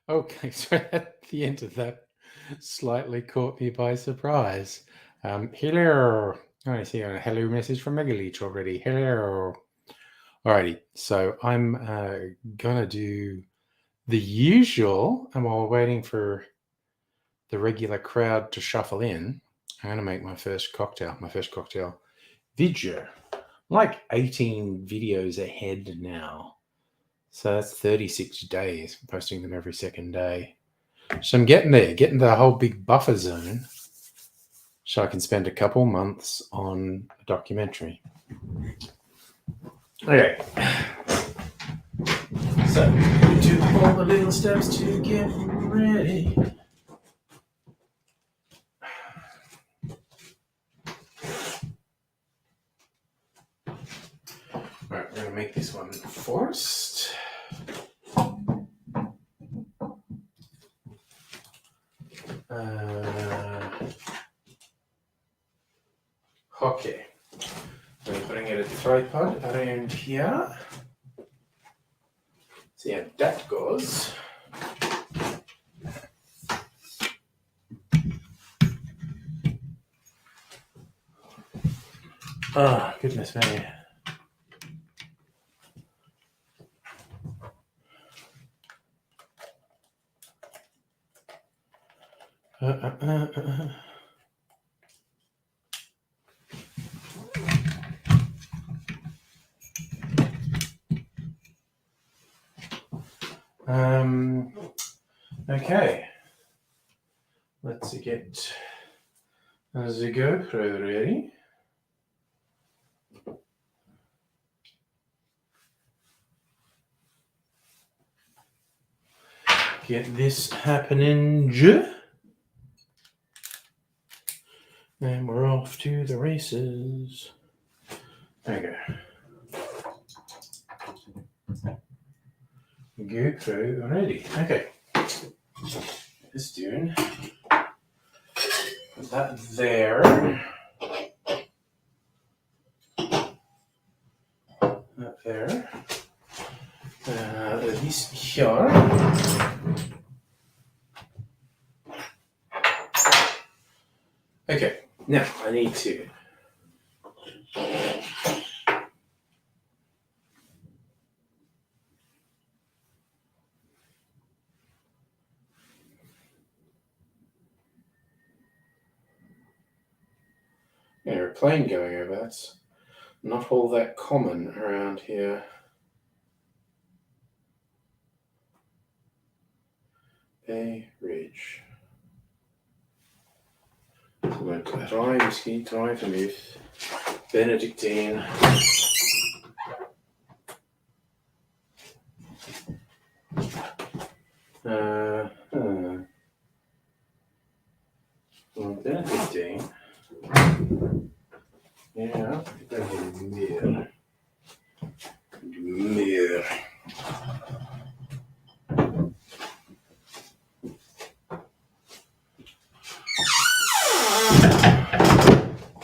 Okay, so at the end of that slightly caught me by surprise. Hello. I see a hello message from Megalich already. Hello. Alrighty, so I'm gonna do the usual, and while we're waiting for the regular crowd to shuffle in, I'm gonna make my first cocktail video. Like 18 videos ahead now. So that's 36 days, posting them every second day. So I'm getting there, getting the whole big buffer zone so I can spend a couple months on a documentary. Okay. So, do all the little steps to get ready. Alright, we're going to make this one first. Okay. We're putting it a tripod around here. See how that goes. Oh, goodness me. Okay. Let's get the GoPro ready. Get this happening. And we're off to the races. There you go. GoPro ready. Okay. This doing. Put that there. That there. This here. Okay. Now I need to airplane going over. That's not all that common around here. Bay Ridge. Rye whiskey, try vermouth, Benedictine. Benedictine. Yeah, Mir.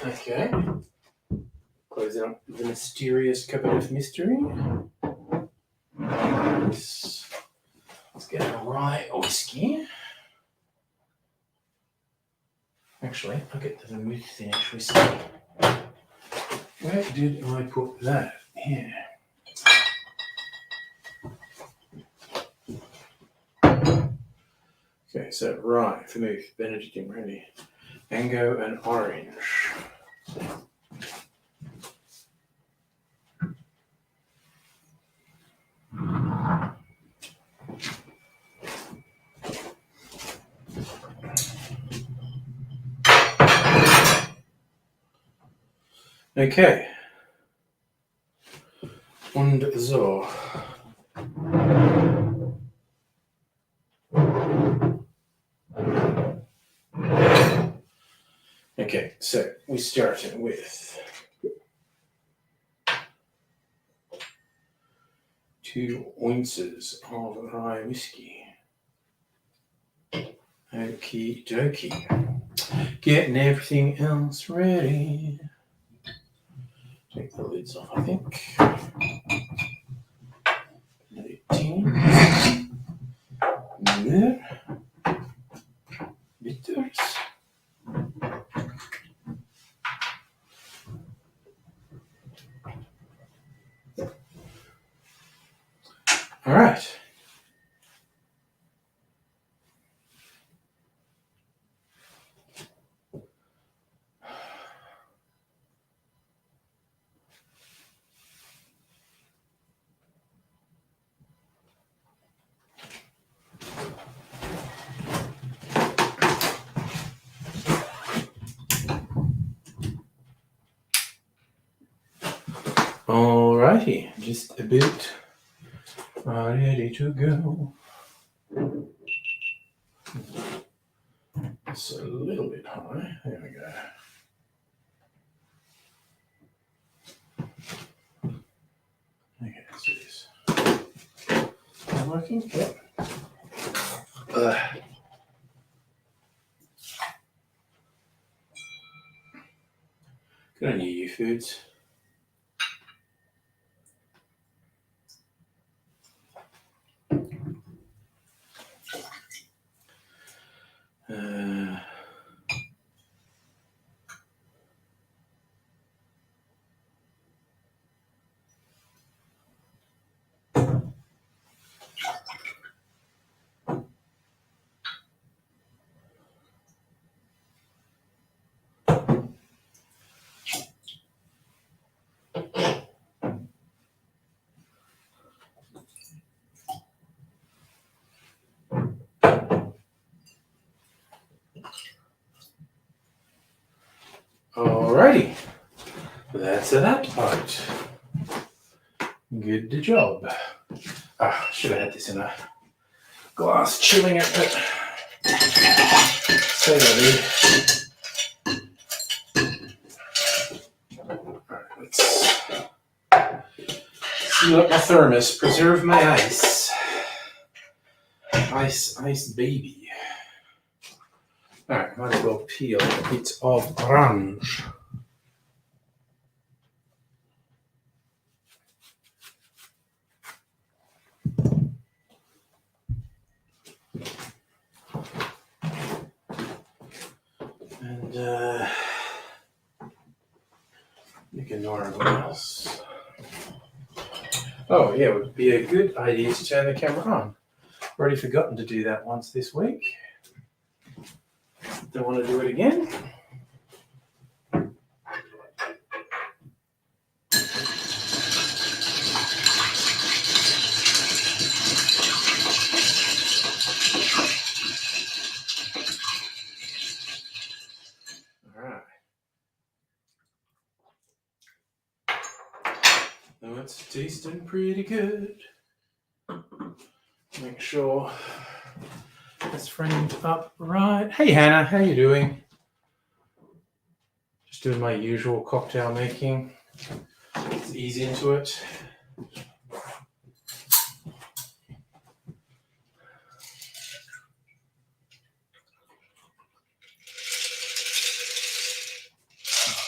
Okay. Closing up the mysterious cupboard of mystery. Let's get a rye whiskey. Actually, I'll get the vermouth in whiskey. Where did I put that? Here. Okay, so rye, vermouth, Benedictine brandy, mango and orange. Okay. Und so. Okay, so we started with 2 ounces of rye whiskey. Okie dokie. Getting everything else ready. Take the lids off, I think. 18. Bitters. All right. Alrighty, just a bit ready to go. It's a little bit high. There we go. Okay, let's do this. Am I working? Yep. Good on you foods. Alrighty, that's that part. Good job. Should have had this in a glass chilling it, but say that Alright, let's seal up my thermos, preserve my ice. Ice baby. Alright, might as well peel a bit of orange. And you can ignore everyone else. Oh yeah, it would be a good idea to turn the camera on. Already forgotten to do that once this week. Don't want to do it again. Alright. Now it's tasting pretty good. Make sure it's framed up right. Hey Hannah, how you doing? Just doing my usual cocktail making. Let's ease into it.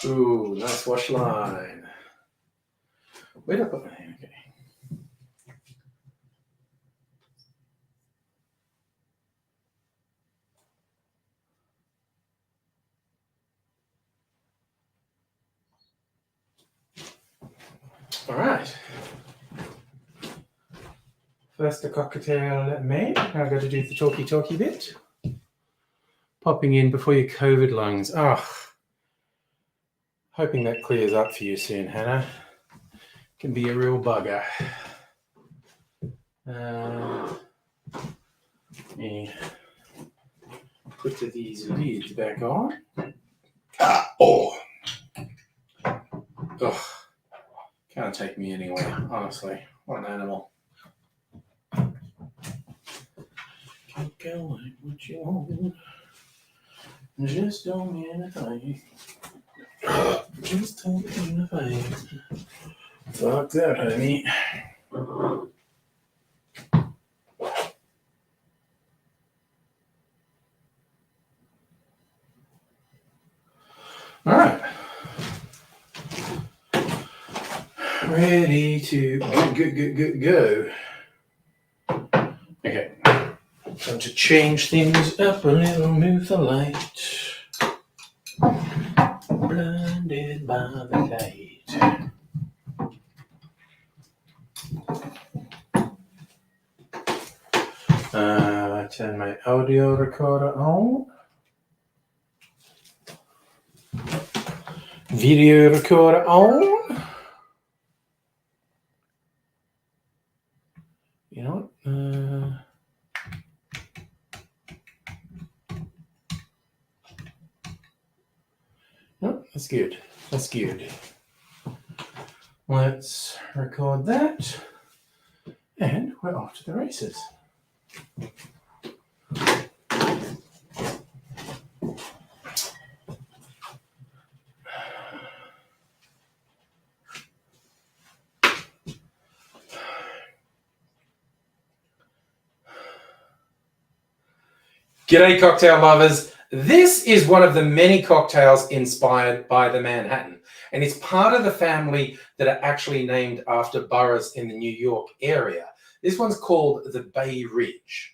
Ooh, nice wash line. Wait up. Okay. All right. First the cocktail made. Now I've got to do the talky bit. Popping in before your COVID lungs. Hoping that clears up for you soon, Hannah. Can be a real bugger. Put these lids back on. Can't take me anywhere, honestly. What an animal. Keep going, what you want. Just don't mean a thing. Just don't mean a thing. Fuck that, honey. All right. Ready to go. Okay. Time to change things up a little, move the light. Blinded by the light. Turn my audio recorder on. Video recorder on. You know what? No, that's good. That's good. Let's record that. And we're off to the races. G'day, cocktail lovers. This is one of the many cocktails inspired by the Manhattan, and it's part of the family that are actually named after boroughs in the New York area. This one's called the Bay Ridge.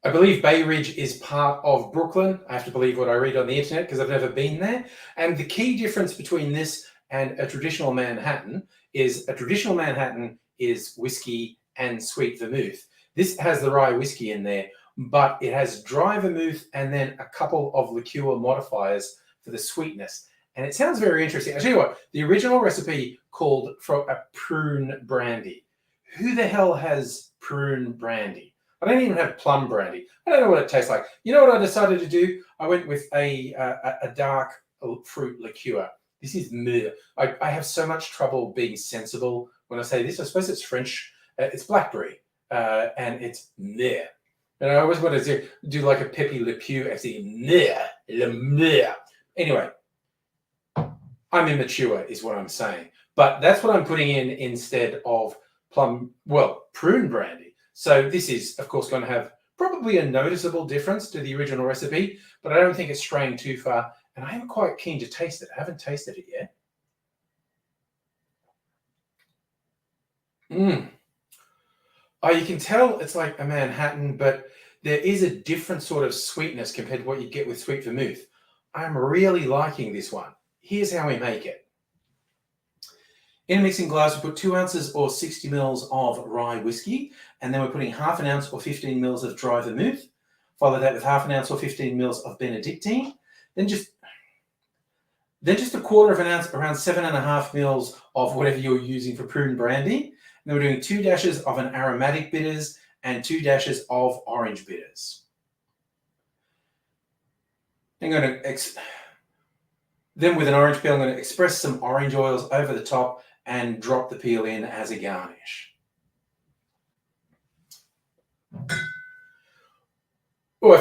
I believe Bay Ridge is part of Brooklyn. I have to believe what I read on the internet because I've never been there. And the key difference between this and a traditional Manhattan is whiskey and sweet vermouth. This has the rye whiskey in there, but it has dry vermouth and then a couple of liqueur modifiers for the sweetness. And it sounds very interesting. I'll tell you what, the original recipe called for a prune brandy. Who the hell has prune brandy? I don't even have plum brandy. I don't know what it tastes like. You know what I decided to do? I went with a dark fruit liqueur. This is myrrh. I have so much trouble being sensible when I say this. I suppose it's French. It's blackberry, and it's myrrh. And I always want to do like a Pepe Le Pew. I say myrrh, le myrrh. Anyway, I'm immature is what I'm saying. But that's what I'm putting in instead of prune brandy. So this is, of course, going to have probably a noticeable difference to the original recipe, but I don't think it's straying too far. And I am quite keen to taste it. I haven't tasted it yet. Oh, you can tell it's like a Manhattan, but there is a different sort of sweetness compared to what you get with sweet vermouth. I'm really liking this one. Here's how we make it. In a mixing glass, we put 2 ounces or 60 mils of rye whiskey, and then we're putting half an ounce or 15 mils of dry vermouth. Follow that with half an ounce or 15 mils of Benedictine. Then just a quarter of an ounce, around 7.5 mils of whatever you're using for prune brandy. And then we're doing 2 dashes of an aromatic bitters and 2 dashes of orange bitters. Then with an orange peel, I'm going to express some orange oils over the top and drop the peel in as a garnish. Oh,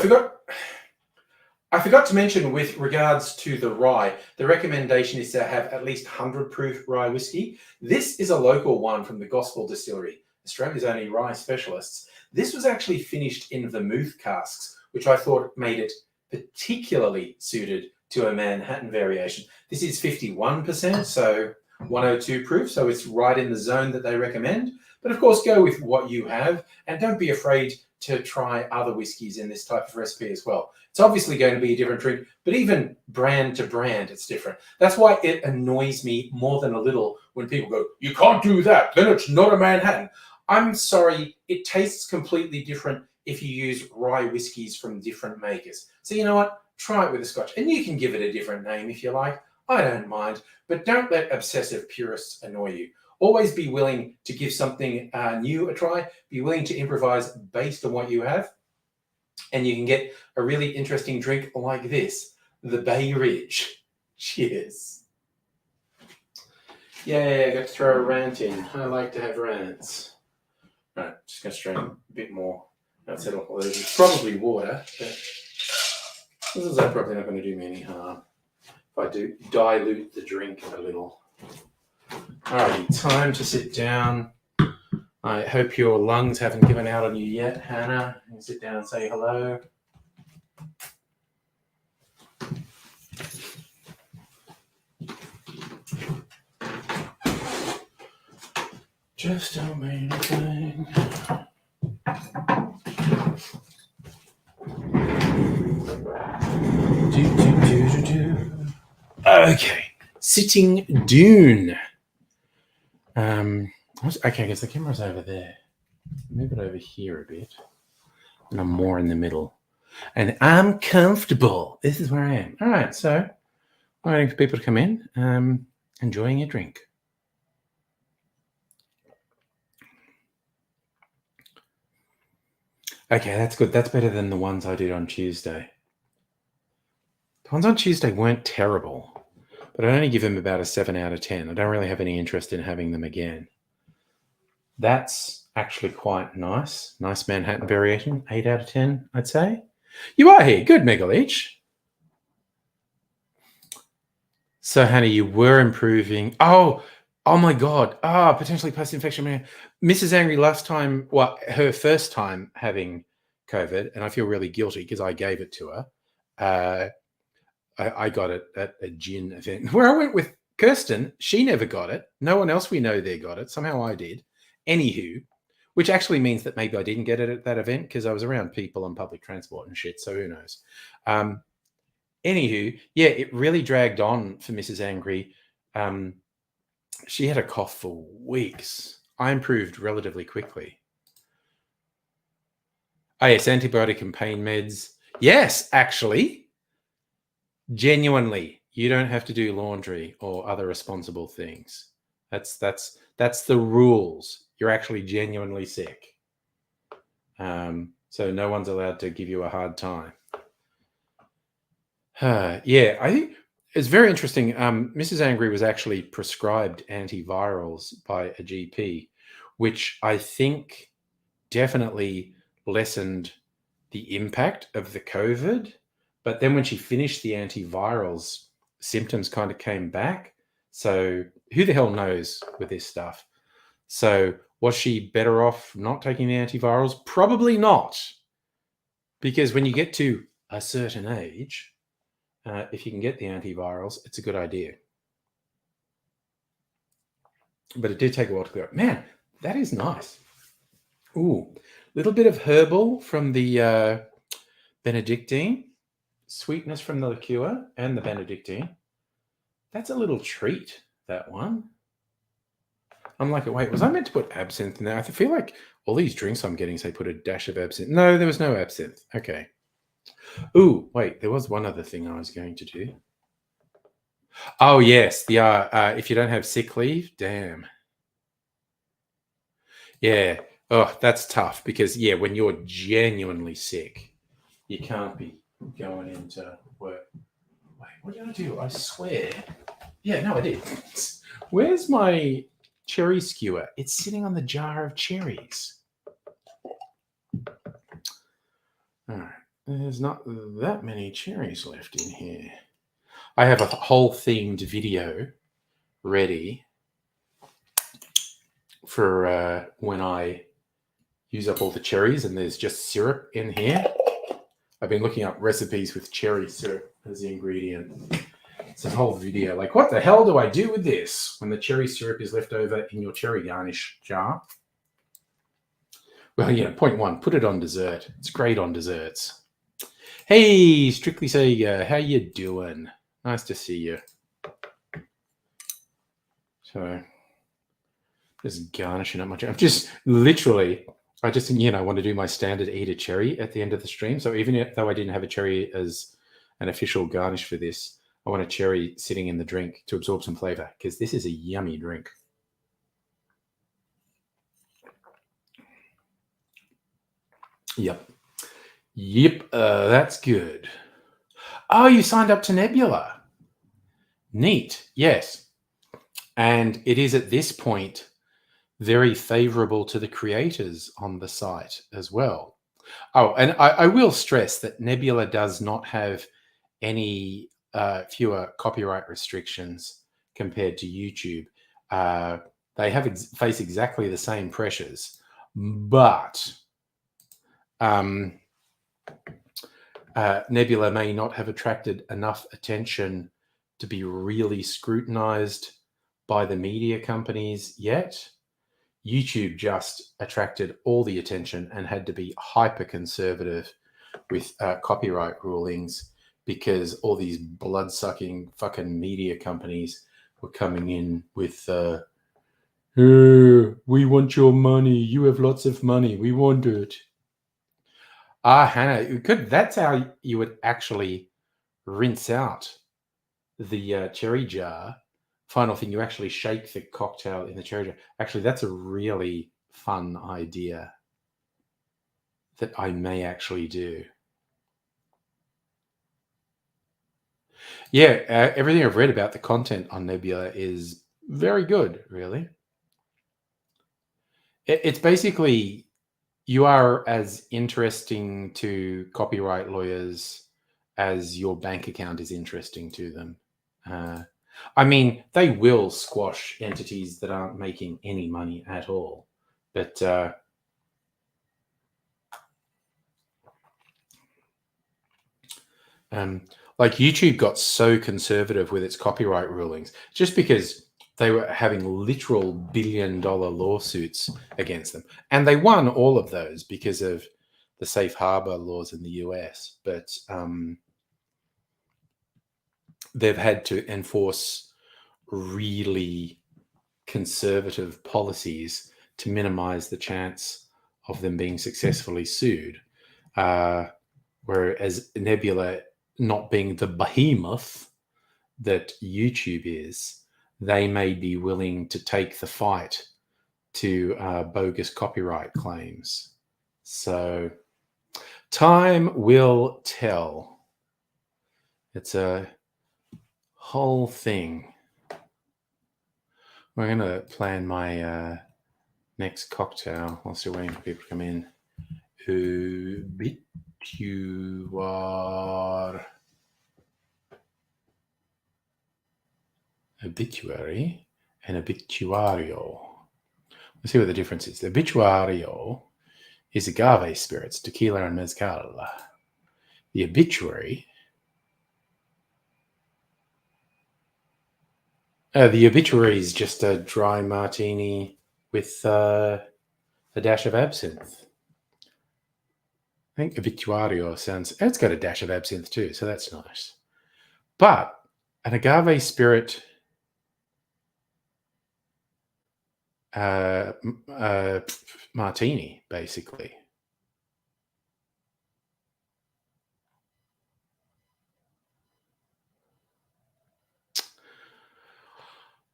I forgot to mention with regards to the rye, the recommendation is to have at least 100 proof rye whiskey. This is a local one from the Gospel Distillery, Australia's only rye specialists. This was actually finished in vermouth casks, which I thought made it particularly suited to a Manhattan variation. This is 51%, so 102 proof, so it's right in the zone that they recommend. But of course, go with what you have, and don't be afraid to try other whiskies in this type of recipe as well. It's obviously going to be a different drink, but even brand to brand, it's different. That's why it annoys me more than a little when people go, you can't do that, then it's not a Manhattan. I'm sorry, it tastes completely different if you use rye whiskies from different makers. So you know what? Try it with a Scotch, and you can give it a different name if you like. I don't mind, but don't let obsessive purists annoy you. Always be willing to give something new a try. Be willing to improvise based on what you have, and you can get a really interesting drink like this, the Bay Ridge. Cheers. Yeah, got to throw a rant in. I like to have rants. Right, just going to strain a bit more. That's it. All this is probably water, but this is probably not going to do me any harm if I do dilute the drink a little. Alrighty, time to sit down. I hope your lungs haven't given out on you yet, Hannah. You can sit down and say hello. Just don't mean anything. Okay, sitting dune. Okay, I guess the camera's over there. Move it over here a bit, and I'm more in the middle. And I'm comfortable. This is where I am. All right, so waiting for people to come in. Enjoying a drink. Okay, that's good. That's better than the ones I did on Tuesday. The ones on Tuesday weren't terrible, but I'd only give them about a 7 out of 10. I don't really have any interest in having them again. That's actually quite nice. Nice Manhattan variation. 8 out of 10, I'd say. You are here. Good, Megaleech. So, Hannah, you were improving. Oh my God. Potentially post-infection. Mrs. Angry last time, well, her first time having COVID, and I feel really guilty because I gave it to her. I got it at a gin event where I went with Kirsten. She never got it. No one else we know there got it. Somehow I did. Anywho, which actually means that maybe I didn't get it at that event because I was around people on public transport and shit. So who knows? Anywho, yeah, it really dragged on for Mrs. Angry. She had a cough for weeks. I improved relatively quickly. Oh, yes, antibiotic and pain meds. Yes, actually. Genuinely, you don't have to do laundry or other responsible things. That's the rules. You're actually genuinely sick. So no one's allowed to give you a hard time. Yeah, I think it's very interesting. Mrs. Angry was actually prescribed antivirals by a GP, which I think definitely lessened the impact of the COVID. But then when she finished the antivirals, symptoms kind of came back. So who the hell knows with this stuff? So was she better off not taking the antivirals? Probably not. Because when you get to a certain age, if you can get the antivirals, it's a good idea. But it did take a while to go. Man, that is nice. Ooh, little bit of herbal from the Benedictine. Sweetness from the liqueur and the Benedictine. That's a little treat, that one. I'm like, wait, was I meant to put absinthe in there? I feel like all these drinks I'm getting say put a dash of absinthe. No, there was no absinthe. Okay. Ooh, wait, there was one other thing I was going to do. Oh, yes. If you don't have sick leave, damn. Yeah. Oh, that's tough because, yeah, when you're genuinely sick, you can't be going into work. Wait, what did I do? I swear. Yeah, no, I did. Where's my cherry skewer? It's sitting on the jar of cherries. All right. There's not that many cherries left in here. I have a whole themed video ready for when I use up all the cherries and there's just syrup in here. I've been looking up recipes with cherry syrup as the ingredient. It's a whole video. Like, what the hell do I do with this when the cherry syrup is left over in your cherry garnish jar? Well, yeah, point one, put it on dessert. It's great on desserts. Hey, Strictly Sega, how you doing? Nice to see you. So, just garnishing up my cherry. I'm just literally, I just, want to do my standard eat a cherry at the end of the stream. So even though I didn't have a cherry as an official garnish for this, I want a cherry sitting in the drink to absorb some flavor because this is a yummy drink. Yep, that's good. Oh, you signed up to Nebula. Neat, yes. And it is at this point very favorable to the creators on the site as well. Oh, and I will stress that Nebula does not have any fewer copyright restrictions compared to YouTube. Uh, they face exactly the same pressures, but um, Nebula may not have attracted enough attention to be really scrutinized by the media companies yet. YouTube just attracted all the attention and had to be hyper conservative with copyright rulings because all these blood sucking fucking media companies were coming in with, we want your money. You have lots of money. We want it. Hannah, that's how you would actually rinse out the cherry jar. Final thing, you actually shake the cocktail in the cherry jar. Actually, that's a really fun idea that I may actually do. Yeah, everything I've read about the content on Nebula is very good, really. It's basically you are as interesting to copyright lawyers as your bank account is interesting to them. Uh, I mean, they will squash entities that aren't making any money at all. But like YouTube got so conservative with its copyright rulings just because they were having literal billion-dollar lawsuits against them. And they won all of those because of the safe harbor laws in the US. But they've had to enforce really conservative policies to minimize the chance of them being successfully sued. Whereas Nebula, not being the behemoth that YouTube is, they may be willing to take the fight to bogus copyright claims. So time will tell. It's a whole thing. We're going to plan my next cocktail while still waiting for people to come in. Obituary and obituario. Let's see what the difference is. The obituario is agave spirits, tequila and mezcal. The obituary. The obituary is just a dry martini with a dash of absinthe. I think obituario sounds. It's got a dash of absinthe too, so that's nice. But an agave spirit martini, basically.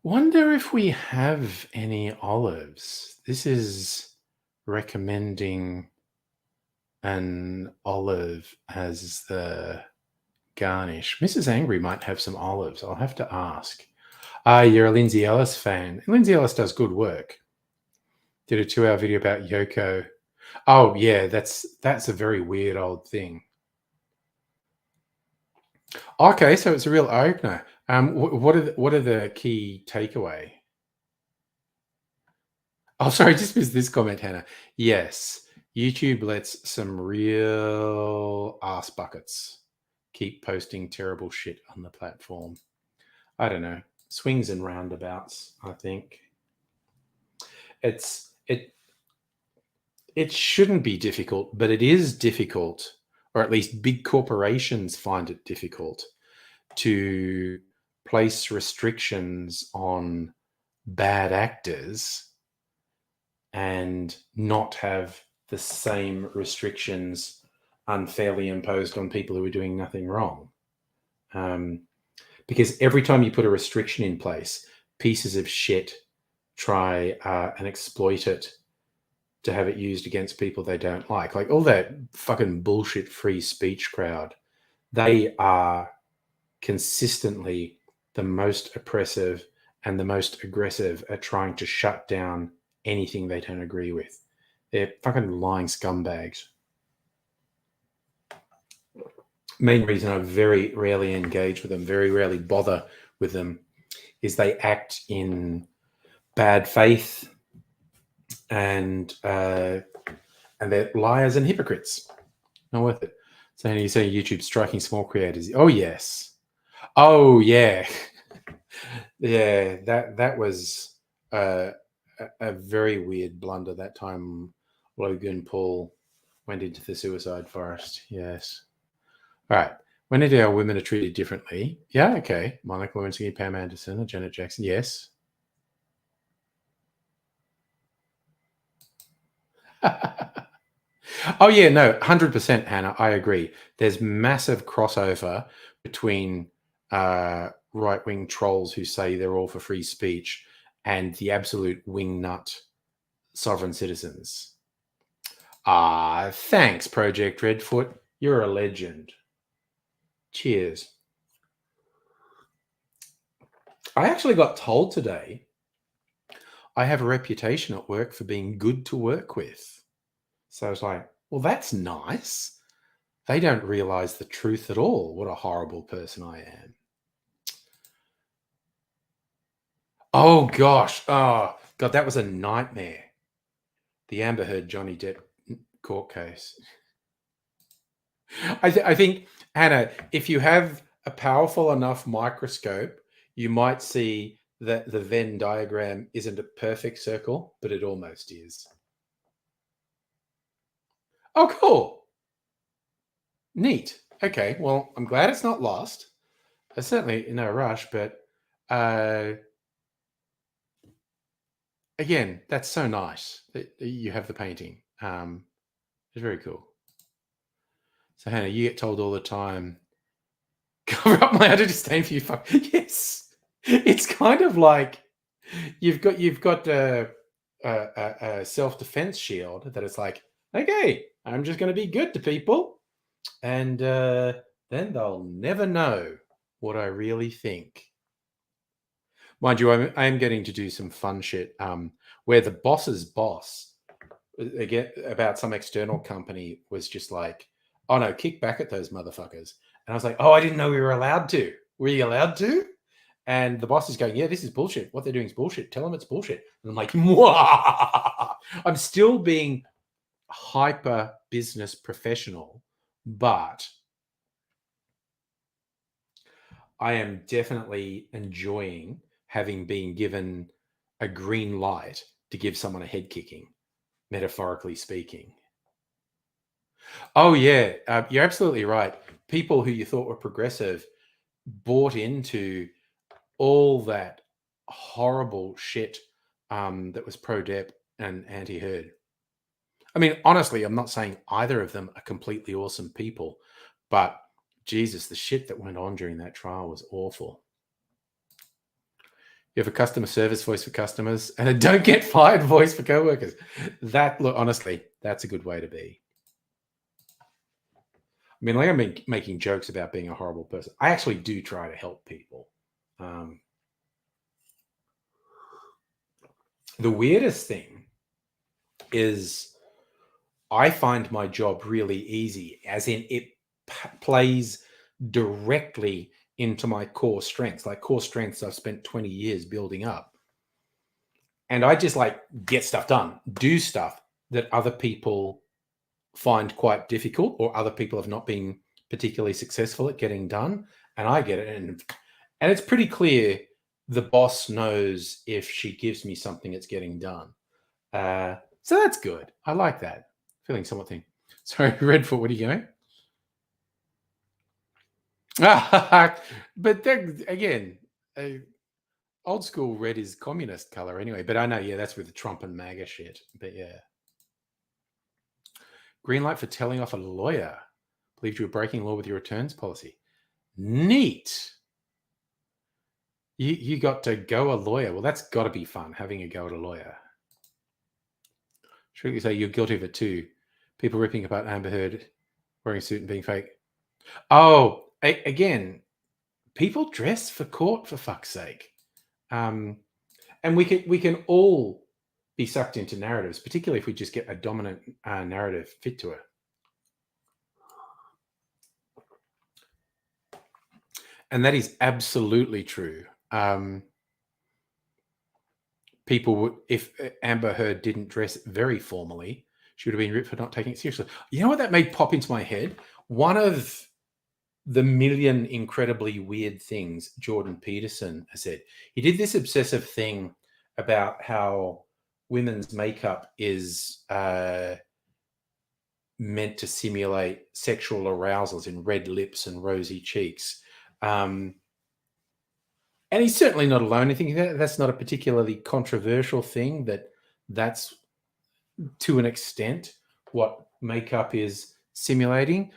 Wonder if we have any olives. This is recommending an olive as the garnish. Mrs. Angry might have some olives. I'll have to ask. You're a Lindsay Ellis fan. Lindsay Ellis does good work. Did a 2-hour video about Yoko. Oh yeah, that's a very weird old thing. Okay, so it's a real eye opener. What are the key takeaway? Oh, sorry, just missed this comment, Hannah. Yes, YouTube lets some real ass buckets keep posting terrible shit on the platform. I don't know. Swings and roundabouts, I think. It shouldn't be difficult, but it is difficult, or at least big corporations find it difficult to place restrictions on bad actors and not have the same restrictions unfairly imposed on people who are doing nothing wrong. Because every time you put a restriction in place, pieces of shit try and exploit it to have it used against people they don't like. Like all that fucking bullshit free speech crowd, they are consistently the most oppressive and the most aggressive at trying to shut down anything they don't agree with. They're fucking lying scumbags. Main reason I very rarely engage with them, very rarely bother with them, is they act in bad faith, and they're liars and hypocrites. Not worth it. So you say YouTube striking small creators. Oh yes. Oh yeah. Yeah. That was a very weird blunder that time. Logan Paul went into the suicide forest. Yes. All right. When did our women are treated differently? Yeah. Okay. Monica Lewinsky, Pam Anderson, or Janet Jackson. Yes. Oh yeah, no, 100%, Hannah. I agree. There's massive crossover between right-wing trolls who say they're all for free speech and the absolute wingnut sovereign citizens. Ah, thanks, Project Redfoot. You're a legend. Cheers. I actually got told today I have a reputation at work for being good to work with. So I was like, well, that's nice. They don't realize the truth at all. What a horrible person I am. Oh gosh. Oh god, that was a nightmare. The Amber Heard Johnny Depp court case. I think, Hannah, if you have a powerful enough microscope, you might see that the Venn diagram isn't a perfect circle, but it almost is. Oh, cool. Neat. Okay. Well, I'm glad it's not lost. There's certainly no rush, but again, that's so nice that you have the painting. It's very cool. So Hannah, you get told all the time, cover up my utter disdain for you. Fuck. Yes, it's kind of like you've got a self defense shield that it's like, okay, I'm just going to be good to people, and then they'll never know what I really think. Mind you, I am getting to do some fun shit. Where the boss's boss, again about some external company, was just like, "Oh no, kick back at those motherfuckers." And I was like, "Oh, I didn't know we were allowed to. Were you allowed to?" And the boss is going, "Yeah, this is bullshit. What they're doing is bullshit. Tell them it's bullshit." And I'm like, "Mwah!" I'm still being hyper business professional, but I am definitely enjoying having been given a green light to give someone a head kicking, metaphorically speaking. Oh yeah, you're absolutely right. People who you thought were progressive bought into all that horrible shit that was pro-Dep and anti-Herd. I mean, honestly, I'm not saying either of them are completely awesome people, but Jesus, the shit that went on during that trial was awful. You have a customer service voice for customers and a don't get fired voice for coworkers. That, look, honestly, that's a good way to be. I mean, like, I'm making jokes about being a horrible person. I actually do try to help people. The weirdest thing is I find my job really easy, as in it plays directly into my core strengths, like core strengths I've spent 20 years building up. And I just like get stuff done, do stuff that other people find quite difficult or other people have not been particularly successful at getting done. And I get it. And it's pretty clear the boss knows if she gives me something, it's getting done. So that's good. I like that. Feeling somewhat thing. Sorry, Redfoot, what are you going? But then, again, old school red is communist color anyway. But I know, yeah, that's with the Trump and MAGA shit. But yeah. Green light for telling off a lawyer. Believed you were breaking law with your returns policy. Neat. You got to go a lawyer. Well, that's got to be fun, having a go at a lawyer. Should we say you're guilty of it too? People ripping apart Amber Heard, wearing a suit and being fake. Oh, again, people dress for court, for fuck's sake. And we can all be sucked into narratives, particularly if we just get a dominant narrative fit to it. And that is absolutely true. People would, if Amber Heard didn't dress very formally, she would have been ripped for not taking it seriously. You know what that made pop into my head? One of the million incredibly weird things Jordan Peterson has said. He did this obsessive thing about how women's makeup is meant to simulate sexual arousals in red lips and rosy cheeks. And he's certainly not alone. I think that's not a particularly controversial thing, that's to an extent what makeup is simulating.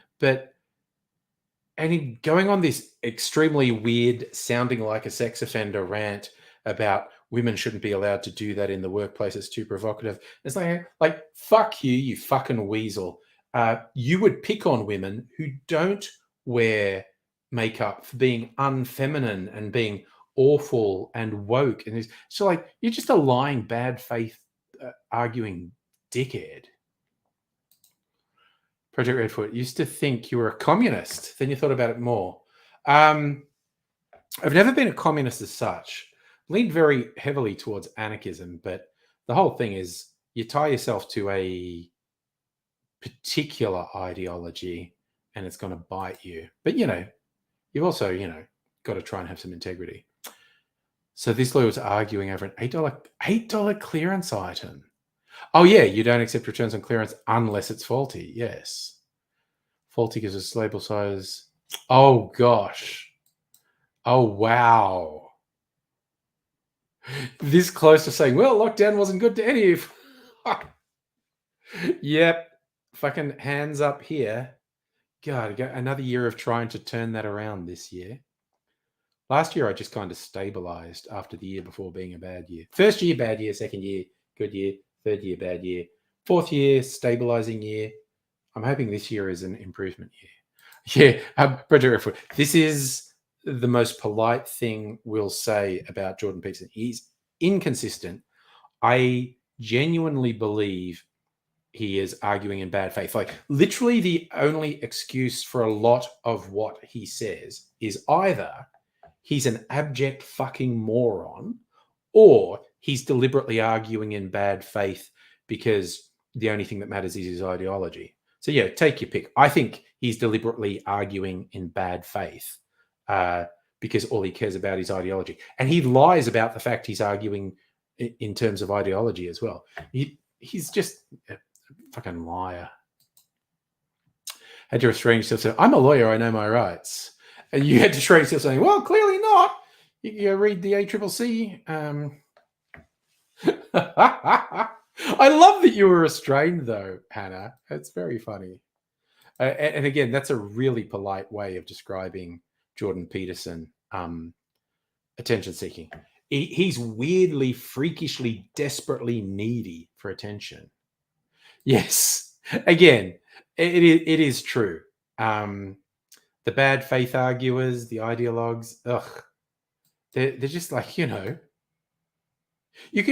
And he going on this extremely weird, sounding like a sex offender rant about women shouldn't be allowed to do that in the workplace. It's too provocative. It's like fuck you, you fucking weasel. You would pick on women who don't wear makeup for being unfeminine and being awful and woke. And so, like, you're just a lying, bad faith, arguing dickhead. Project Redfoot used to think you were a communist. Then you thought about it more. I've never been a communist as such. Leaned very heavily towards anarchism, but the whole thing is you tie yourself to a particular ideology and it's going to bite you. But, you've also, got to try and have some integrity. So this lawyer was arguing over an $8 clearance item. Oh, yeah, you don't accept returns on clearance unless it's faulty. Yes. Faulty gives us label size. Oh, gosh. Oh, wow. This close to saying, well, lockdown wasn't good to any of you. Yep. Fucking hands up here. God, another year of trying to turn that around this year. Last year, I just kind of stabilized after the year before being a bad year. First year, bad year. Second year, good year. Third year, bad year. Fourth year, stabilizing year. I'm hoping this year is an improvement year. Yeah, Bridget, this is the most polite thing we'll say about Jordan Peterson. He's inconsistent. I genuinely believe he is arguing in bad faith. Like, literally the only excuse for a lot of what he says is either he's an abject fucking moron or he's deliberately arguing in bad faith because the only thing that matters is his ideology. So, yeah, take your pick. I think he's deliberately arguing in bad faith because all he cares about is ideology. And he lies about the fact he's arguing in terms of ideology as well. He's just a fucking liar. Had to restrain yourself saying, I'm a lawyer, I know my rights. And you had to restrain yourself saying, well, clearly not. You can go read the ACCC. I love that you were restrained, though, Hannah. It's very funny. And again, that's a really polite way of describing Jordan Peterson, attention-seeking. He's weirdly, freakishly, desperately needy for attention. Yes. Again, it is true. The bad faith arguers, the ideologues, they're just like, you can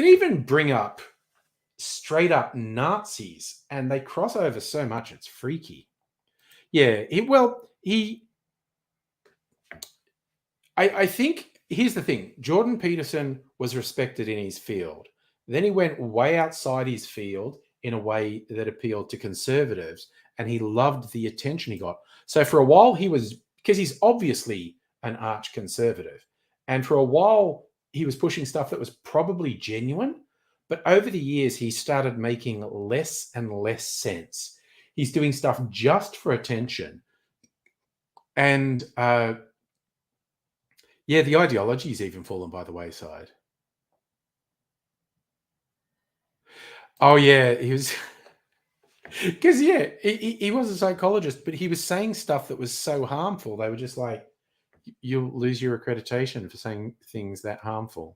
even bring up straight up Nazis and they cross over so much, it's freaky. Yeah, I think, here's the thing. Jordan Peterson was respected in his field. Then he went way outside his field in a way that appealed to conservatives, and he loved the attention he got. So for a while because he's obviously an arch conservative, and for a while he was pushing stuff that was probably genuine, but over the years he started making less and less sense. He's doing stuff just for attention. And the ideology's even fallen by the wayside. Oh, yeah, he was... Because, he was a psychologist, but he was saying stuff that was so harmful. They were just like, you'll lose your accreditation for saying things that harmful.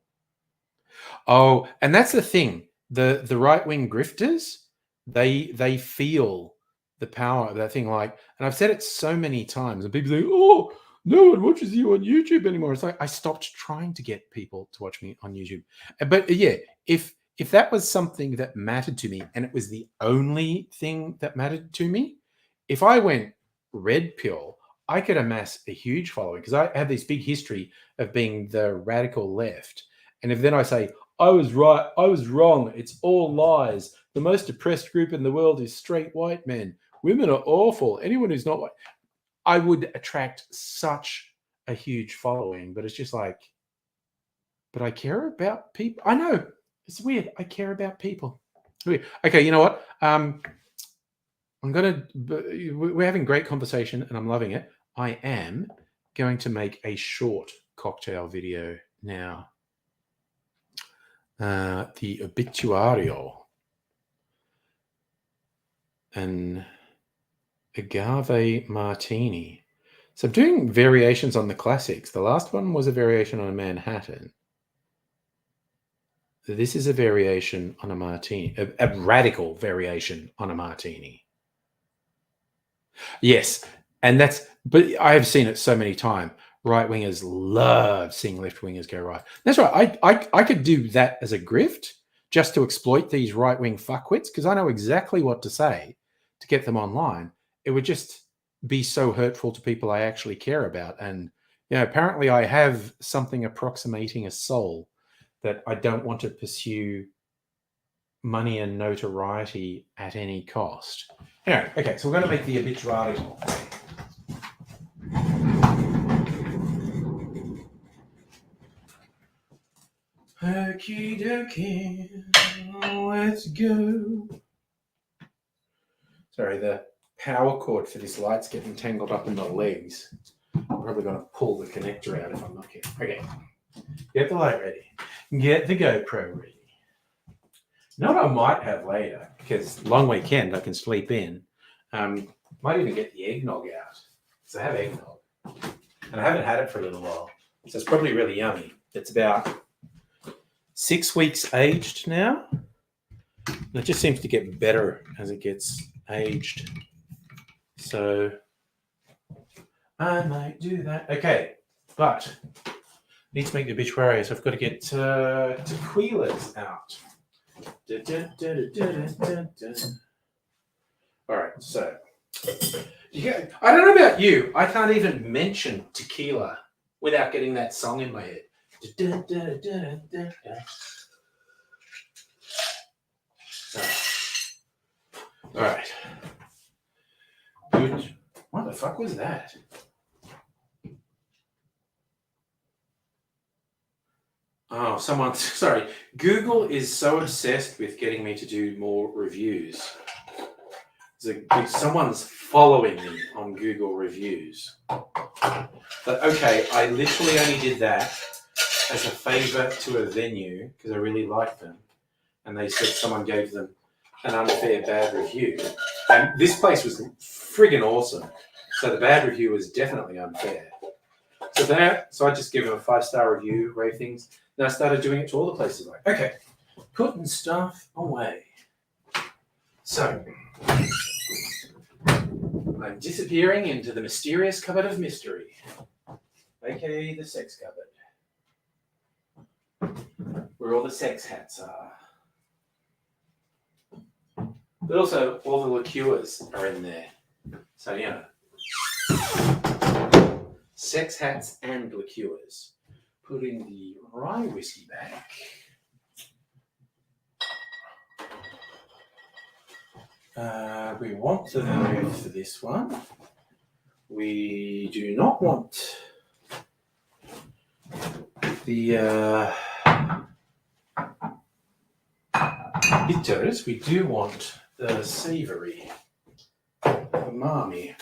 Oh, and that's the thing. The right-wing grifters, they feel the power of that thing. Like, and I've said it so many times, and people say, oh, no one watches you on YouTube anymore. It's like I stopped trying to get people to watch me on YouTube. But yeah, if that was something that mattered to me and it was the only thing that mattered to me, if I went red pill, I could amass a huge following because I have this big history of being the radical left. And if then I say, I was right, I was wrong, it's all lies. The most oppressed group in the world is straight white men. Women are awful. Anyone who's not white, I would attract such a huge following, but it's just like, but I care about people. I know it's weird. I care about people. Weird. Okay, you know what? We're having great conversation and I'm loving it. I am going to make a short cocktail video now. The obituario, an agave martini. So I'm doing variations on the classics. The last one was a variation on a Manhattan. This is a variation on a martini, a radical variation on a martini. Yes, and but I have seen it so many times. Right wingers love seeing left wingers go right. That's right. I could do that as a grift just to exploit these right wing fuckwits because I know exactly what to say to get them online. It would just be so hurtful to people I actually care about. And apparently I have something approximating a soul that I don't want to pursue money and notoriety at any cost. Anyway, okay, so we're going to make the obituary. Okie dokie, let's go. Sorry, the power cord for this light's getting tangled up in the legs. I'm probably going to pull the connector out if I'm not careful. Okay, get the light ready. Get the GoPro ready. You know what I might have later, because long weekend I can sleep in. Might even get the eggnog out, because I have eggnog. And I haven't had it for a little while. So it's probably really yummy. It's about 6 weeks aged now. And it just seems to get better as it gets aged. So I might do that. Okay, but I need to make the obituary, so I've got to get tequilas out. All right, so I don't know about you. I can't even mention tequila without getting that song in my head. All right. Good. What the fuck was that? Oh, sorry. Google is so obsessed with getting me to do more reviews. Someone's following me on Google reviews. But okay, I literally only did that as a favor to a venue because I really liked them. And they said someone gave them an unfair bad review. And this place was friggin' awesome. So the bad review was definitely unfair. So I just give them a 5-star review, rave things. Then I started doing it to all the places. Like, okay, putting stuff away. So I'm disappearing into the mysterious cupboard of mystery, aka the sex cupboard, where all the sex hats are. But also, all the liqueurs are in there. So, sex hats and liqueurs. Putting the rye whiskey back. We want the vermouth for this one. We do not want the bitters. We do want the savoury, umami.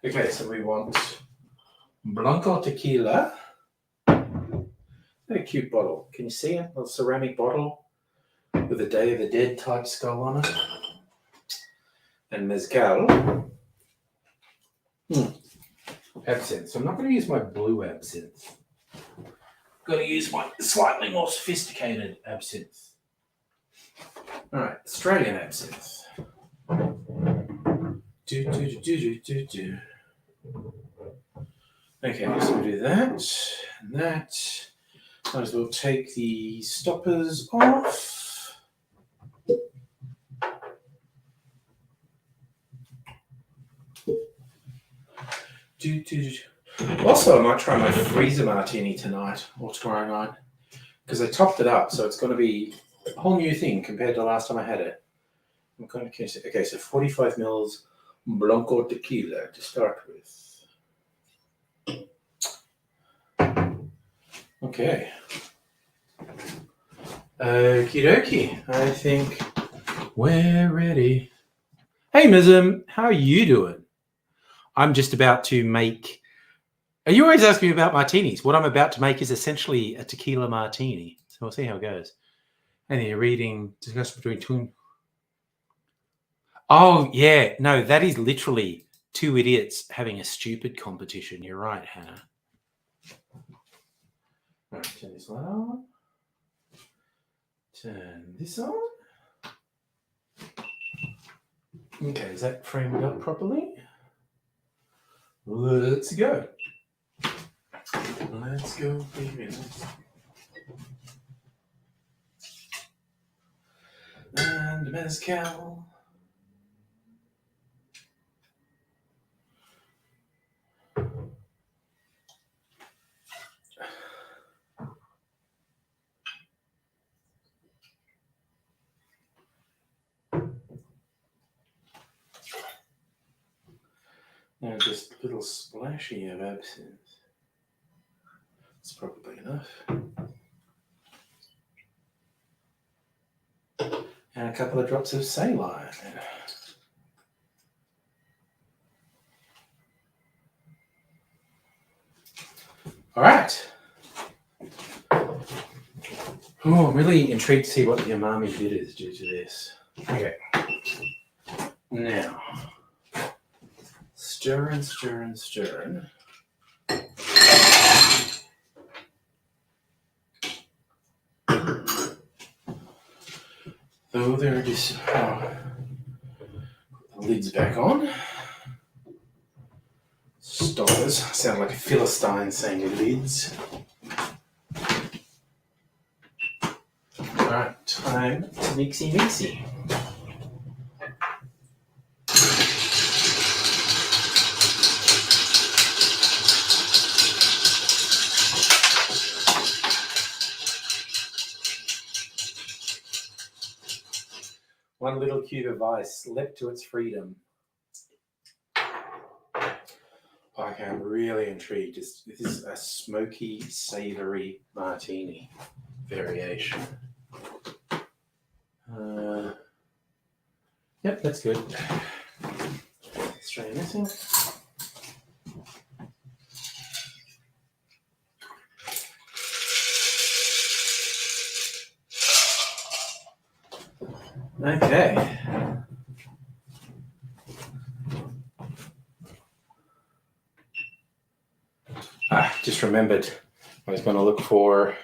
Okay, so we want Blanco tequila. A cute bottle. Can you see it? A little ceramic bottle with a Day of the Dead type skull on it. And mezcal. Absinthe. So I'm not going to use my blue absinthe. I'm going to use my slightly more sophisticated absinthe. All right, Australian absinthe. Okay, so we'll do that and that. Might as well take the stoppers off. Also, I might try my freezer martini tonight or tomorrow night because I topped it up, so it's going to be a whole new thing compared to the last time I had it. I'm kind of curious. Okay, so 45 mils Blanco tequila to start with. Okay. Okie dokie. I think we're ready. Hey, Mizm, how are you doing? I'm just about to make. Are you always asking me about martinis? What I'm about to make is essentially a tequila martini. So we'll see how it goes. And you're reading discussion between two. Oh, yeah. No, that is literally two idiots having a stupid competition. You're right, Hannah. All right, turn this light on. Turn this on. Okay, is that framed up properly? Let's go. Let's go, baby. And mezcal. Now just a little splashy of absinthe. It's probably enough. And a couple of drops of saline. All right. Oh, I'm really intrigued to see what the umami bit is due to this. Okay. Now, stir and stir and stir. Though there it is. The lid's back on. Stoppers. Sound like a Philistine saying lids. Alright, time to mixy. One little cube of ice leapt to its freedom. Okay, I'm really intrigued. This is a smoky, savoury martini variation. Yep, that's good. Let's try missing. Okay. Just remembered I was going to look for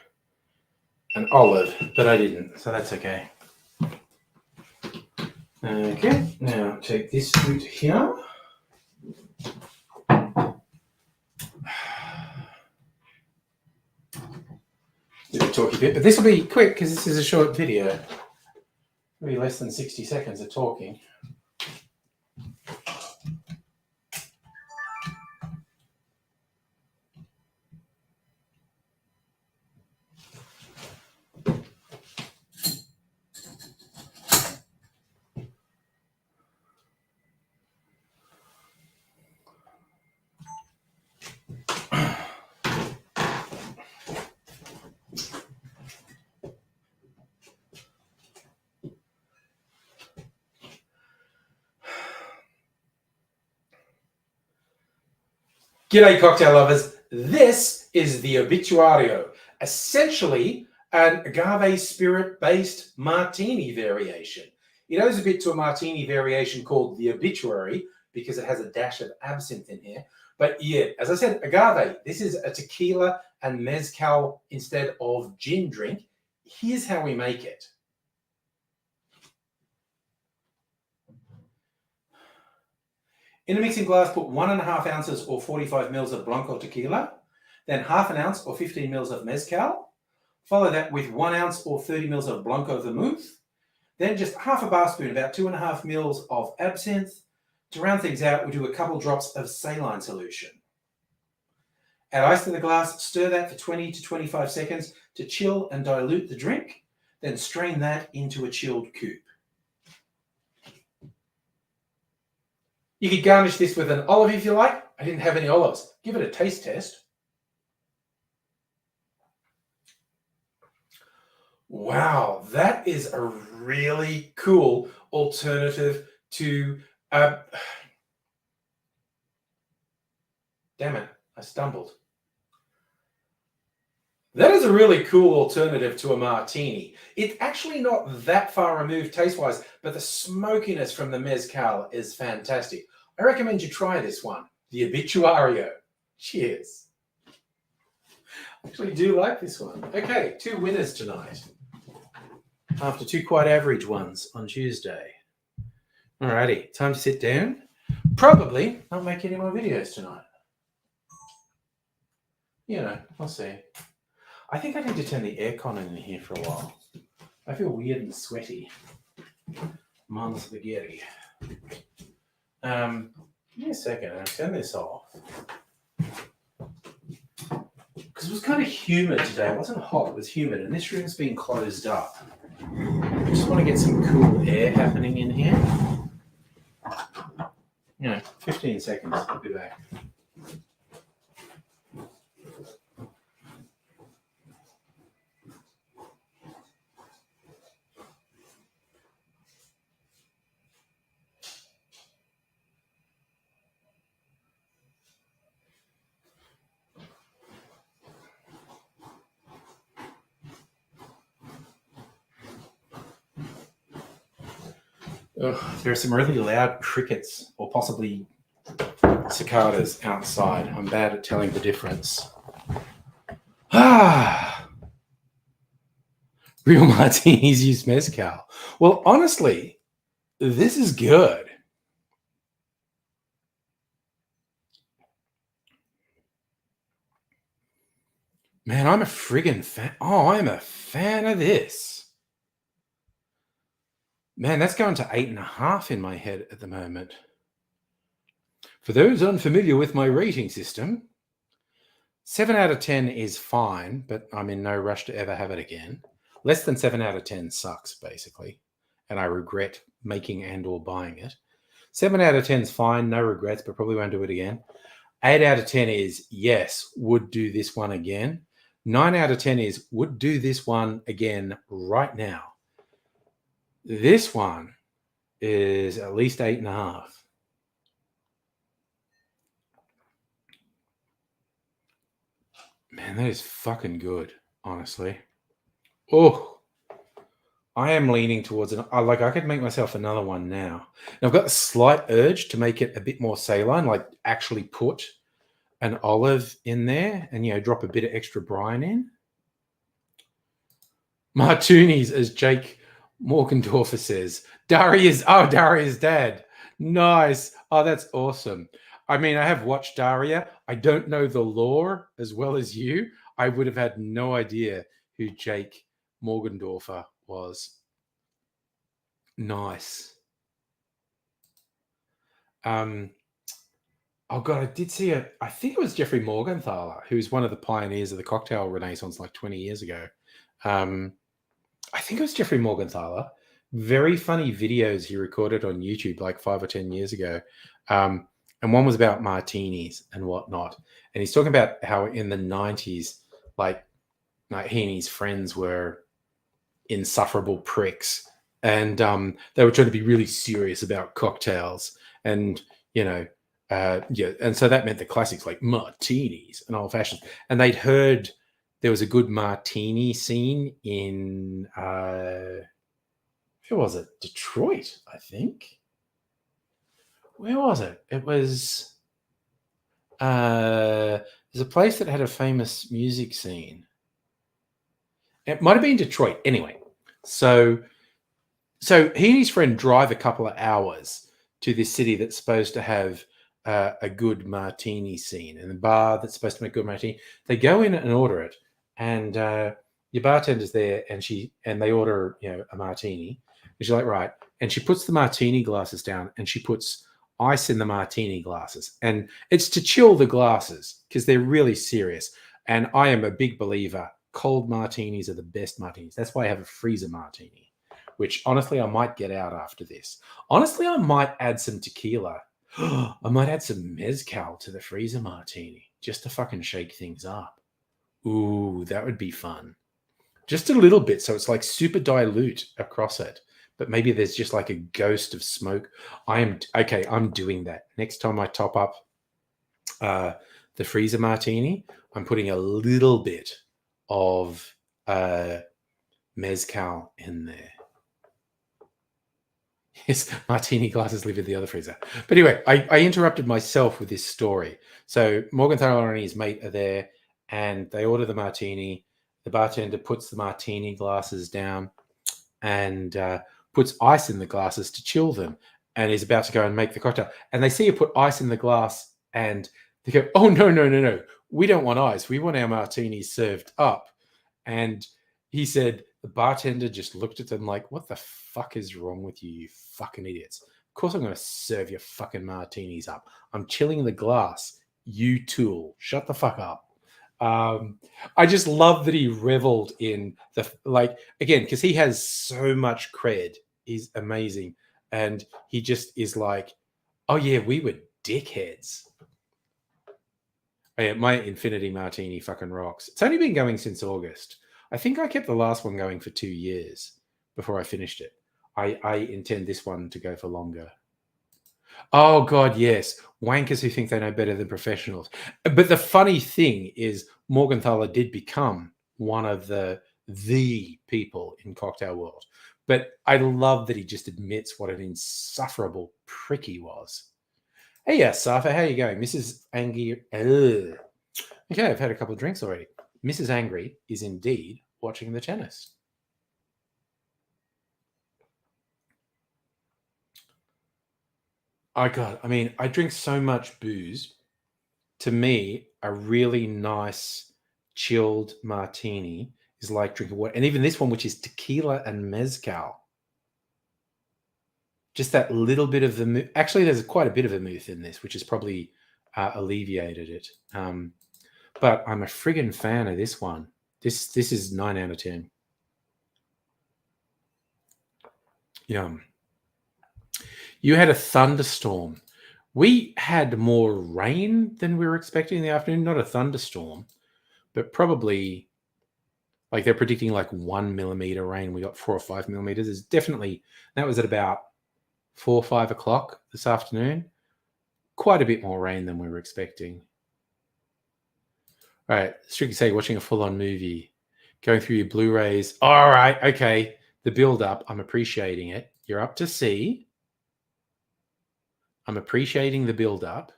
an olive, but I didn't, so that's okay. Okay, now take this fruit here. Bit of a talky bit, but this will be quick because this is a short video. It'll be less than 60 seconds of talking. G'day, cocktail lovers. This is the Obituario, essentially an agave spirit-based martini variation. It owes a bit to a martini variation called the Obituary because it has a dash of absinthe in here. But yeah, as I said, agave. This is a tequila and mezcal instead of gin drink. Here's how we make it. In a mixing glass, put 1.5 ounces or 45 mils of Blanco tequila, then 1/2 ounce or 15 mils of mezcal. Follow that with 1 ounce or 30 mils of Blanco vermouth. Then just 1/2 bar spoon, about 2.5 mils of absinthe. To round things out, we do a couple drops of saline solution. Add ice to the glass, stir that for 20 to 25 seconds to chill and dilute the drink. Then strain that into a chilled coupe. You could garnish this with an olive if you like. I didn't have any olives. Give it a taste test. Wow, that is a really cool alternative to... damn it, I stumbled. That is a really cool alternative to a martini. It's actually not that far removed taste-wise, but the smokiness from the mezcal is fantastic. I recommend you try this one, the Obituario. Cheers. I actually do like this one. Okay, 2 winners tonight, after 2 quite average ones on Tuesday. Alrighty, time to sit down. Probably not make any more videos tonight. You know, we'll see. I think I need to turn the aircon in here for a while. I feel weird and sweaty. Mon spaghetti. Give me a second, I'll turn this off. Because it was kind of humid today. It wasn't hot, it was humid, and this room's been closed up. I just want to get some cool air happening in here. 15 seconds, I'll be back. There are some really loud crickets, or possibly cicadas outside. I'm bad at telling the difference. Real martinis use mezcal. Well, honestly, this is good. Man, I'm a friggin' fan. Oh, I'm a fan of this. Man, that's going to 8.5 in my head at the moment. For those unfamiliar with my rating system, 7 out of 10 is fine, but I'm in no rush to ever have it again. Less than 7 out of 10 sucks, basically, and I regret making and or buying it. 7 out of 10 is fine, no regrets, but probably won't do it again. 8 out of 10 is yes, would do this one again. 9 out of 10 is would do this one again right now. This one is at least 8.5. Man, that is fucking good, honestly. Oh, I am leaning towards it. I could make myself another one now. And I've got a slight urge to make it a bit more saline, like actually put an olive in there and, drop a bit of extra brine in. Martinis, as Jake Morgendorfer says. Daria's dad. Nice. Oh, that's awesome. I mean, I have watched Daria. I don't know the lore as well as you. I would have had no idea who Jake Morgendorfer was. Nice. Oh God, I did see I think it was Jeffrey Morgenthaler, who's one of the pioneers of the cocktail renaissance like 20 years ago. I think it was Jeffrey Morgenthaler. Very funny videos he recorded on YouTube like 5 or 10 years ago. And one was about martinis and whatnot. And he's talking about how in the 90s, like he and his friends were insufferable pricks. And they were trying to be really serious about cocktails. And, and so that meant the classics like martinis and old fashions. And they'd heard there was a good martini scene in, where was it? Detroit, I think. Where was it? It was, there's a place that had a famous music scene. It might have been Detroit. Anyway, so he and his friend drive a couple of hours to this city that's supposed to have a good martini scene in the bar that's supposed to make good martini. They go in and order it, and your bartender's there, and they order a martini. And she's like, right, and she puts the martini glasses down, and she puts ice in the martini glasses, and it's to chill the glasses because they're really serious. And I am a big believer. Cold martinis are the best martinis. That's why I have a freezer martini, which honestly I might get out after this. Honestly, I might add some tequila. I might add some mezcal to the freezer martini just to fucking shake things up. Ooh, that would be fun. Just a little bit, so it's like super dilute across it. But maybe there's just like a ghost of smoke. I'm doing that. Next time I top up the freezer martini, I'm putting a little bit of mezcal in there. Yes, martini glasses live in the other freezer. But anyway, I interrupted myself with this story. So Morgenthaler and his mate are there, and they order the martini. The bartender puts the martini glasses down and puts ice in the glasses to chill them, and is about to go and make the cocktail. And they see her put ice in the glass, and they go, "Oh, no. We don't want ice. We want our martinis served up." And he said, the bartender just looked at them like, "What the fuck is wrong with you, you fucking idiots? Of course I'm going to serve your fucking martinis up. I'm chilling the glass, you tool. Shut the fuck up." I just love that he reveled in again, because he has so much cred. He's amazing. And he just is like, "Oh yeah, we were dickheads." Oh, yeah, my Infinity Martini fucking rocks. It's only been going since August. I think I kept the last one going for 2 years before I finished it. I intend this one to go for longer. Oh, God, yes. Wankers who think they know better than professionals. But the funny thing is, Morgenthaler did become one of the people in cocktail world. But I love that he just admits what an insufferable prick he was. Hey, Safa, how you going? Mrs. Angry. Okay, I've had a couple of drinks already. Mrs. Angry is indeed watching the tennis. I drink so much booze. To me, a really nice chilled martini is like drinking water. And even this one, which is tequila and mezcal. Just that little bit of the... Actually, there's quite a bit of vermouth in this, which has probably alleviated it. But I'm a friggin' fan of this one. This is 9 out of 10. Yum. You had a thunderstorm. We had more rain than we were expecting in the afternoon. Not a thunderstorm, but probably like they're predicting like 1 millimeter rain. We got 4 or 5 millimeters. There's definitely... That was at about 4 or 5 o'clock this afternoon. Quite a bit more rain than we were expecting. All right, Strictly Say, watching a full-on movie, going through your Blu-rays. All right, okay. The build-up, I'm appreciating it. You're up to C. I'm appreciating the build-up.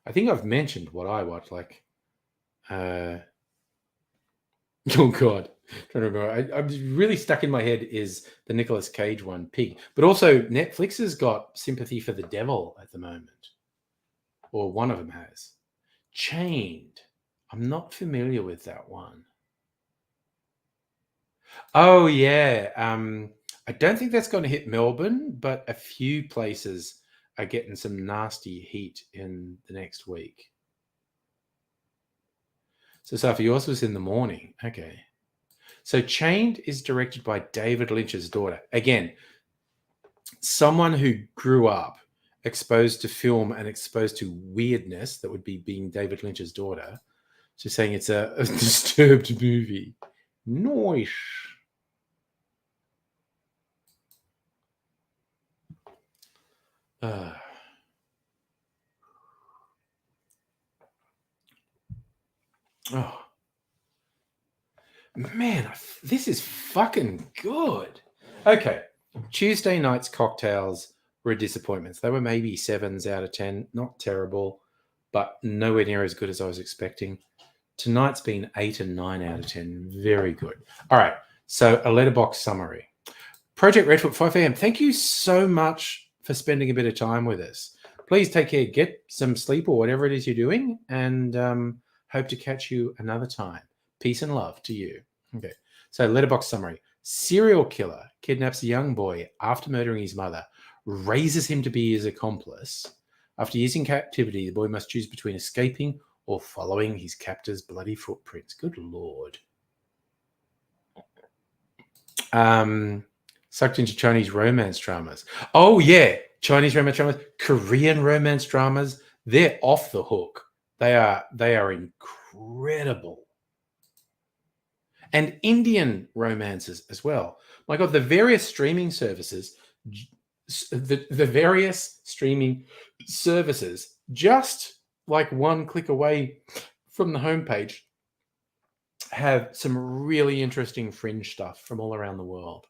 I think I've mentioned what I watched, oh God, I'm trying to remember. I'm really stuck in my head is the Nicolas Cage one, Pig. But also Netflix has got Sympathy for the Devil at the moment, or one of them has. Chained. I'm not familiar with that one. Oh yeah. I don't think that's going to hit Melbourne, but a few places are getting some nasty heat in the next week. So Safi, yours was in the morning. Okay. So Chained is directed by David Lynch's daughter. Again, someone who grew up exposed to film and exposed to weirdness that would be being David Lynch's daughter. She's saying it's a disturbed movie. Nice. Oh. Man, this is fucking good. Okay. Tuesday night's cocktails were a disappointment. They were maybe 7s out of 10. Not terrible, but nowhere near as good as I was expecting. Tonight's been 8 and 9 out of 10. Very good. All right. So a letterbox summary. Project Redfoot, 5 a.m. Thank you so much for spending a bit of time with us. Please take care, get some sleep or whatever it is you're doing, and hope to catch you another time. Peace and love to you. Okay. So, letterbox summary: serial killer kidnaps a young boy after murdering his mother, raises him to be his accomplice. After years in captivity, the boy must choose between escaping or following his captor's bloody footprints. Good Lord. Sucked into Chinese romance dramas. Oh, yeah. Chinese romance dramas, Korean romance dramas. They're off the hook. They are incredible. And Indian romances as well. My God, the various streaming services, the various streaming services, just like one click away from the homepage, have some really interesting fringe stuff from all around the world.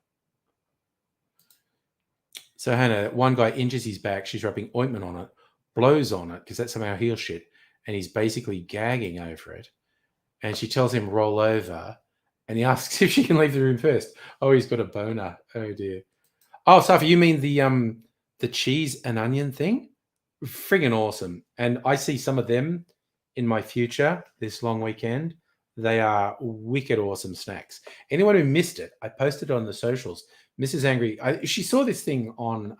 So Hannah, one guy injures his back, she's rubbing ointment on it, blows on it because that somehow heals shit, and he's basically gagging over it. And she tells him roll over, and he asks if she can leave the room first. Oh, he's got a boner. Oh dear. Oh, Safi, you mean the cheese and onion thing? Friggin' awesome. And I see some of them in my future this long weekend. They are wicked awesome snacks. Anyone who missed it, I posted it on the socials. Mrs. Angry, she saw this thing on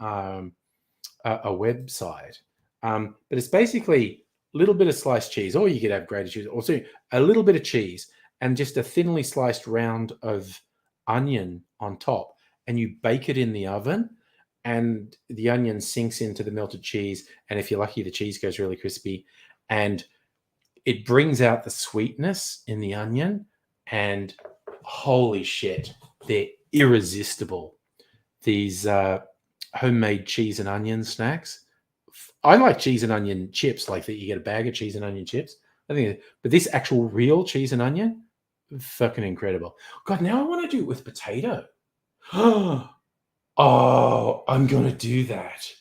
a website, but it's basically a little bit of sliced cheese, or you could have grated cheese, or a little bit of cheese and just a thinly sliced round of onion on top, and you bake it in the oven, and the onion sinks into the melted cheese, and if you're lucky, the cheese goes really crispy, and it brings out the sweetness in the onion, and holy shit, they're irresistible. These homemade cheese and onion snacks. I like cheese and onion chips, like that you get a bag of cheese and onion chips. I think, but this actual real cheese and onion, fucking incredible. God, now I want to do it with potato. Oh, I'm gonna do that.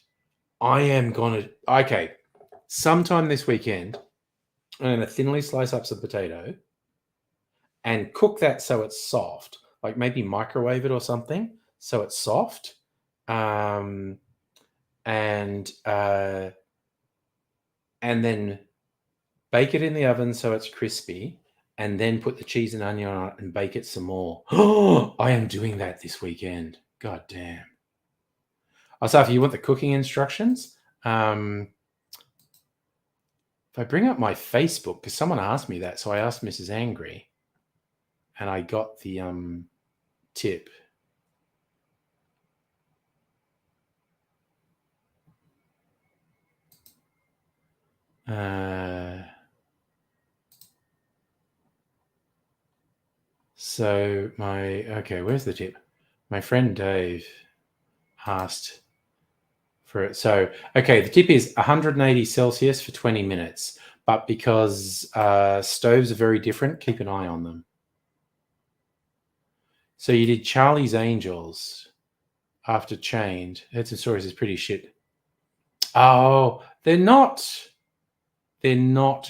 I am gonna. Okay, sometime this weekend, I'm gonna thinly slice up some potato and cook that so it's soft. Like maybe microwave it or something so it's soft. And then bake it in the oven so it's crispy, and then put the cheese and onion on it and bake it some more. Oh, I am doing that this weekend. God damn. Also, if you want the cooking instructions, if I bring up my Facebook, because someone asked me that, so I asked Mrs. Angry, and I got the tip. So where's the tip? My friend Dave asked for it. So, okay, the tip is 180 Celsius for 20 minutes. But because stoves are very different, keep an eye on them. So you did Charlie's Angels after Chained. Heard some stories is pretty shit. Oh, they're not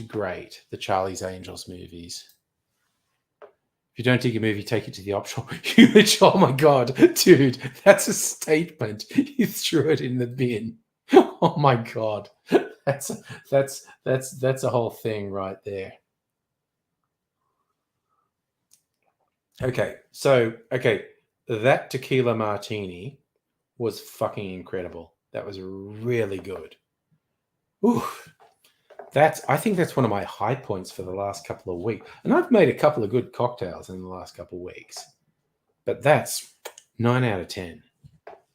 great, the Charlie's Angels movies. If you don't take a movie, take it to the optional. Oh my God, dude, that's a statement. You threw it in the bin. Oh my God, that's a whole thing right there. Okay, that tequila martini was fucking incredible. That was really good. Ooh. I think that's one of my high points for the last couple of weeks. And I've made a couple of good cocktails in the last couple of weeks. But that's 9 out of 10.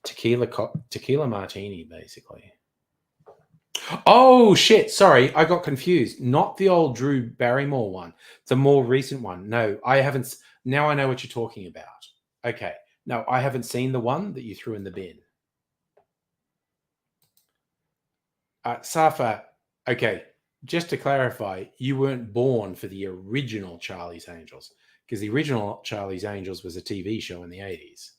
Tequila martini, basically. Oh, shit. Sorry, I got confused. Not the old Drew Barrymore one. It's a more recent one. No, I haven't. Now I know what you're talking about. Okay. No, I haven't seen the one that you threw in the bin. Safa, okay. Just to clarify, you weren't born for the original Charlie's Angels, because the original Charlie's Angels was a TV show in the 80s.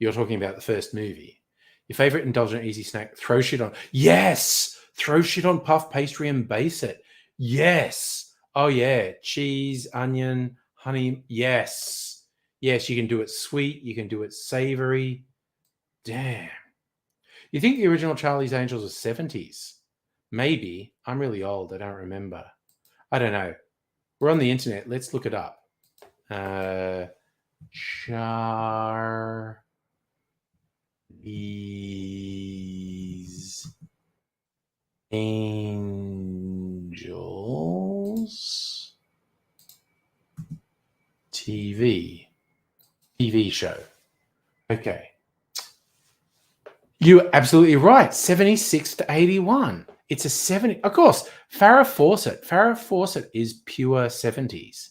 You're talking about the first movie. Your favorite indulgent easy snack, throw shit on. Yes! Throw shit on puff pastry and base it. Yes! Oh, yeah. Cheese, onion, honey. Yes. Yes, you can do it sweet. You can do it savory. Damn. You think the original Charlie's Angels was 70s? Maybe. I'm really old. I don't remember. I don't know. We're on the internet. Let's look it up. Charlie's Angels TV show. Okay. You're absolutely right. 76 to 81. It's a 70. Of course, Farrah Fawcett. Farrah Fawcett is pure 70s.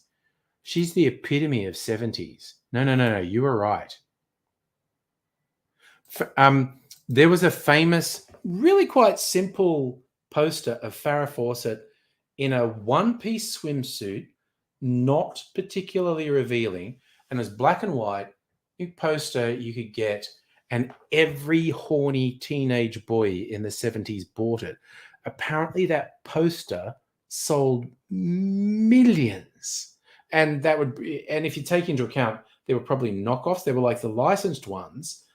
She's the epitome of 70s. No. You were right. There was a famous, really quite simple poster of Farrah Fawcett in a one-piece swimsuit, not particularly revealing, and it was black and white. Poster you could get, and every horny teenage boy in the 70s bought it. Apparently that poster sold millions, and if you take into account, there were probably knockoffs. They were like the licensed ones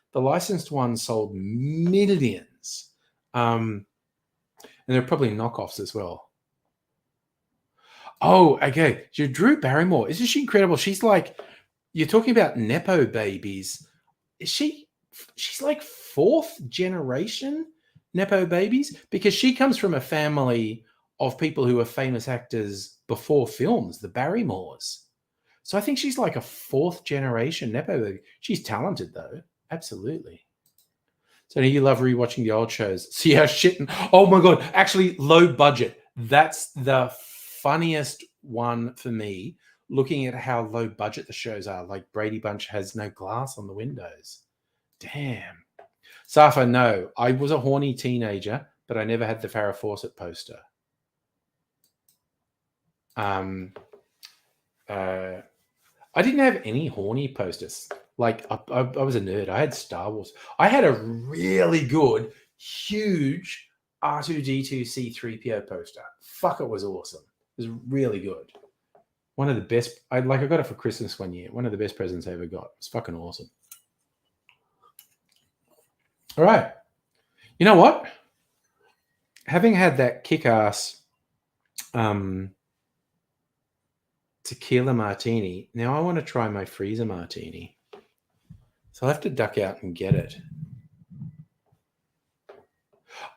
sold millions, and there are probably knockoffs as well. Oh, okay. So Drew Barrymore, isn't she incredible? She's like, you're talking about Nepo babies. She's like fourth generation Nepo babies, because she comes from a family of people who were famous actors before films, the Barrymores. So I think she's like a fourth generation Nepo baby. She's talented though. Absolutely. So you love rewatching the old shows. See how shit. Oh my God. Actually, low budget. That's the funniest one for me, looking at how low budget the shows are. Like Brady Bunch has no glass on the windows. Damn. Safa, no. I was a horny teenager, but I never had the Farrah Fawcett poster. I didn't have any horny posters. Like, I was a nerd. I had Star Wars. I had a really good, huge R2-D2 C3PO poster. Fuck, it was awesome. It was really good. One of the best. I got it for Christmas one year. One of the best presents I ever got. It's fucking awesome. All right. You know what? Having had that kick-ass tequila martini, now I want to try my freezer martini. So I'll have to duck out and get it.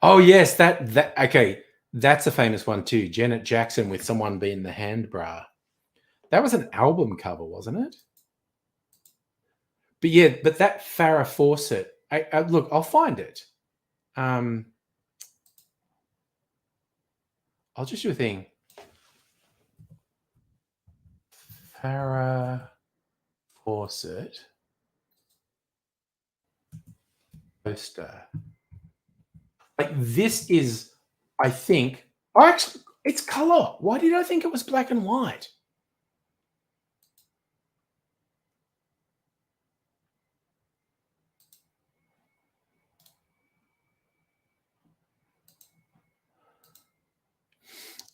Oh, yes, that okay. That's a famous one too. Janet Jackson with Someone Being the Hand Bra. That was an album cover, wasn't it? But yeah, but that Farrah Fawcett. Look, I'll find it. I'll just do a thing. Farrah Fawcett poster. Like, this is, I think, actually, it's color. Why did I think it was black and white?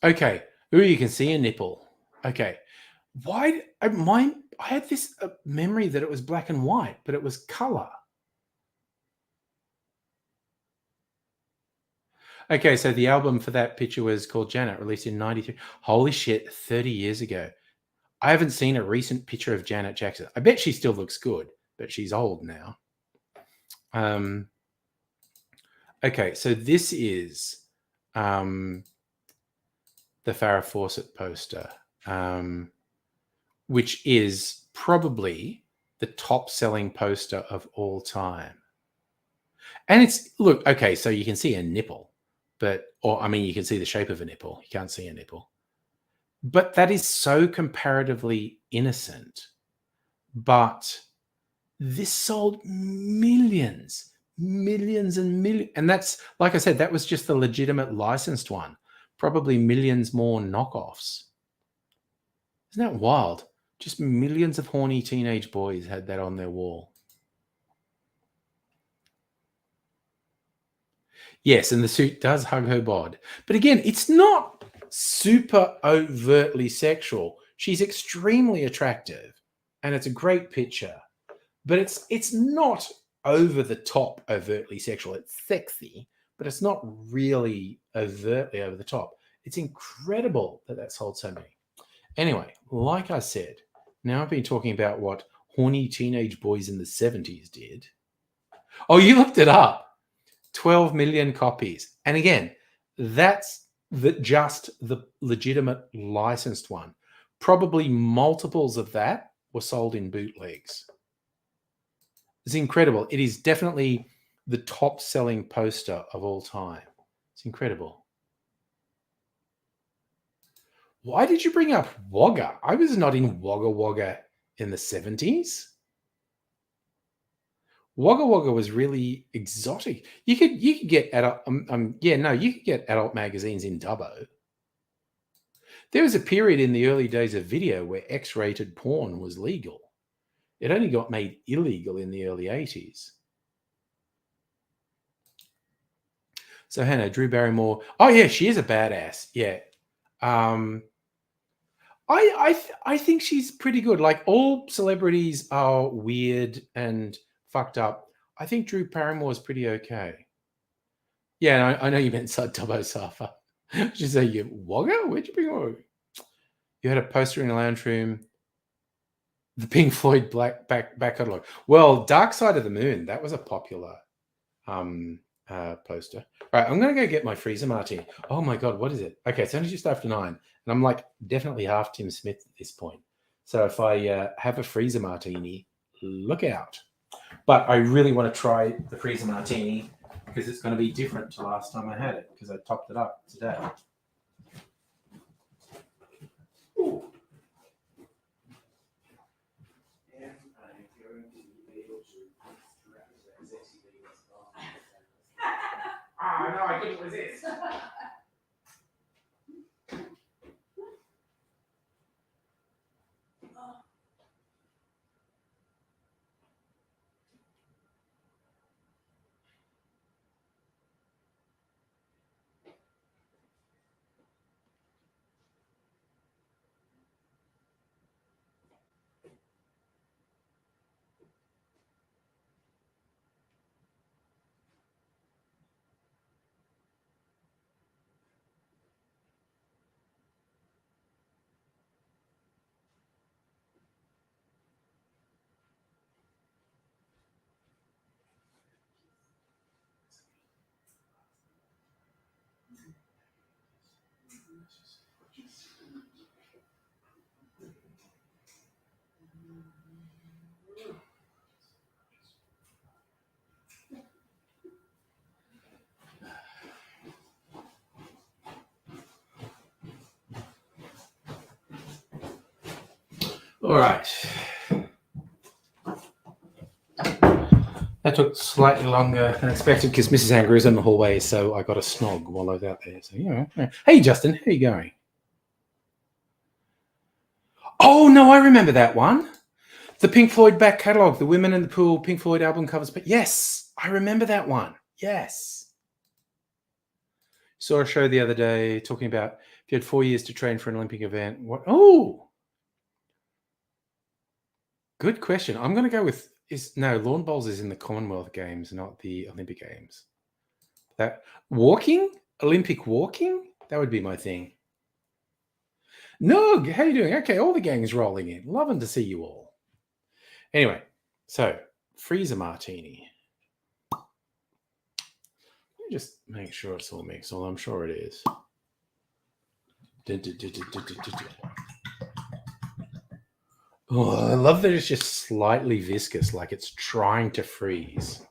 Okay. Ooh, you can see a nipple. Okay. Why? I had this memory that it was black and white, but it was color. Okay, so the album for that picture was called Janet, released in 93. Holy shit, 30 years ago. I haven't seen a recent picture of Janet Jackson. I bet she still looks good, but she's old now. Okay, so this is the Farrah Fawcett poster, which is probably the top-selling poster of all time. And it's, look, okay, so you can see a nipple, you can see the shape of a nipple. You can't see a nipple. But that is so comparatively innocent. But this sold millions and millions. And that's, like I said, that was just the legitimate licensed one. Probably millions more knockoffs. Isn't that wild? Just millions of horny teenage boys had that on their wall. Yes, and the suit does hug her bod. But again, it's not super overtly sexual. She's extremely attractive, and it's a great picture. But it's not over the top overtly sexual. It's sexy, but it's not really overtly over the top. It's incredible that that's sold so many. Anyway, like I said, now I've been talking about what horny teenage boys in the 70s did. Oh, you looked it up. 12 million copies. And again, that's just the legitimate licensed one. Probably multiples of that were sold in bootlegs. It's incredible. It is definitely the top selling poster of all time. It's incredible. Why did you bring up Wagga? I was not in Wagga Wagga in the 70s. Wagga Wagga was really exotic. You could get adult you could get adult magazines in Dubbo. There was a period in the early days of video where X-rated porn was legal. It only got made illegal in the early 80s. So Hannah, Drew Barrymore. Oh yeah, she is a badass. Yeah. I think she's pretty good. Like, all celebrities are weird and fucked up. I think Drew Barrymore is pretty okay. Yeah, I know you meant Dubbo Safa. She said, "You Wagga? Where'd you bring her?" You had a poster in the lounge room. The Pink Floyd back catalog. Well, Dark Side of the Moon, that was a popular poster. All right, I'm going to go get my freezer martini. Oh my God, what is it? Okay, it's only just after 9. And I'm like definitely half Tim Smith at this point. So if I have a freezer martini, look out. But I really want to try the freezer martini because it's going to be different to last time I had it because I topped it up today. Ooh. No, I couldn't resist. All right. That took slightly longer than expected because Mrs. Anger is in the hallway, so I got a snog while I was out there. So, yeah. Hey, Justin, how you going? Oh, no, I remember that one. The Pink Floyd back catalogue, the Women in the Pool Pink Floyd album covers. But yes, I remember that one. Yes. Saw a show the other day talking about if you had 4 years to train for an Olympic event. What? Oh, good question. I'm going to go with lawn bowls is in the Commonwealth Games, not the Olympic Games. That walking, Olympic walking, that would be my thing. Nug, how you doing? Okay, all the gang's rolling in. Loving to see you all. Anyway, so freezer martini. Let me just make sure it's all mixed, although I'm sure it is. Oh, I love that it's just slightly viscous, like it's trying to freeze.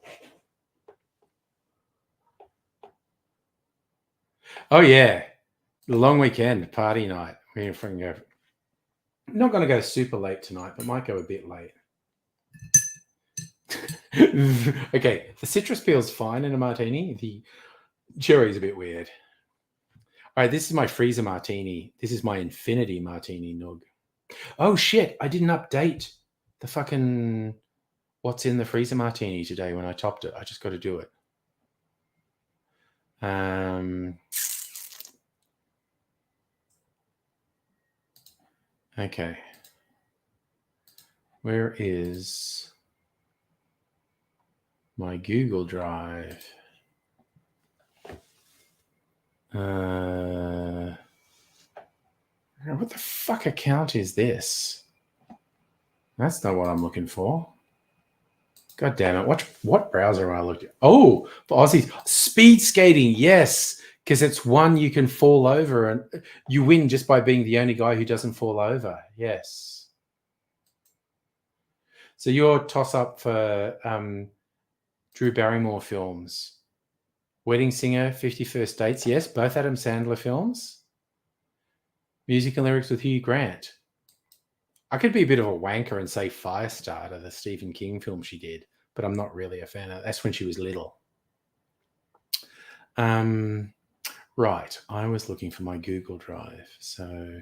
Oh yeah, the long weekend party night. We're going to go. I'm not going to go super late tonight, but might go a bit late. Okay, the citrus peel's fine in a martini. The cherry's a bit weird. All right, this is my freezer martini. This is my infinity martini nug. Oh shit, I didn't update the fucking what's in the freezer martini today when I topped it. I just got to do it. Okay. Where is My Google Drive. What the fuck account is this? That's not what I'm looking for. God damn it. What browser am I looking at? Oh, for Aussies. Speed skating, yes. Because it's one you can fall over and you win just by being the only guy who doesn't fall over. Yes. So your toss up for Drew Barrymore films. Wedding Singer, 51st Dates, yes, both Adam Sandler films. Music and lyrics with Hugh Grant. I could be a bit of a wanker and say Firestarter, the Stephen King film she did, but I'm not really a fan of it. That's when she was little. Right, I was looking for my Google Drive, so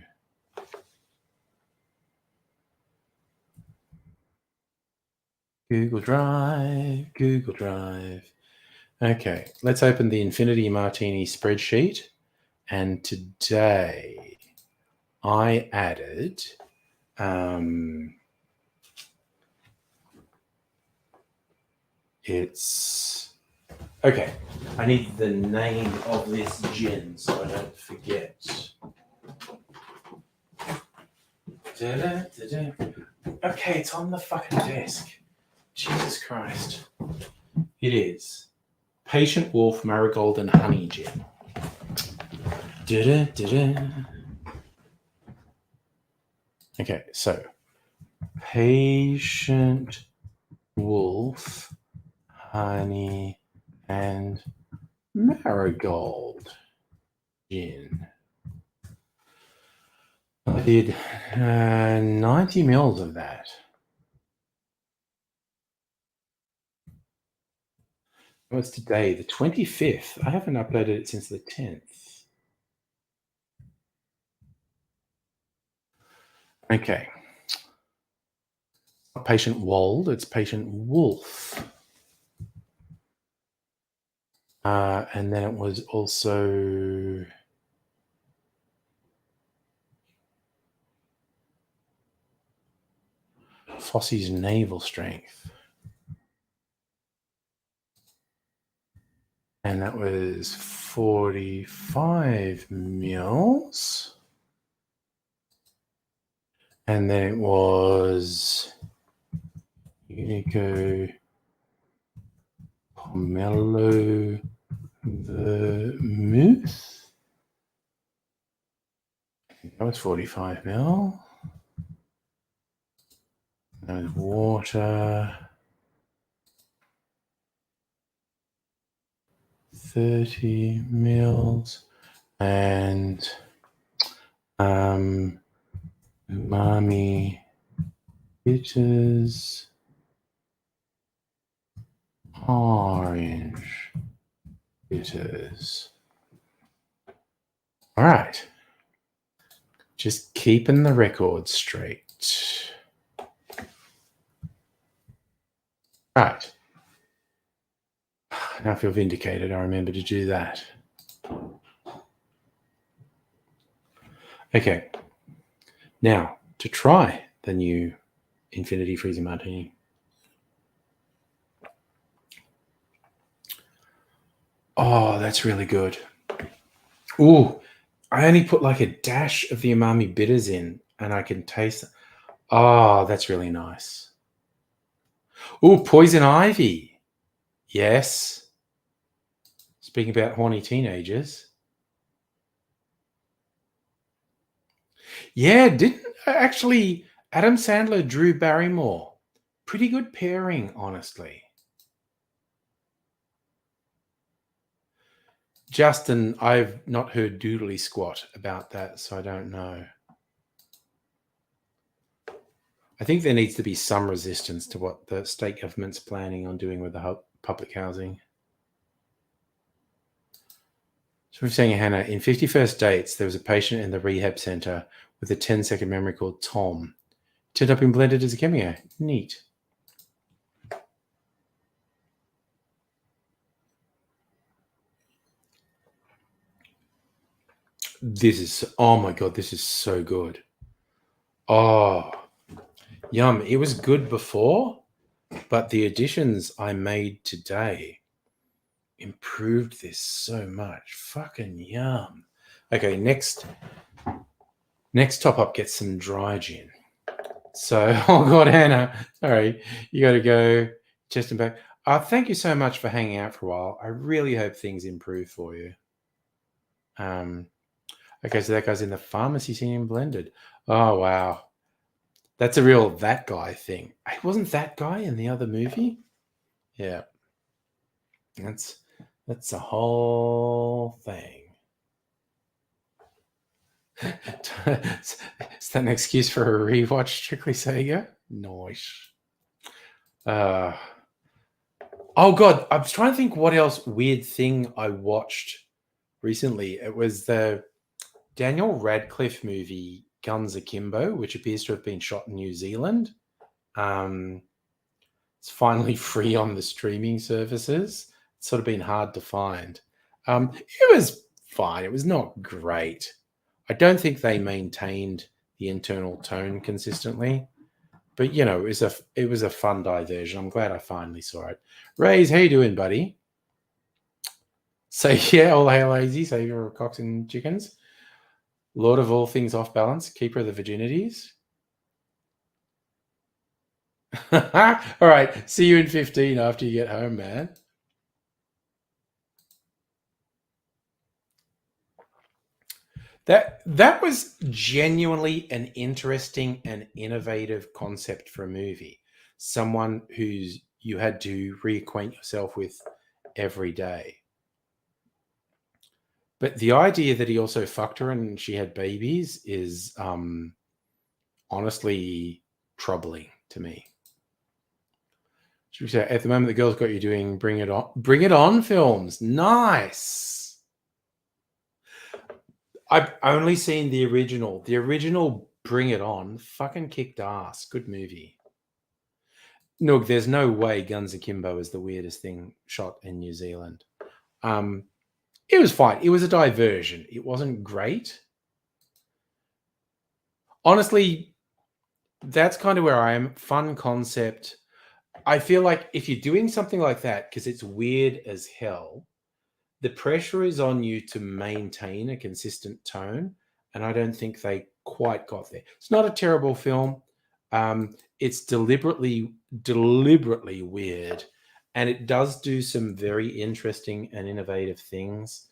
Google Drive. Okay, let's open the Infinity Martini spreadsheet, and today I added it's okay. I need the name of this gin so I don't forget. Okay, it's on the fucking desk. Jesus Christ. It is Patient Wolf Marigold and Honey Gin. Okay, so Patient Wolf, Honey, and Marigold Gin. I did 90 mils of that. What's today? The 25th. I haven't uploaded it since the 10th. Okay. Not Patient Wold, it's Patient Wolf. And then it was also Fossey's Naval Strength. And that was 45 mils. And then it was Unico Pomelo Vermouth. That was 45 mil. That was water. 30 mils. And umami bitters. Orange bitters. All right. Just keeping the record straight. Right. Now I feel vindicated. I remember to do that. Okay. Now, to try the new Infinity Freezer Martini. Oh, that's really good. Ooh, I only put like a dash of the umami bitters in and I can taste it. Oh, that's really nice. Ooh, poison ivy. Yes. Speaking about horny teenagers. Yeah, didn't actually Adam Sandler, Drew Barrymore. Pretty good pairing, honestly. Justin, I've not heard doodly squat about that, so I don't know. I think there needs to be some resistance to what the state government's planning on doing with the public housing. So we're saying, Hannah, in 51st Dates, there was a patient in the rehab center with a 10-second memory called Tom. Turned up and blended as a cameo. Neat. This is, oh my God, this is so good. Oh, yum. It was good before, But the additions I made today improved this so much. Fucking yum. Okay, next top up gets some dry gin. So, oh God, Hannah, sorry, you got to go chest and back. Thank you so much for hanging out for a while. I really hope things improve for you. Okay, so that goes in the pharmacy scene blended. Oh wow, that's a real that guy thing. Wasn't that guy in the other movie? Yeah, that's a whole thing. Is that an excuse for a rewatch, Strictly Sega? Nice. Oh God, I was trying to think what else weird thing I watched recently. It was the Daniel Radcliffe movie Guns Akimbo, which appears to have been shot in New Zealand. It's finally free on the streaming services. It's sort of been hard to find. It was fine. It was not great. I don't think they maintained the internal tone consistently, but you know, it was a fun diversion. I'm glad I finally saw it. Rays, how you doing, buddy? So yeah, all hail lazy, savior of cocks and chickens, lord of all things off balance, keeper of the virginities. All right, see you in 15 after you get home, man. That was genuinely an interesting and innovative concept for a movie. Someone who's you had to reacquaint yourself with every day. But the idea that he also fucked her and she had babies is honestly troubling to me. Should we say at the moment the girl's got you doing bring it on films. Nice. I've only seen the original. The original Bring It On fucking kicked ass. Good movie. No, there's no way Guns Akimbo is the weirdest thing shot in New Zealand. It was fine. It was a diversion. It wasn't great. Honestly, that's kind of where I am. Fun concept. I feel like if you're doing something like that, because it's weird as hell, the pressure is on you to maintain a consistent tone. And I don't think they quite got there. It's not a terrible film. It's deliberately weird. And it does do some very interesting and innovative things.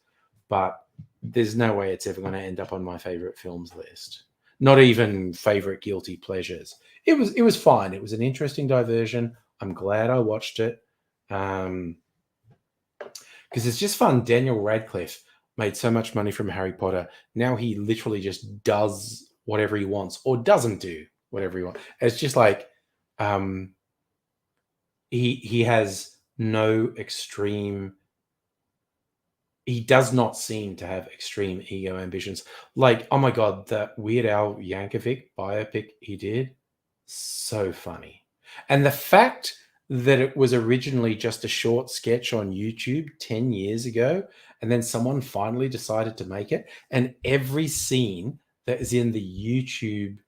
But there's no way it's ever going to end up on my favorite films list. Not even favorite guilty pleasures. It was fine. It was an interesting diversion. I'm glad I watched it. Because it's just fun. Daniel Radcliffe made so much money from Harry Potter. Now he literally just does whatever he wants or doesn't do whatever he wants. It's just like he has no extreme. He does not seem to have extreme ego ambitions. Like, oh my God, that Weird Al Yankovic biopic he did, so funny. And the fact that it was originally just a short sketch on YouTube 10 years ago, and then someone finally decided to make it, and every scene that is in the YouTube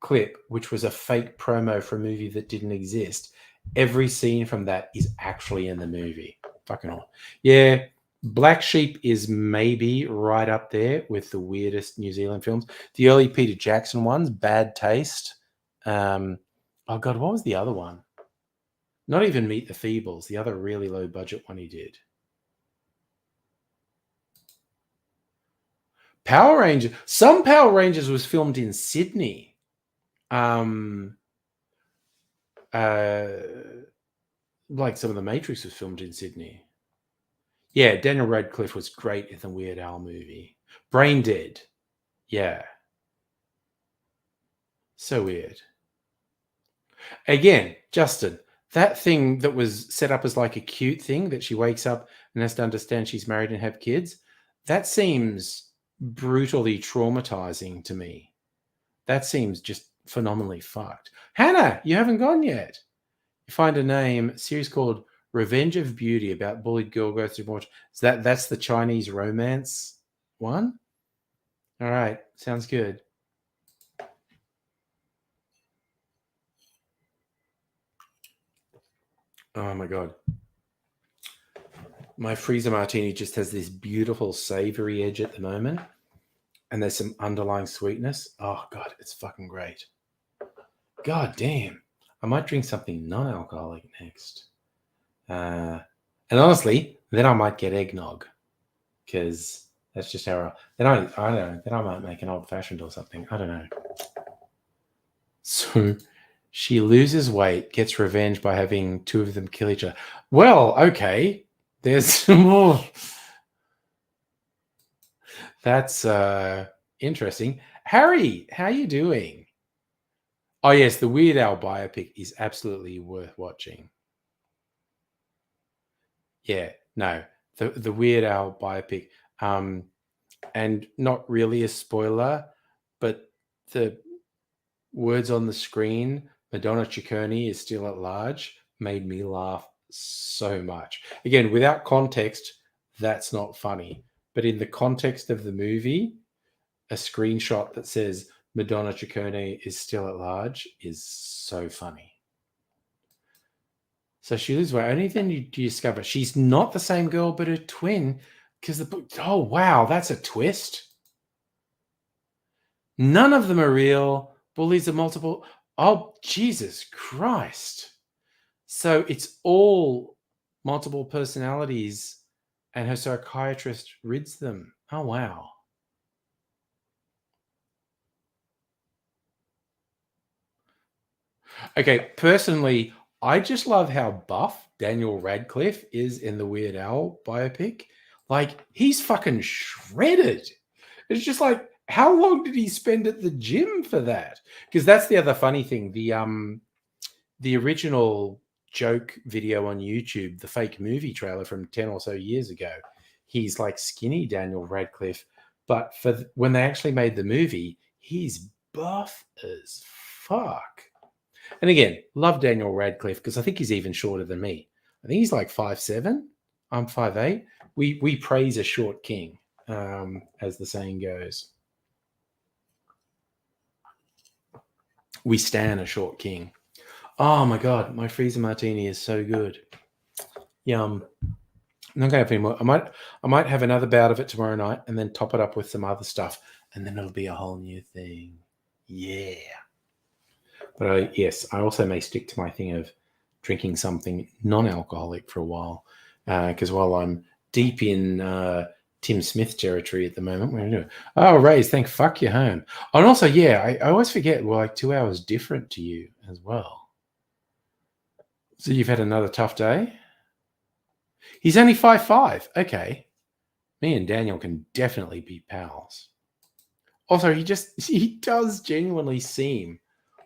clip, which was a fake promo for a movie that didn't exist, every scene from that is actually in the movie. Fucking on. Yeah, Black Sheep is maybe right up there with the weirdest New Zealand films. The early Peter Jackson ones, Bad Taste. Oh God, what was the other one? Not even Meet the Feebles, the other really low budget one he did. Power Rangers. Some Power Rangers was filmed in Sydney. Like some of the Matrix was filmed in Sydney. Yeah, Daniel Radcliffe was great in the Weird Al movie. Brain Dead. Yeah. So weird. Again, Justin, that thing that was set up as like a cute thing that she wakes up and has to understand she's married and have kids, that seems brutally traumatizing to me. That seems just phenomenally fucked. Hannah, you haven't gone yet. You find a name, series called Revenge of Beauty about bullied girl goes through more. So that's the Chinese romance one? All right, sounds good. Oh my God. My freezer martini just has this beautiful savory edge at the moment. And there's some underlying sweetness. Oh God, it's fucking great. God damn. I might drink something non-alcoholic next. And honestly, then I might get eggnog. Because that's just how I don't know. Then I might make an old fashioned or something. I don't know. So she loses weight, gets revenge by having two of them kill each other. Well, okay. There's more. That's interesting. Harry, how you doing? Oh yes, the Weird Al biopic is absolutely worth watching. Yeah, no, the Weird Al biopic, and not really a spoiler, but the words on the screen, Madonna Ciccone is still at large, made me laugh so much. Again, without context, that's not funny. But in the context of the movie, a screenshot that says Madonna Ciccone is still at large is so funny. So she loses weight. Only then you discover she's not the same girl, but her twin. Because the book, oh wow, that's a twist. None of them are real. Bullies are multiple. Oh, Jesus Christ. So it's all multiple personalities, and her psychiatrist rids them. Oh, wow. Okay, personally, I just love how buff Daniel Radcliffe is in the Weird Al biopic. Like, he's fucking shredded. It's just like, how long did he spend at the gym for that? Because that's the other funny thing. The original joke video on YouTube, the fake movie trailer from 10 or so years ago, he's like skinny Daniel Radcliffe. But when they actually made the movie, he's buff as fuck. And again, love Daniel Radcliffe because I think he's even shorter than me. I think he's like 5'7". I'm 5'8". We praise a short king, as the saying goes. We stan a short king. Oh my God, my freezer martini is so good. Yum. I'm not gonna have any more. I might have another bout of it tomorrow night and then top it up with some other stuff, and then it'll be a whole new thing. Yeah. But yes, I also may stick to my thing of drinking something non-alcoholic for a while, because while I'm deep in Tim Smith territory at the moment, we're doing. Oh, Rays, thank fuck you're home. And also, yeah, I always forget we're like 2 hours different to you as well. So you've had another tough day. He's only 5'5". Okay, me and Daniel can definitely be pals. Also, he does genuinely seem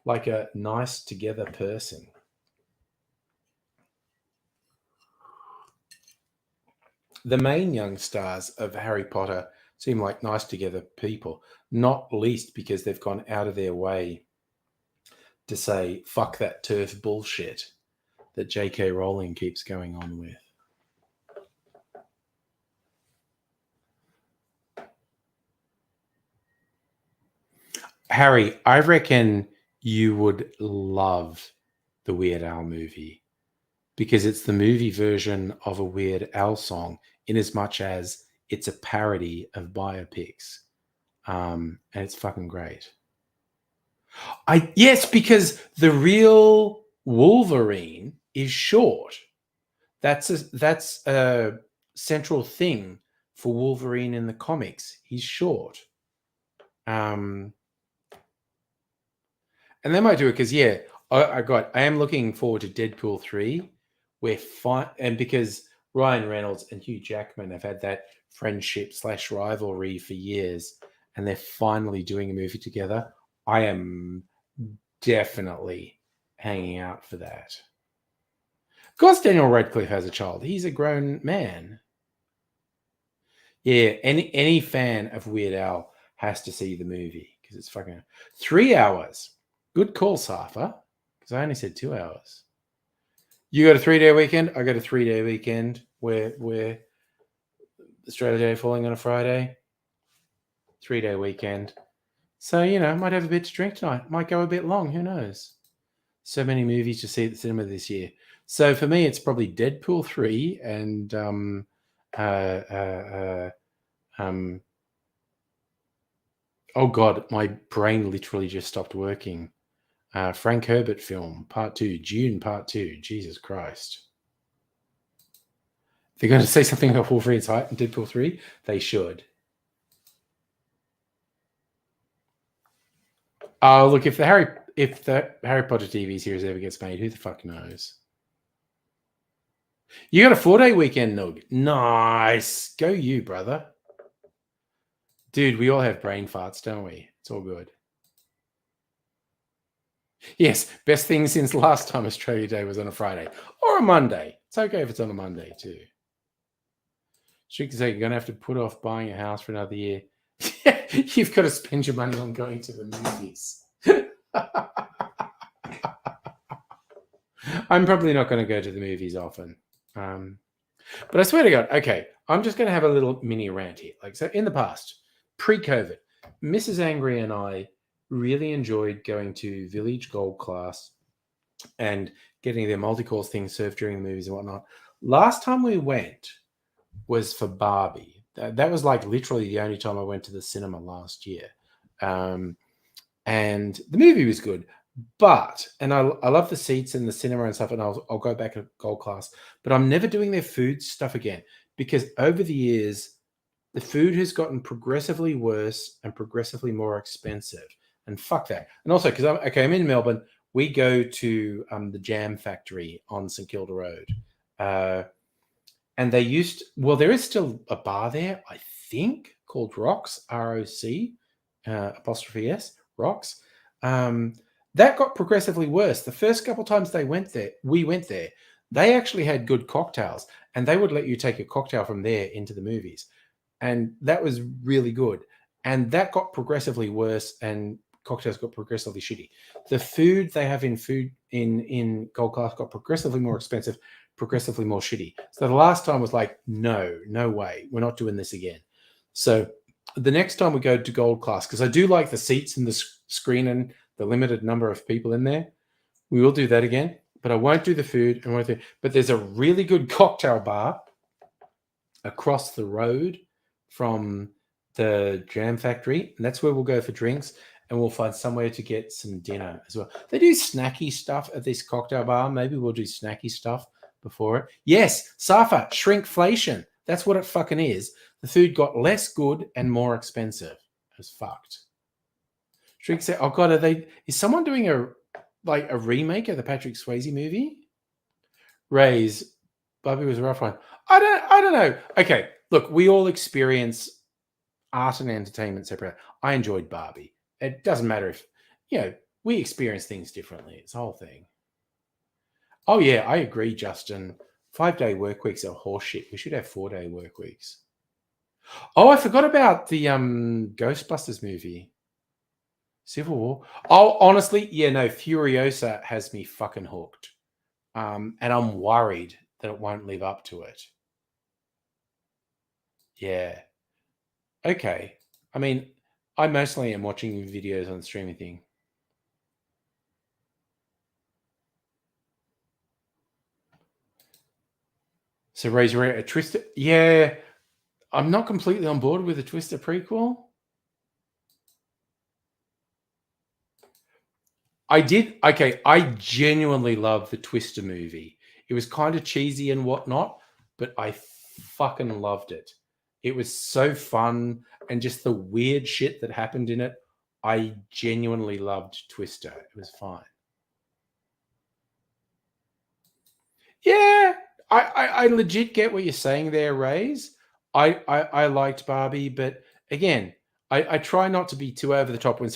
like a nice together person. The main young stars of Harry Potter seem like nice together people, not least because they've gone out of their way to say fuck that turf bullshit that J.K. Rowling keeps going on with. Harry, I reckon you would love the Weird Al movie because it's the movie version of a Weird Al song, in as much as it's a parody of biopics, and it's fucking great. Yes, because the real Wolverine is short. That's a central thing for Wolverine in the comics. He's short. And they might do it because I am looking forward to Deadpool 3, where and because Ryan Reynolds and Hugh Jackman have had that friendship / rivalry for years, and they're finally doing a movie together. I am definitely hanging out for that. Of course, Daniel Radcliffe has a child. He's a grown man. Yeah, any fan of Weird Al has to see the movie because it's fucking 3 hours. Good call, Safa, because I only said 2 hours. You got a 3-day weekend. I got a 3-day weekend. Where Australia Day falling on a Friday. 3-day weekend. So might have a bit to drink tonight. Might go a bit long. Who knows? So many movies to see at the cinema this year. So for me, it's probably Deadpool 3 and uh, uh, um, oh God, my brain literally just stopped working. Frank Herbert film, part 2, June, part 2. Jesus Christ. If they're going to say something about Wolverine's height in Deadpool 3, they should. Oh, look, if the Harry Potter TV series ever gets made, who the fuck knows? You got a 4-day weekend, Nog. Nice. Go you, brother. Dude, we all have brain farts, don't we? It's all good. Yes, best thing since last time Australia Day was on a Friday or a Monday. It's okay if it's on a Monday too. Strict to say you're going to have to put off buying a house for another year. You've got to spend your money on going to the movies. I'm probably not going to go to the movies often. But I swear to God, okay, I'm just going to have a little mini rant here. Like, so in the past, pre-COVID, Mrs. Angry and I really enjoyed going to Village Gold Class and getting their multi-course things served during the movies and whatnot. Last time we went was for Barbie. That was like literally the only time I went to the cinema last year. And the movie was good. But, and I love the seats in the cinema and stuff, and I'll go back at Gold Class, but I'm never doing their food stuff again because over the years, the food has gotten progressively worse and progressively more expensive. And fuck that. And also, because I'm in Melbourne, we go to the Jam Factory on St Kilda Road. And they there is still a bar there, I think, called Rocks, ROC, apostrophe S, Rocks. That got progressively worse. The first couple times we went there, they actually had good cocktails and they would let you take a cocktail from there into the movies. And that was really good. And that got progressively worse and cocktails got progressively shitty. The food they have in Gold Class got progressively more expensive, progressively more shitty. So the last time was like, no way. We're not doing this again. So the next time we go to Gold Class, because I do like the seats and the screen and the limited number of people in there, we will do that again. But I won't do the food. But there's a really good cocktail bar across the road from the Jam Factory, and that's where we'll go for drinks, and we'll find somewhere to get some dinner as well. They do snacky stuff at this cocktail bar. Maybe we'll do snacky stuff before it. Yes, Safa, shrinkflation. That's what it fucking is. The food got less good and more expensive. It was fucked. Shrink said, "Oh God, is someone doing a remake of the Patrick Swayze movie?" Ray's Barbie was a rough one. I don't know. Okay, look, we all experience art and entertainment separate. I enjoyed Barbie. It doesn't matter if we experience things differently. It's the whole thing. Oh yeah, I agree, Justin. 5-day work weeks are horseshit. We should have 4-day work weeks. Oh, I forgot about the Ghostbusters movie. Civil War. Oh, honestly, yeah, no, Furiosa has me fucking hooked. And I'm worried that it won't live up to it. Yeah. Okay. I mean, I mostly am watching videos on the streaming thing. So Razor a Twister. Yeah. I'm not completely on board with the Twister prequel. I did. Okay. I genuinely love the Twister movie. It was kind of cheesy and whatnot, but I fucking loved it. It was so fun and just the weird shit that happened in it. I genuinely loved Twister. It was fine. Yeah, I legit get what you're saying there, Rays. I liked Barbie, but again, I try not to be too over the top when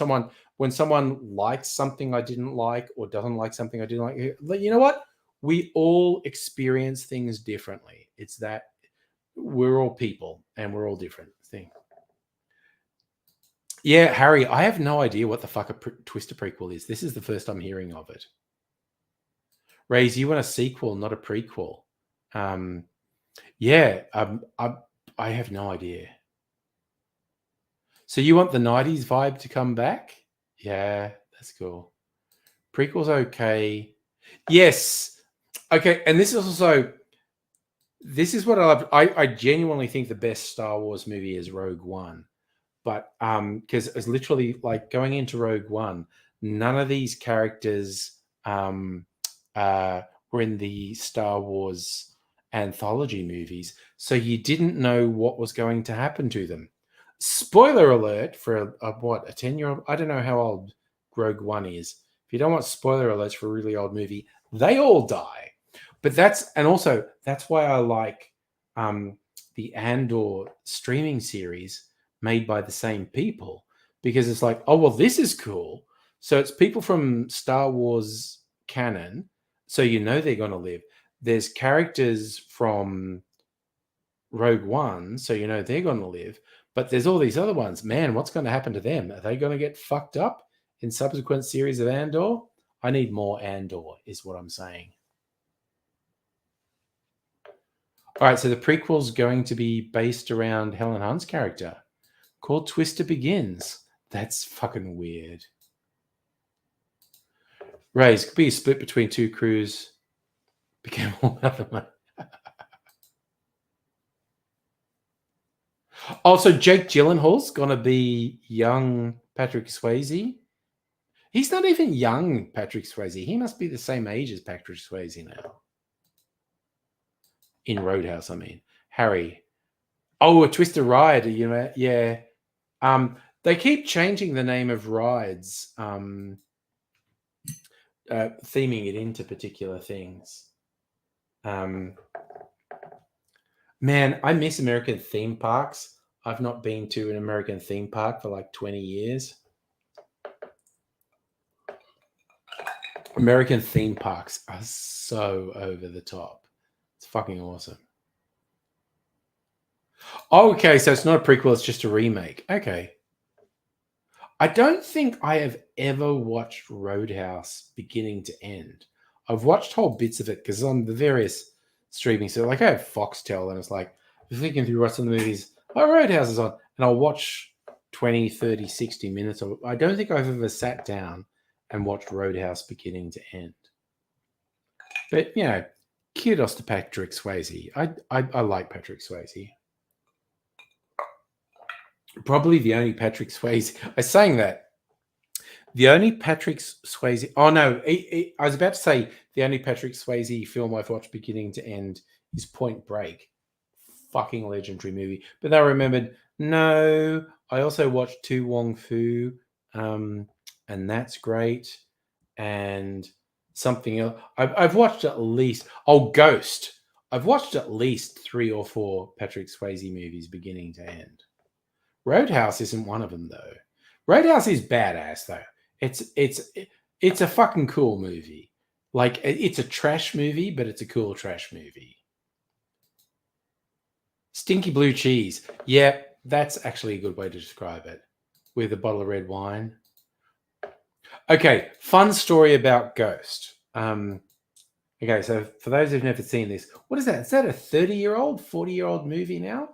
someone likes something I didn't like or doesn't like something I didn't like. You know what? We all experience things differently. It's that we're all people and we're all different. Thing. Yeah, Harry, I have no idea what the fuck a Twister prequel is. This is the first I'm hearing of it. Rays, you want a sequel, not a prequel. Yeah, I have no idea. So you want the 90s vibe to come back? Yeah, that's cool. Prequel's okay. Yes. Okay, and this is also, this is what I love. I genuinely think the best Star Wars movie is Rogue One. But because it's literally like going into Rogue One, none of these characters um were in the Star Wars anthology movies, so you didn't know what was going to happen to them. Spoiler alert for a 10-year-old. I don't know how old Rogue One is. If you don't want spoiler alerts for a really old movie, they all die. But that's why I like the Andor streaming series made by the same people, because it's like, oh well, this is cool. So it's people from Star Wars canon, so you know they're going to live. There's characters from Rogue One, so you know they're going to live. But there's all these other ones. Man, what's going to happen to them? Are they going to get fucked up in subsequent series of Andor? I need more Andor, is what I'm saying. All right, so the prequel's going to be based around Helen Hunt's character, called Twister Begins. That's fucking weird. Rays could be a split between two crews. Became all about the money. Also, Jake Gyllenhaal's gonna be young Patrick Swayze. He's not even young Patrick Swayze. He must be the same age as Patrick Swayze now. In Roadhouse, I mean. Harry. Oh, a Twister ride. You know, yeah. They keep changing the name of rides, theming it into particular things. Man, I miss American theme parks. I've not been to an American theme park for like 20 years. American theme parks are so over the top. It's fucking awesome. Oh, okay, so it's not a prequel, it's just a remake. Okay. I don't think I have ever watched Roadhouse beginning to end. I've watched whole bits of it because on the various streaming, so like I have Foxtel, and it's like, flicking through what's in the movies, oh, Roadhouse is on, and I'll watch 20, 30, 60 minutes of it. I don't think I've ever sat down and watched Roadhouse beginning to end. But, you know, kudos to Patrick Swayze. I like Patrick Swayze. Probably the only Patrick Swayze. I was saying that. The only Patrick Swayze. Oh no, I was about to say the only Patrick Swayze film I've watched beginning to end is Point Break. Fucking legendary movie. But then I remembered, no, I also watched Tu Wong Fu, and that's great. And something else. I've watched at least Ghost. I've watched at least 3 or 4 Patrick Swayze movies beginning to end. Roadhouse isn't one of them though. Roadhouse is badass though. It's a fucking cool movie. Like it's a trash movie, but it's a cool trash movie. Stinky blue cheese. Yeah, that's actually a good way to describe it. With a bottle of red wine. Okay, fun story about Ghost. Okay, so for those who've never seen this, what is that? Is that a 30-year-old, 40-year-old movie now?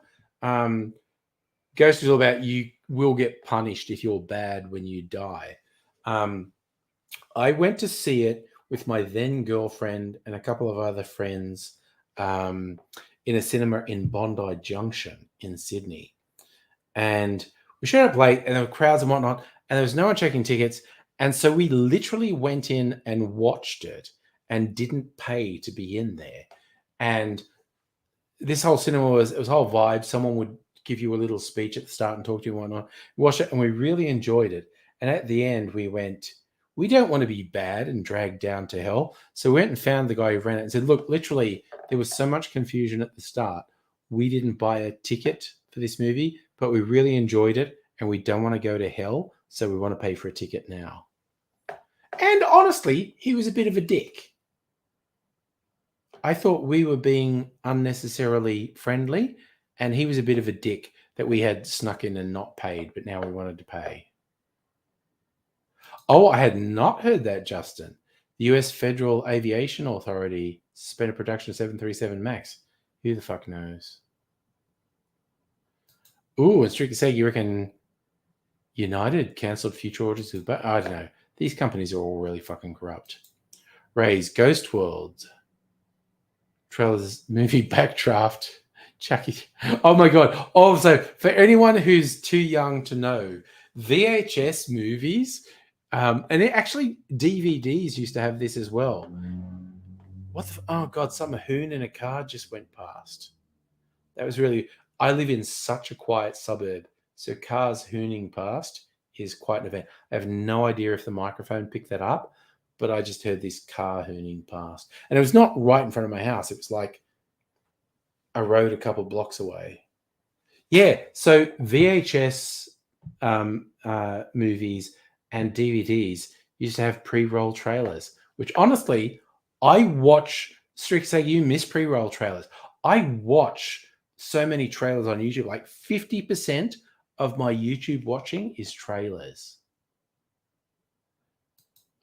Ghost is all about you will get punished if you're bad when you die. I went to see it with my then girlfriend and a couple of other friends in a cinema in Bondi Junction in Sydney. And we showed up late and there were crowds and whatnot, and there was no one checking tickets. And so we literally went in and watched it and didn't pay to be in there. And this whole cinema was a whole vibe. Someone would give you a little speech at the start and talk to you and whatnot. Watch it, and we really enjoyed it. And at the end, we went, we don't want to be bad and dragged down to hell. So we went and found the guy who ran it and said, look, literally, there was so much confusion at the start. We didn't buy a ticket for this movie, but we really enjoyed it, and we don't want to go to hell, so we want to pay for a ticket now. And honestly, he was a bit of a dick. I thought we were being unnecessarily friendly, and he was a bit of a dick that we had snuck in and not paid, but now we wanted to pay. Oh, I had not heard that, Justin. The US Federal Aviation Authority suspended production of 737 MAX. Who the fuck knows? Ooh, and Strict to say, you reckon United cancelled future orders with, but I don't know. These companies are all really fucking corrupt. Ray's Ghost World. Trailers movie backdraft. Chucky. Oh my god. Also, for anyone who's too young to know, VHS movies, and actually DVDs used to have this as well. What the, oh god, some hoon in a car just went past. That was really. I live in such a quiet suburb, so cars hooning past is quite an event. I have no idea if the microphone picked that up, but I just heard this car hooning past, and it was not right in front of my house. It was like a road a couple blocks away. Yeah, so VHS movies and DVDs used to have pre-roll trailers, which honestly, I watch. Strict say you miss pre-roll trailers. I watch so many trailers on YouTube. Like 50% of my YouTube watching is trailers.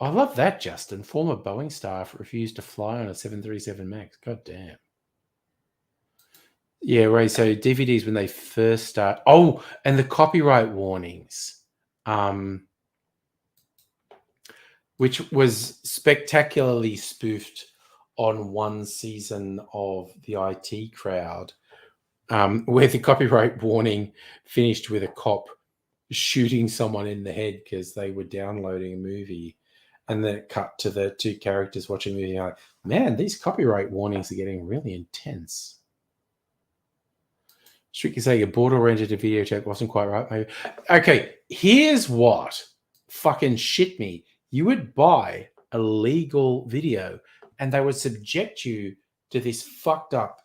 I love that, Justin. Former Boeing staff refused to fly on a 737 MAX. God damn. Yeah, right. So DVDs when they first start. Oh, and the copyright warnings, which was spectacularly spoofed on one season of the IT Crowd, where the copyright warning finished with a cop shooting someone in the head because they were downloading a movie, and then it cut to the two characters watching the movie. Like, man, these copyright warnings are getting really intense. Strictly say your board or rented a videotape wasn't quite right, maybe. Okay, here's what fucking shit me. You would buy a legal video and they would subject you to this fucked up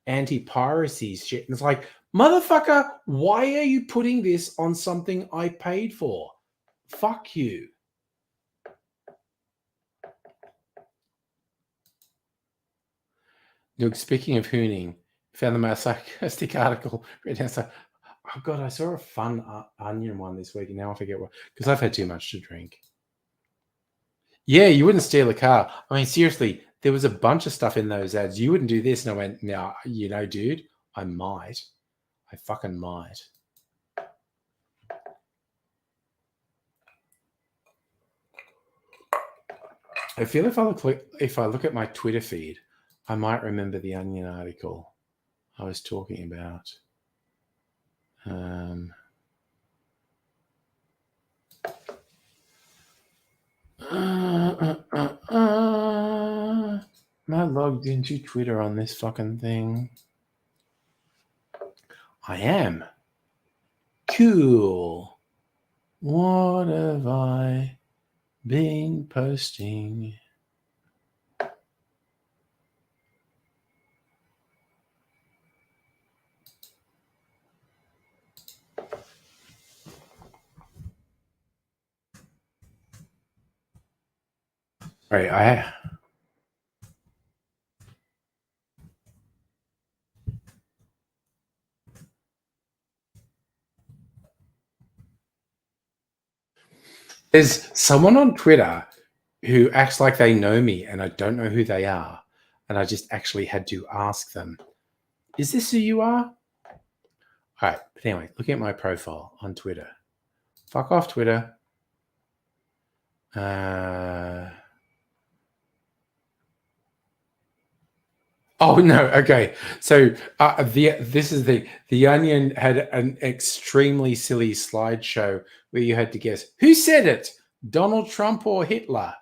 anti-piracy shit. And it's like, motherfucker, why are you putting this on something I paid for? Fuck you. Look, speaking of hooning, found the most sarcastic article written outside. Oh god, I saw a fun onion one this week, and now I forget what, because I've had too much to drink. Yeah, you wouldn't steal a car. I mean, seriously, there was a bunch of stuff in those ads. You wouldn't do this, and I went, "No, you know, dude, I might. I fucking might." I feel if I look at my Twitter feed, I might remember the onion article I was talking about. Am I logged into Twitter on this fucking thing? I am. Cool. What have I been posting? All right, there's someone on Twitter who acts like they know me and I don't know who they are. And I just actually had to ask them, is this who you are? All right. But anyway, looking at my profile on Twitter. Fuck off, Twitter. Oh no. Okay. So this is the Onion had an extremely silly slideshow where you had to guess who said it, Donald Trump or Hitler,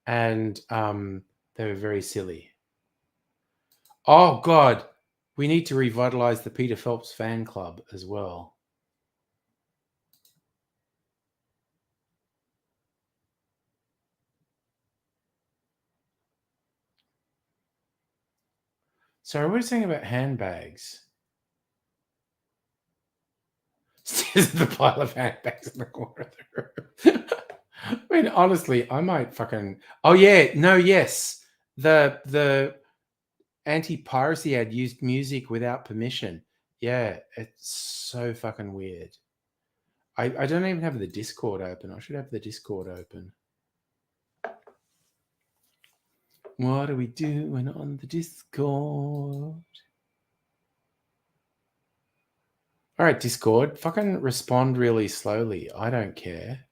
and they were very silly. Oh God, we need to revitalize the Peter Phelps fan club as well. So what are you saying about handbags? There's the pile of handbags in the corner of the room. I mean, honestly, I might fucking. Oh yeah, no, yes. The anti-piracy ad used music without permission. Yeah, it's so fucking weird. I don't even have the Discord open. I should have the Discord open. What are we doing on the Discord? All right, Discord, fucking respond really slowly. I don't care.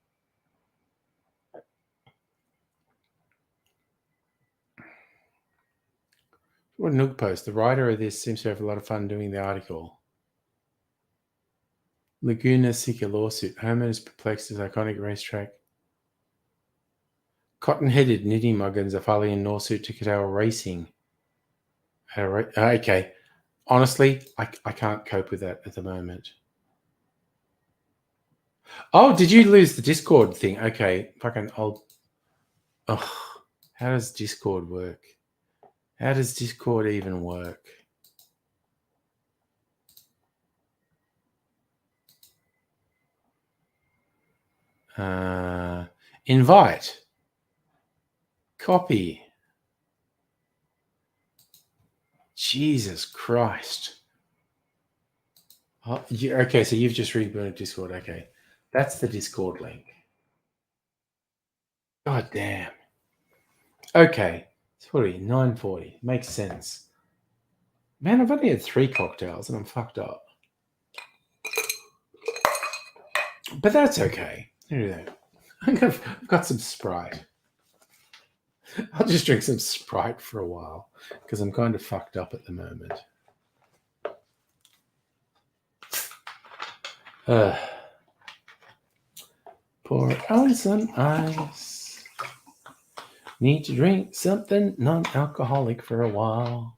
What Nook post? The writer of this seems to have a lot of fun doing the article. Laguna Seeker lawsuit. Homeowners perplexed as iconic racetrack. Cotton-headed nitty muggins are filing a lawsuit to curtail racing. Okay. Honestly, I can't cope with that at the moment. Oh, did you lose the Discord thing? Okay. Fucking old. Oh, how does Discord work? How does Discord even work? Invite. Copy. Jesus Christ. Oh, okay, so you've just rebooted Discord. Okay. That's the Discord link. God damn. Okay. It's 9:40. Makes sense. Man, I've only had 3 cocktails and I'm fucked up. But that's okay. I've got some Sprite. I'll just drink some Sprite for a while because I'm kind of fucked up at the moment. Pour out some ice. Need to drink something non-alcoholic for a while,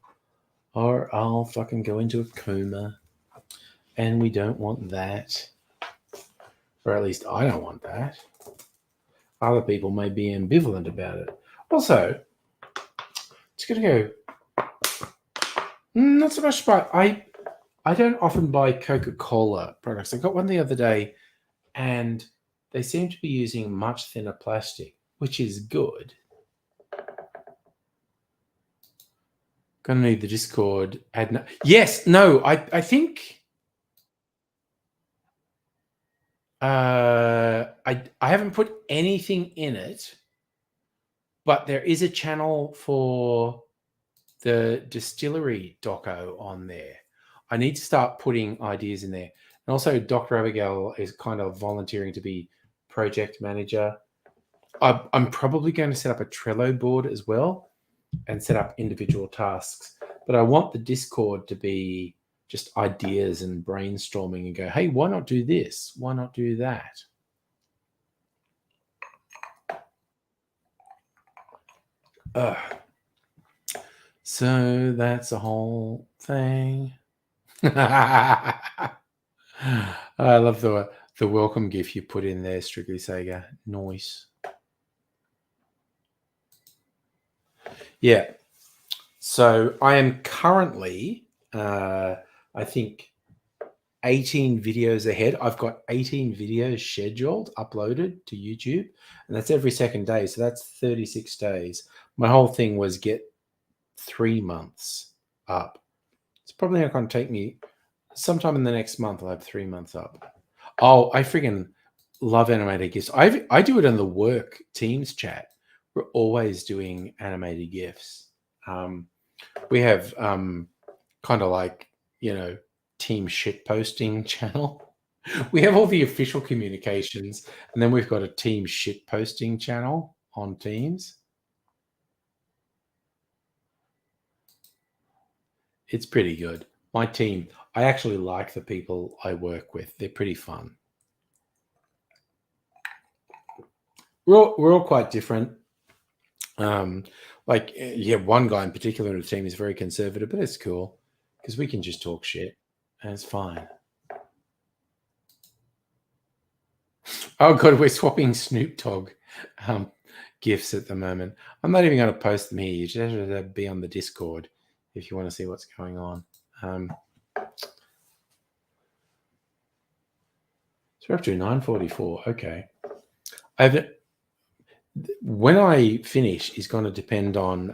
or I'll fucking go into a coma. And we don't want that. Or at least I don't want that. Other people may be ambivalent about it. Also, it's going to go. Not so much Sprite. I don't often buy Coca-Cola products. I got one the other day, and they seem to be using much thinner plastic, which is good. Gonna need the Discord. Yes, no, I think I haven't put anything in it, but there is a channel for the distillery doco on there. I need to start putting ideas in there. And also Dr. Abigail is kind of volunteering to be project manager. I'm probably going to set up a Trello board as well and set up individual tasks. But I want the Discord to be just ideas and brainstorming and go, hey, why not do this? Why not do that? So that's a whole thing. I love the welcome gif you put in there, Strictly Sega. Nice. Yeah. So I am currently, I think, 18 videos ahead. I've got 18 videos scheduled, uploaded to YouTube, and that's every second day. So that's 36 days. My whole thing was get 3 months up. It's probably not going to take me sometime in the next month. I'll have 3 months up. Oh, I freaking love animated GIFs. I do it in the work Teams chat. We're always doing animated GIFs. We have kind of like, team shit posting channel. We have all the official communications, and then we've got a team shit posting channel on Teams. It's pretty good. My team, I actually like the people I work with. They're pretty fun. We're all quite different. One guy in particular in the team is very conservative, but it's cool because we can just talk shit and it's fine. Oh god, we're swapping Snoop Dogg gifs at the moment. I'm not even going to post them here. You just have to be on the Discord if you want to see what's going on. So we're up to 9:44. Okay. When I finish is going to depend on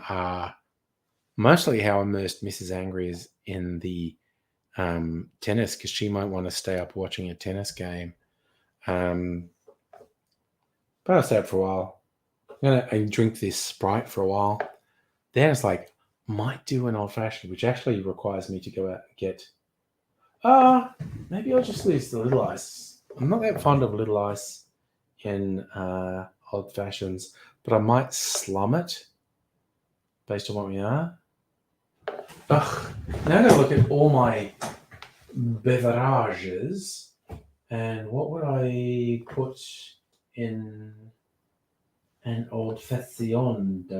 mostly how immersed Mrs. Angry is in the tennis, because she might want to stay up watching a tennis game. But I'll stay up for a while. I'm going to drink this Sprite for a while. Then it's like, might do an old fashioned, which actually requires me to go out and get. Maybe I'll just lose the little ice. I'm not that fond of little ice in old fashions, but I might slum it based on what we are. Ugh. Now I'm going to look at all my beverages. And what would I put in an old fashioned?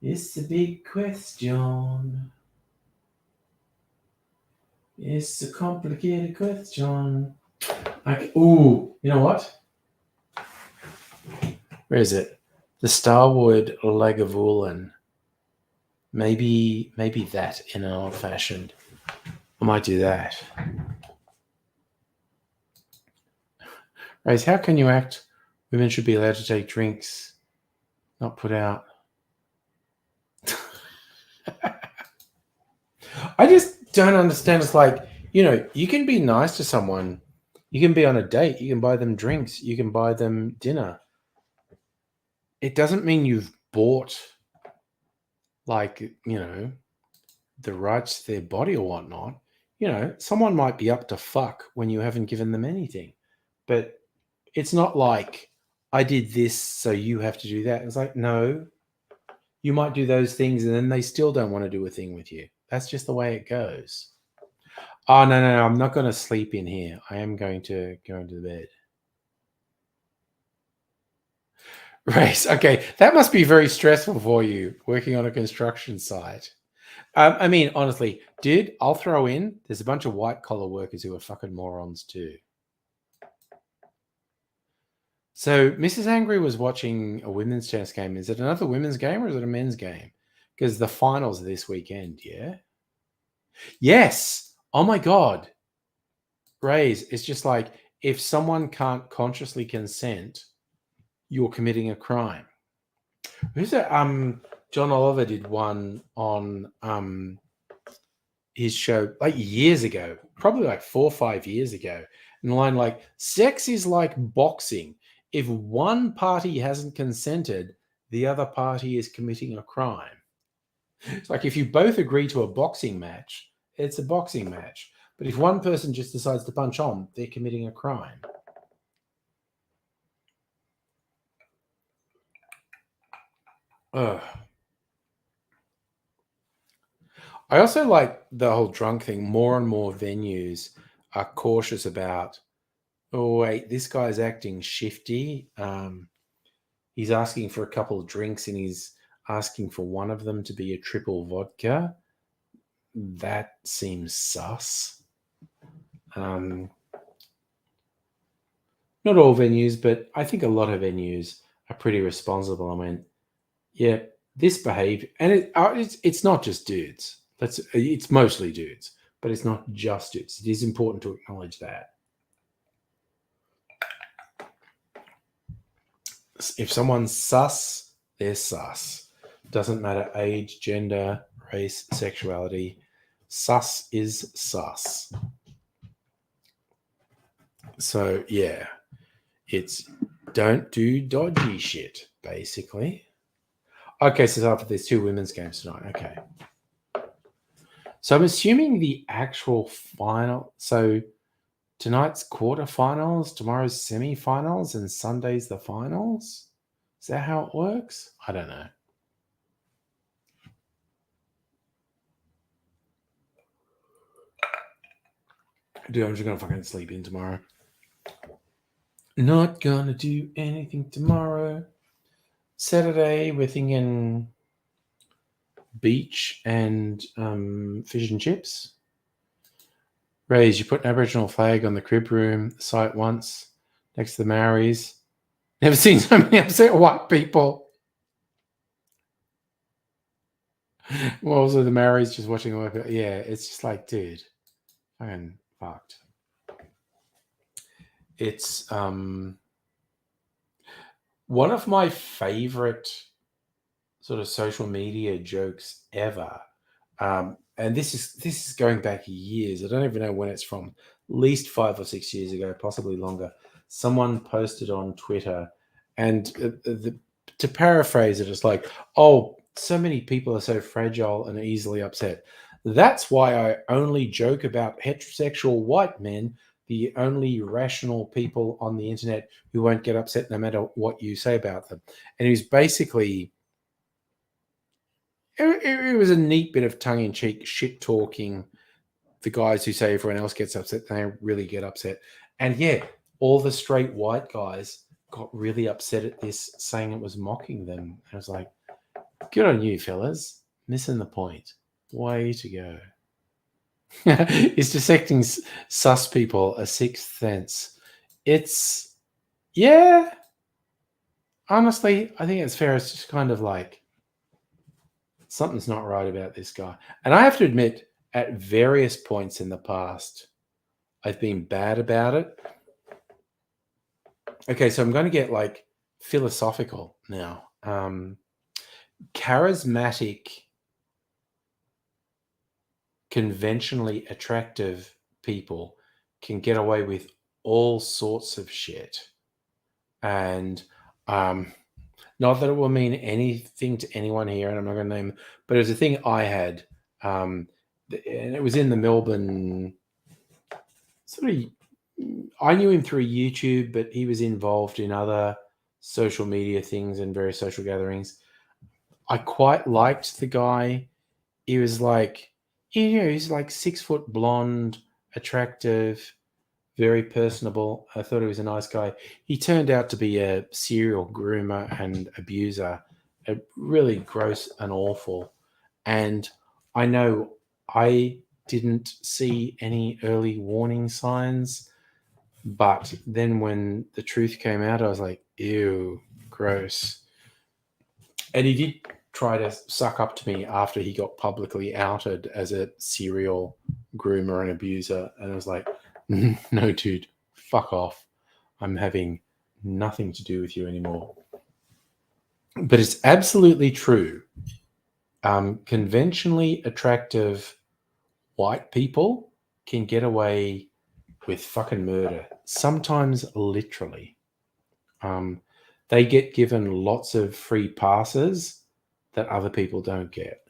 It's a big question. It's a complicated question. Ooh, you know what? Where is it? The Starwood Lagavulin. Maybe that in an old fashioned. I might do that. Rose, how can you act? Women should be allowed to take drinks, not put out. I just don't understand. It's like, you can be nice to someone. You can be on a date. You can buy them drinks. You can buy them dinner. It doesn't mean you've bought, the rights to their body or whatnot. Someone might be up to fuck when you haven't given them anything. But it's not like I did this, so you have to do that. It's like, no, you might do those things and then they still don't want to do a thing with you. That's just the way it goes. Oh, no, I'm not going to sleep in here. I am going to go into the bed. Race. Okay, that must be very stressful for you, working on a construction site. I mean, honestly, dude, I'll throw in, there's a bunch of white-collar workers who are fucking morons too. So Mrs. Angry was watching a women's tennis game. Is it another women's game or is it a men's game? Because the finals are this weekend, yeah? Yes! Oh my God. Raise, it's just like, if someone can't consciously consent, you're committing a crime. Who's that? John Oliver did one on his show like years ago, probably like 4 or 5 years ago. And the line like, sex is like boxing. If one party hasn't consented, the other party is committing a crime. It's like if you both agree to a boxing match, it's a boxing match. But if one person just decides to punch on, they're committing a crime. Ugh. I also like the whole drunk thing. More and more venues are cautious about, oh, wait, this guy's acting shifty. He's asking for a couple of drinks and he's asking for one of them to be a triple vodka. That seems sus. Not all venues, but I think a lot of venues are pretty responsible. I went, yeah, this behavior, and it's not just dudes. It's mostly dudes, but it's not just dudes. It is important to acknowledge that. If someone's sus, they're sus. Doesn't matter age, gender, race, sexuality. Sus is sus. So, yeah, it's don't do dodgy shit, basically. Okay, so after there's 2 women's games tonight. Okay. So I'm assuming the actual final. So tonight's quarterfinals, tomorrow's semifinals, and Sunday's the finals. Is that how it works? I don't know. Dude, I'm just gonna fucking sleep in tomorrow. Not gonna do anything tomorrow. Saturday, we're thinking beach and fish and chips. Raise, you put an Aboriginal flag on the crib room site once next to the Maoris. Never seen so many upset white people. Well, also the Maoris just watching the work. Yeah, it's just like, dude, fucking fucked. It's one of my favorite sort of social media jokes ever. And this is going back years. I don't even know when it's from. At least 5 or 6 years ago, possibly longer. Someone posted on Twitter, and to paraphrase it, it's like, "Oh, so many people are so fragile and easily upset. That's why I only joke about heterosexual white men, the only rational people on the internet who won't get upset no matter what you say about them." And he was basically it was a neat bit of tongue-in-cheek shit talking. The guys who say everyone else gets upset, they really get upset. And yeah, all the straight white guys got really upset at this, saying it was mocking them. I was like, good on you, fellas. Missing the point. Way to go. Is dissecting sus people a sixth sense? It's, yeah, honestly, I think it's fair. It's just kind of like, something's not right about this guy. And I have to admit, at various points in the past, I've been bad about it. Okay, so I'm going to get like philosophical now. Charismatic, conventionally attractive people can get away with all sorts of shit. And not that it will mean anything to anyone here, and I'm not going to name, but it was a thing I had. And it was in the Melbourne sort of, I knew him through YouTube, but he was involved in other social media things and various social gatherings. I quite liked the guy. He was like, he's like 6 foot blonde, attractive, very personable. I thought he was a nice guy. He turned out to be a serial groomer and abuser, really gross and awful. And I know I didn't see any early warning signs, but then when the truth came out, I was like, ew, gross. And he did try to suck up to me after he got publicly outed as a serial groomer and abuser. And I was like, no, dude, fuck off. I'm having nothing to do with you anymore. But it's absolutely true. Conventionally attractive white people can get away with fucking murder, sometimes literally. They get given lots of free passes that other people don't get.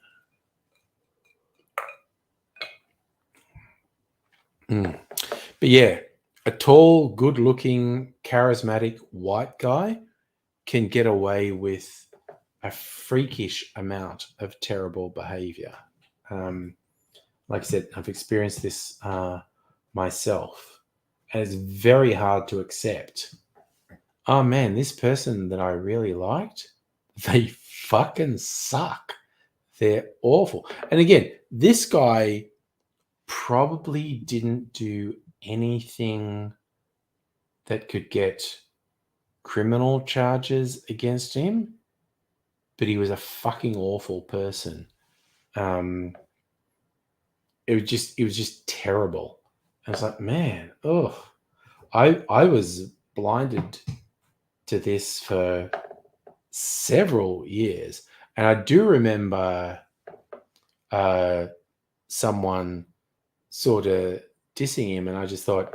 But yeah, a tall, good-looking, charismatic white guy can get away with a freakish amount of terrible behavior. Like I said, I've experienced this myself, and it's very hard to accept. Oh man, this person that I really liked, they fucking suck. They're awful. And again, this guy probably didn't do anything that could get criminal charges against him, but he was a fucking awful person. It was just terrible. I was like, man, I was blinded to this for several years, and I do remember someone sort of dissing him, and I just thought,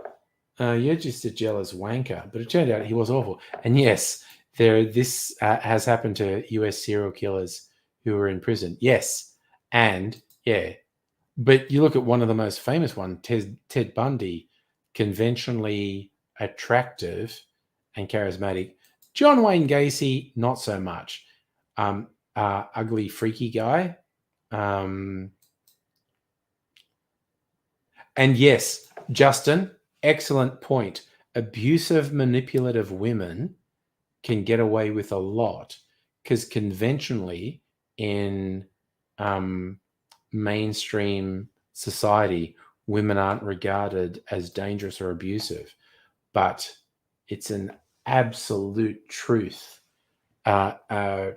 you're just a jealous wanker. But it turned out he was awful. And yes, this has happened to US serial killers who are in prison. Yes, and yeah, but you look at one of the most famous ones, Ted Bundy, conventionally attractive and charismatic. John Wayne Gacy, not so much. Ugly, freaky guy. And yes, Justin, excellent point. Abusive, manipulative women can get away with a lot because conventionally in mainstream society, women aren't regarded as dangerous or abusive, but it's an absolute truth. And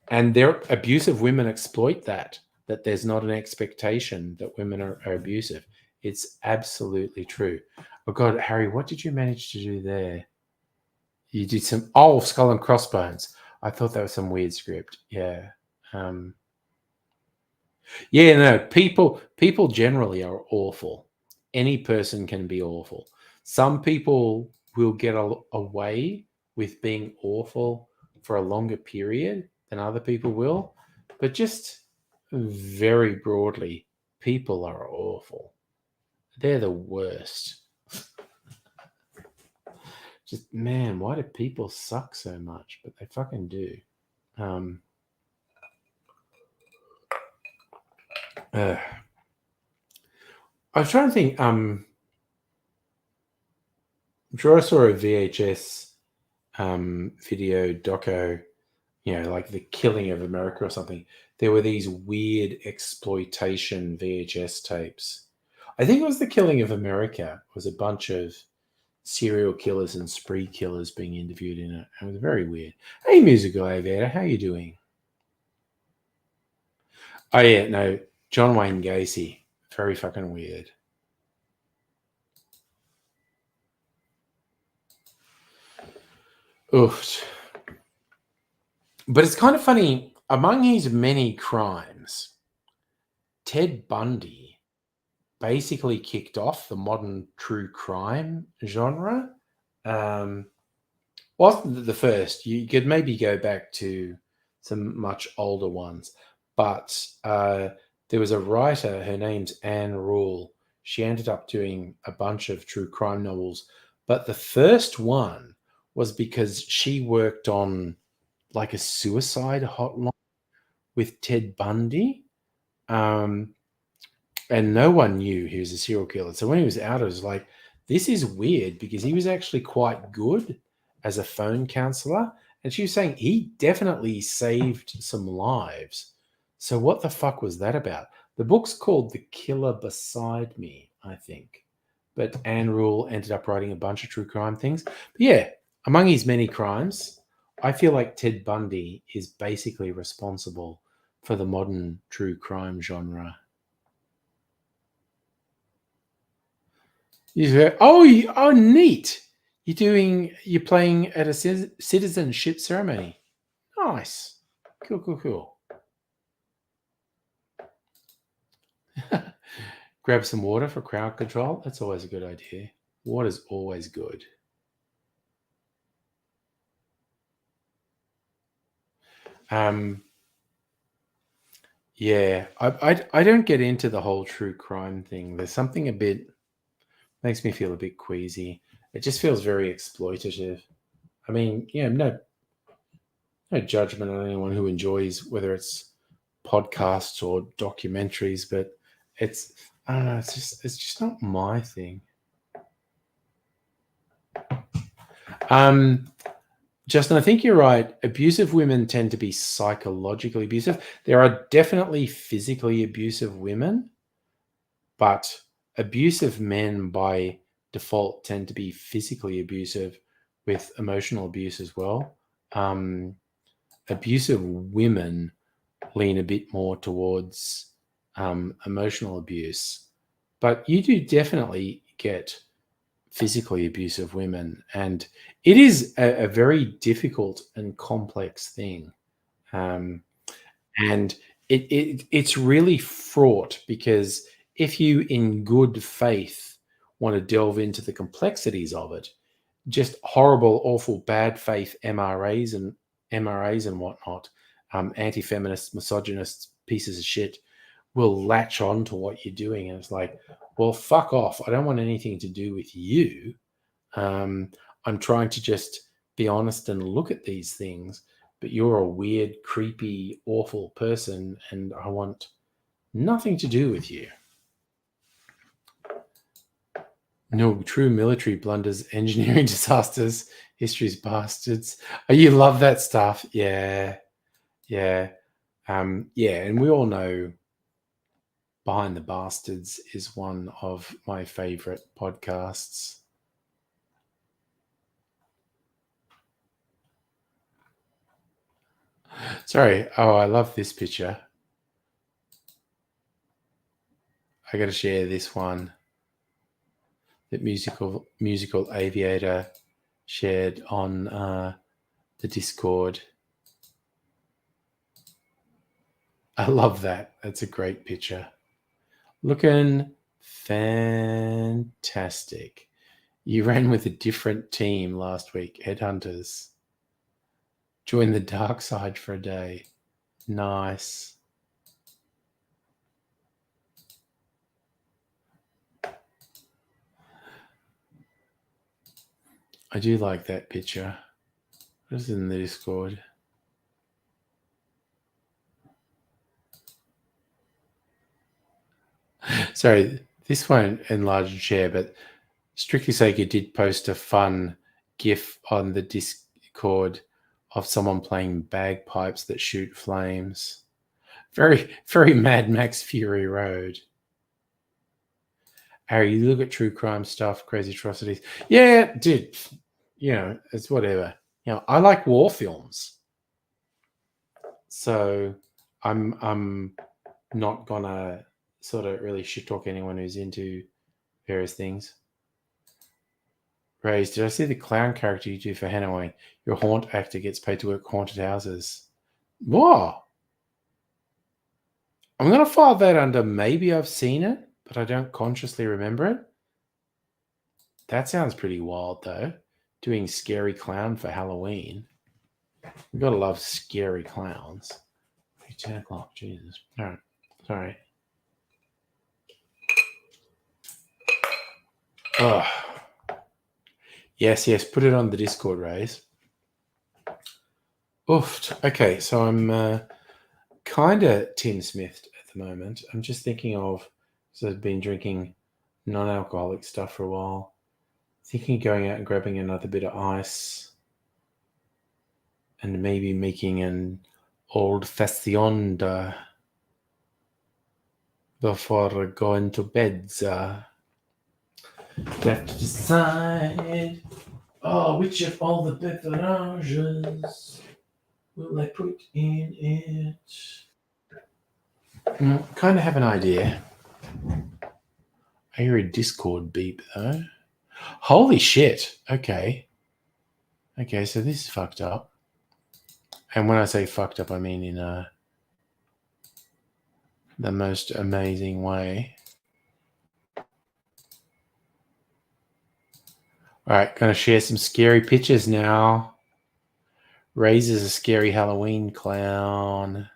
their abusive women exploit that there's not an expectation that women are abusive. It's absolutely true. Oh God, Harry, what did you manage to do there? You did some Skull and Crossbones. I thought that was some weird script. Yeah. Yeah, no, people generally are awful. Any person can be awful. Some people will get away with being awful for a longer period than other people will, but just very broadly, people are awful. They're the worst. Just man, why do people suck so much? But they fucking do. I was trying to think. I'm sure I saw a VHS video doco, like The Killing of America or something. There were these weird exploitation VHS tapes. I think it was The Killing of America. It was a bunch of serial killers and spree killers being interviewed in it. It was very weird. Hey, musical aviator, how you doing? Oh yeah, no, John Wayne Gacy. Very fucking weird. Oof. But it's kind of funny. Among his many crimes, Ted Bundy basically kicked off the modern true crime genre. Um, wasn't the first. You could maybe go back to some much older ones, but there was a writer. Her name's Anne Rule. She ended up doing a bunch of true crime novels, but the first one was because she worked on like a suicide hotline with Ted Bundy. Um, and no one knew he was a serial killer. So when he was out, it was like, this is weird because he was actually quite good as a phone counselor. And she was saying he definitely saved some lives. So what the fuck was that about? The book's called The Killer Beside Me, I think. But Anne Rule ended up writing a bunch of true crime things. But yeah, among his many crimes, I feel like Ted Bundy is basically responsible for the modern true crime genre. You go, oh, oh, neat. You're playing at a citizenship ceremony. Nice. Cool, cool, cool. Grab some water for crowd control. That's always a good idea. Water's always good. Um, yeah, I don't get into the whole true crime thing. There's something a bit makes me feel a bit queasy. It just feels very exploitative. I mean, no judgment on anyone who enjoys whether it's podcasts or documentaries, but it's I don't know, it's just not my thing. Um, Justin, I think you're right. Abusive women tend to be psychologically abusive. There are definitely physically abusive women, but abusive men by default tend to be physically abusive with emotional abuse as well. Abusive women lean a bit more towards emotional abuse, but you do definitely get physically abusive women, and it is a very difficult and complex thing. Um, and it's really fraught because if you, in good faith, want to delve into the complexities of it, just horrible, awful, bad faith MRAs and whatnot, anti-feminist, misogynist pieces of shit will latch on to what you're doing, and it's like, well, fuck off. I don't want anything to do with you. Um, I'm trying to just be honest and look at these things, but you're a weird, creepy, awful person, and I want nothing to do with you. No true military blunders, engineering disasters, history's bastards. Oh, you love that stuff. Yeah. Yeah. Yeah. And we all know Behind the Bastards is one of my favorite podcasts. Sorry. Oh, I love this picture. I got to share this one that musical aviator shared on the Discord. I love that. That's a great picture. Looking fantastic. You ran with a different team last week, Headhunters. Join the dark side for a day. Nice. I do like that picture. What is in the Discord? Sorry, this won't enlarge and share, but Strictly Sacred did post a fun GIF on the Discord of someone playing bagpipes that shoot flames. Very, very Mad Max Fury Road. Harry, you look at true crime stuff, crazy atrocities. Yeah, dude. It's whatever. I like war films. So I'm not gonna sort of really shit talk anyone who's into various things. Raise, did I see the clown character you do for Hanoi? Your haunt actor gets paid to work haunted houses. Whoa. I'm gonna file that under maybe I've seen it, but I don't consciously remember it. That sounds pretty wild though. Doing scary clown for Halloween. We gotta love scary clowns. 10 o'clock, Jesus. All right. Sorry. Oh. Yes, put it on the Discord, Rays. Oof. Okay, so I'm kind of Tim Smithed at the moment. I'm just thinking of, so I've been drinking non-alcoholic stuff for a while. Thinking of going out and grabbing another bit of ice and maybe making an old-fashioned before going to bed. You have to decide, which of all the beverages will I put in it? Kind of have an idea. I hear a Discord beep though. Holy shit. Okay, so this is fucked up. And when I say fucked up, I mean in the most amazing way. All right, gonna share some scary pictures now. Raises a scary Halloween clown.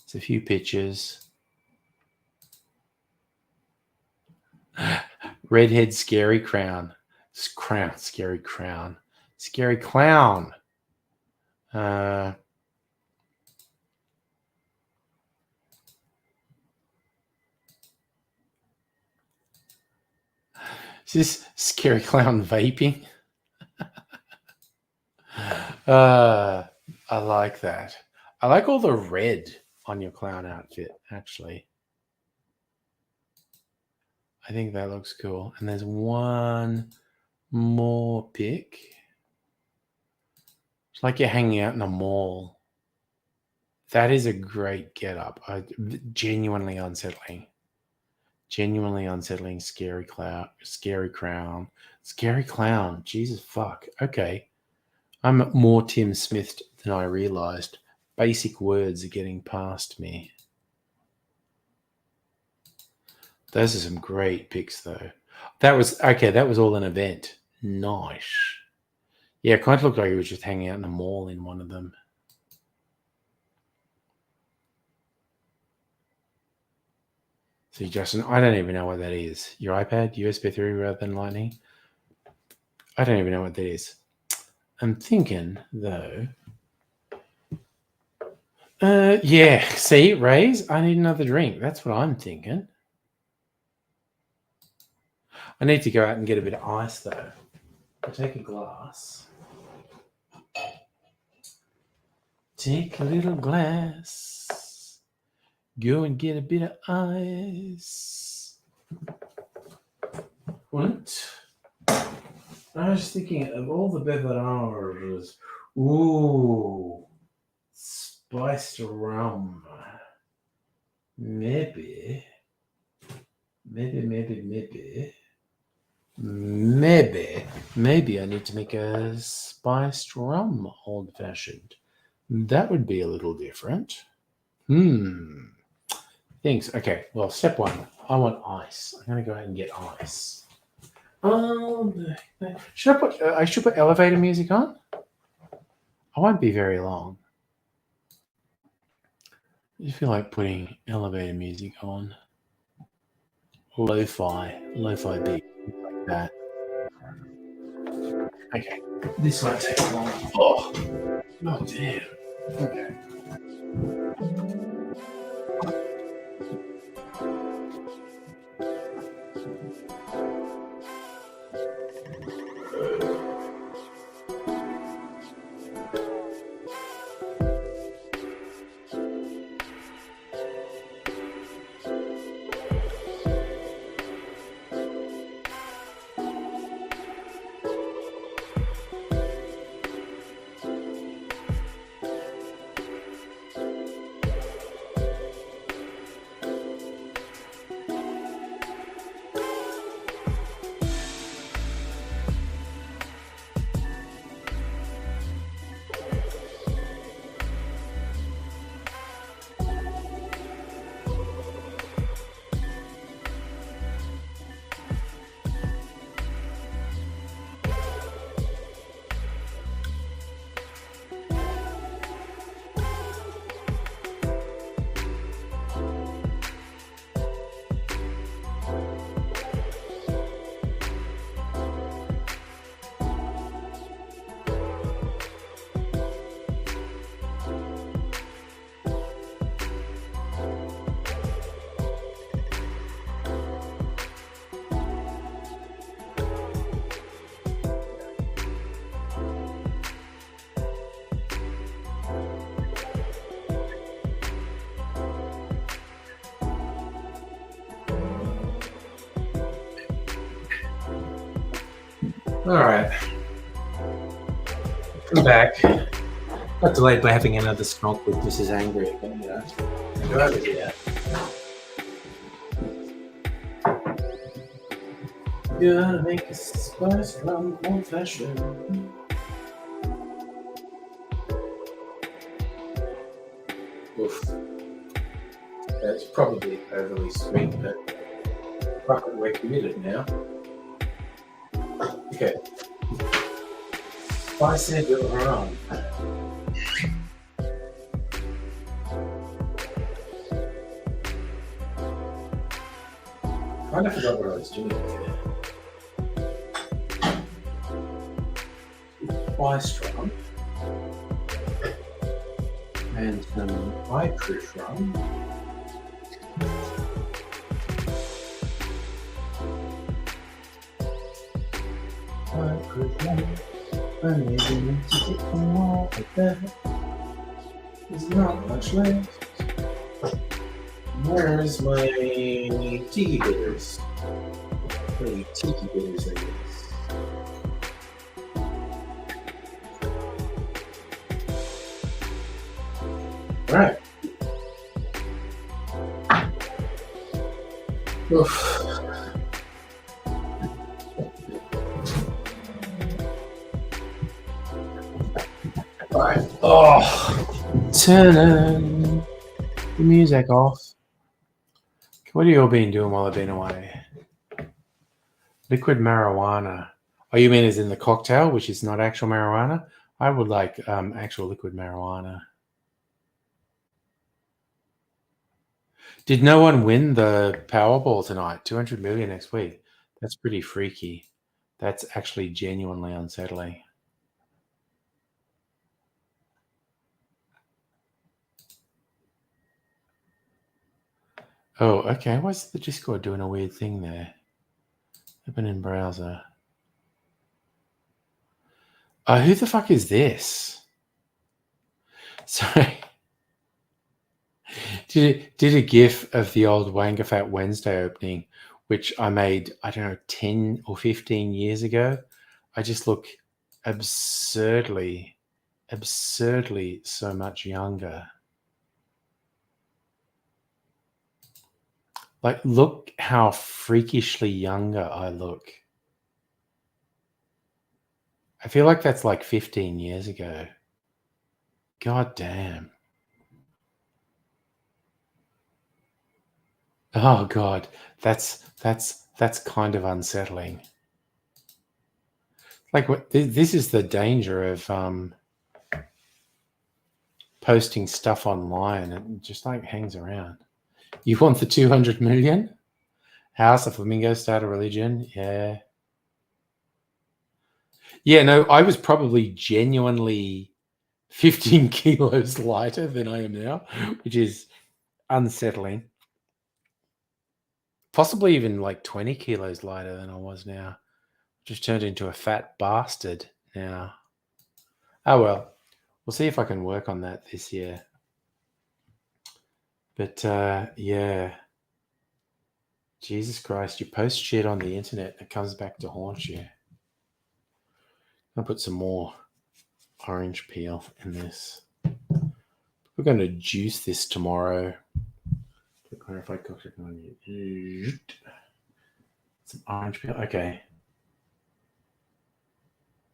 It's a few pictures. Redhead scary crown. Scary crown. Scary clown. Is this scary clown vaping? I like that. I like all the red on your clown outfit, actually. I think that looks cool. And there's one more pic. It's like you're hanging out in a mall. That is a great getup. Genuinely unsettling. Scary crown. Scary clown. Jesus fuck. Okay. I'm more Tim Smith than I realized. Basic words are getting past me. Those are some great pics though. That was all an event. Nice. Yeah, it kind of looked like he was just hanging out in a mall in one of them. See, Justin, I don't even know what that is. Your iPad, USB 3 rather than Lightning? I don't even know what that is. I'm thinking, though. Yeah, see, Rays, I need another drink. That's what I'm thinking. I need to go out and get a bit of ice, though. I'll take a glass. Take a little glass. Go and get a bit of ice. What? I was thinking of all the beverages. Ooh, spiced rum. Maybe I need to make a spiced rum old-fashioned. That would be a little different. Thanks. Okay, well, step one. I want ice. I'm going to go ahead and get ice. I should put elevator music on? I won't be very long. I feel like putting elevator music on. Lo-fi beat like that. Okay, this won't take long. Oh damn. Okay. All right. Come back. Got delayed by having another smoke with Mrs. Angry again, you know. Go over here. Gonna make a spice from old fashioned. Oof. That's probably overly sweet, but fuck it, we're committed now. Okay. Spice it with her own. I kind of forgot what I was doing there. Spice rum and some high-proof rum. High-proof rum. I maybe need to get more of that. There's not much left. Where's my tiki bitters? Pretty tiki bitters, I guess. Alright. Oof. Alright. Oh, turning the music off. What have you all been doing while I've been away? Liquid marijuana. Oh, you mean as in the cocktail, which is not actual marijuana? I would like actual liquid marijuana. Did no one win the Powerball tonight? 200 million next week. That's pretty freaky. That's actually genuinely unsettling. Oh, okay. Why's the Discord doing a weird thing there? Open in browser. Who the fuck is this? Sorry. Did a GIF of the old Wangafat Wednesday opening, which I made, I don't know, 10 or 15 years ago. I just look absurdly so much younger. Like, look how freakishly younger I look. I feel like that's like 15 years ago. God damn. Oh God, that's kind of unsettling. Like, what? This is the danger of posting stuff online. It just like hangs around. You want the 200 million? House of Flamingo start a religion? Yeah. Yeah, no, I was probably genuinely 15 kilos lighter than I am now, which is unsettling. Possibly even like 20 kilos lighter than I was now. Just turned into a fat bastard now. Oh well. We'll see if I can work on that this year. But yeah, Jesus Christ, you post shit on the internet and it comes back to haunt you. I'll put some more orange peel in this. We're going to juice this tomorrow. To clarify, some orange peel. Okay.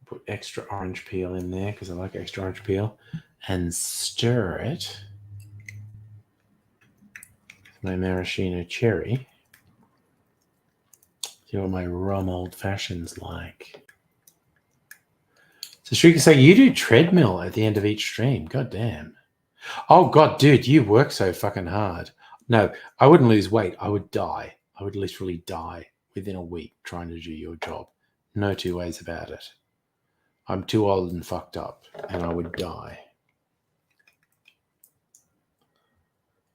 Put extra orange peel in there because I like extra orange peel. And stir it with my maraschino cherry. See what my rum old fashions like. So Shrika say you do treadmill at the end of each stream. God damn. Oh God, dude, you work so fucking hard. No, I wouldn't lose weight. I would die. I would literally die within a week trying to do your job. No two ways about it. I'm too old and fucked up, and I would die.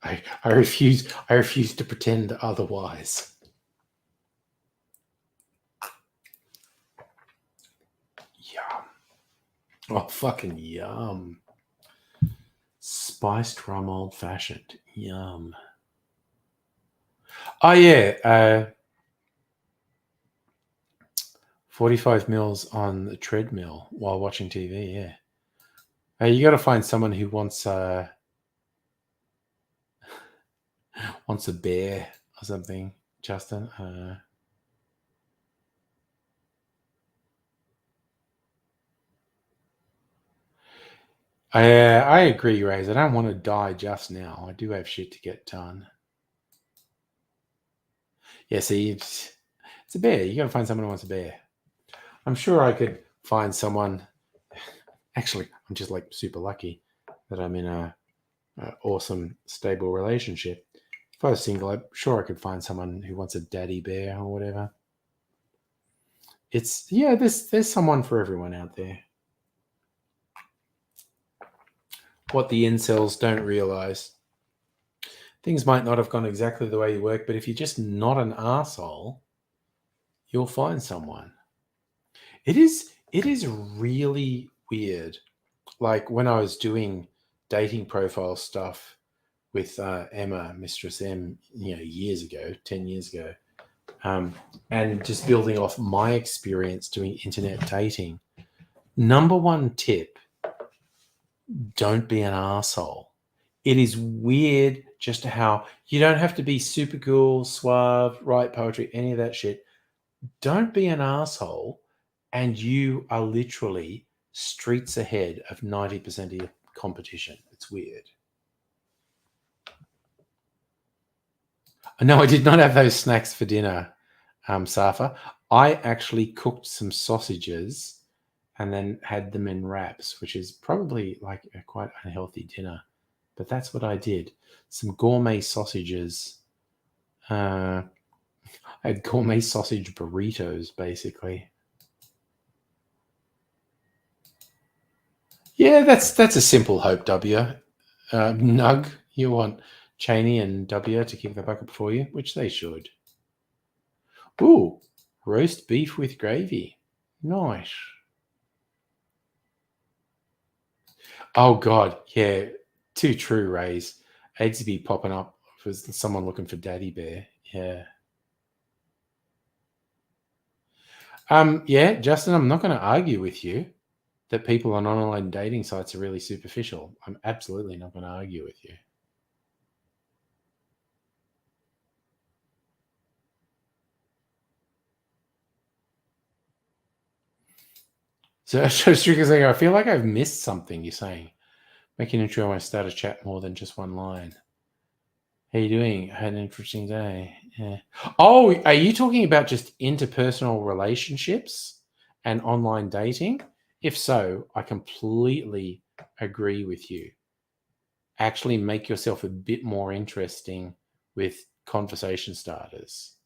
I refuse to pretend otherwise. Yum. Oh, fucking yum. Spiced rum old fashioned. Yum. Oh yeah. 45 mils on the treadmill while watching TV, yeah. You got to find someone who wants a bear or something, Justin. I agree, Raze. I don't want to die just now. I do have shit to get done. Yeah, see, it's a bear. You got to find someone who wants a bear. I'm sure I could find someone. Actually, I'm just like super lucky that I'm in a awesome, stable relationship. If I was single, I'm sure I could find someone who wants a daddy bear or whatever. There's someone for everyone out there. What the incels don't realize, things might not have gone exactly the way you work, but if you're just not an asshole, you'll find someone. It is really weird. Like when I was doing dating profile stuff with Emma, Mistress M, years ago, 10 years ago, and just building off my experience doing internet dating. Number one tip, don't be an asshole. It is weird just how you don't have to be super cool, suave, write poetry, any of that shit. Don't be an asshole, and you are literally streets ahead of 90% of your competition. It's weird. No, I did not have those snacks for dinner, Safa. I actually cooked some sausages and then had them in wraps, which is probably like a quite unhealthy dinner. But that's what I did. Some gourmet sausages. I had gourmet sausage burritos, basically. Yeah, that's a simple hope, W. Nug, you want Cheney and W to kick the bucket for you, which they should. Ooh, roast beef with gravy. Nice. Oh, God. Yeah, too true, Rays. Eggs be popping up for someone looking for Daddy Bear. Yeah. Yeah, Justin, I'm not going to argue with you that people on online dating sites are really superficial. I'm absolutely not going to argue with you. So Stricker saying, I feel like I've missed something. You're saying, make an intro when I start a chat more than just one line. How you doing? I had an interesting day. Yeah. Oh, are you talking about just interpersonal relationships and online dating? If so, I completely agree with you. Actually make yourself a bit more interesting with conversation starters.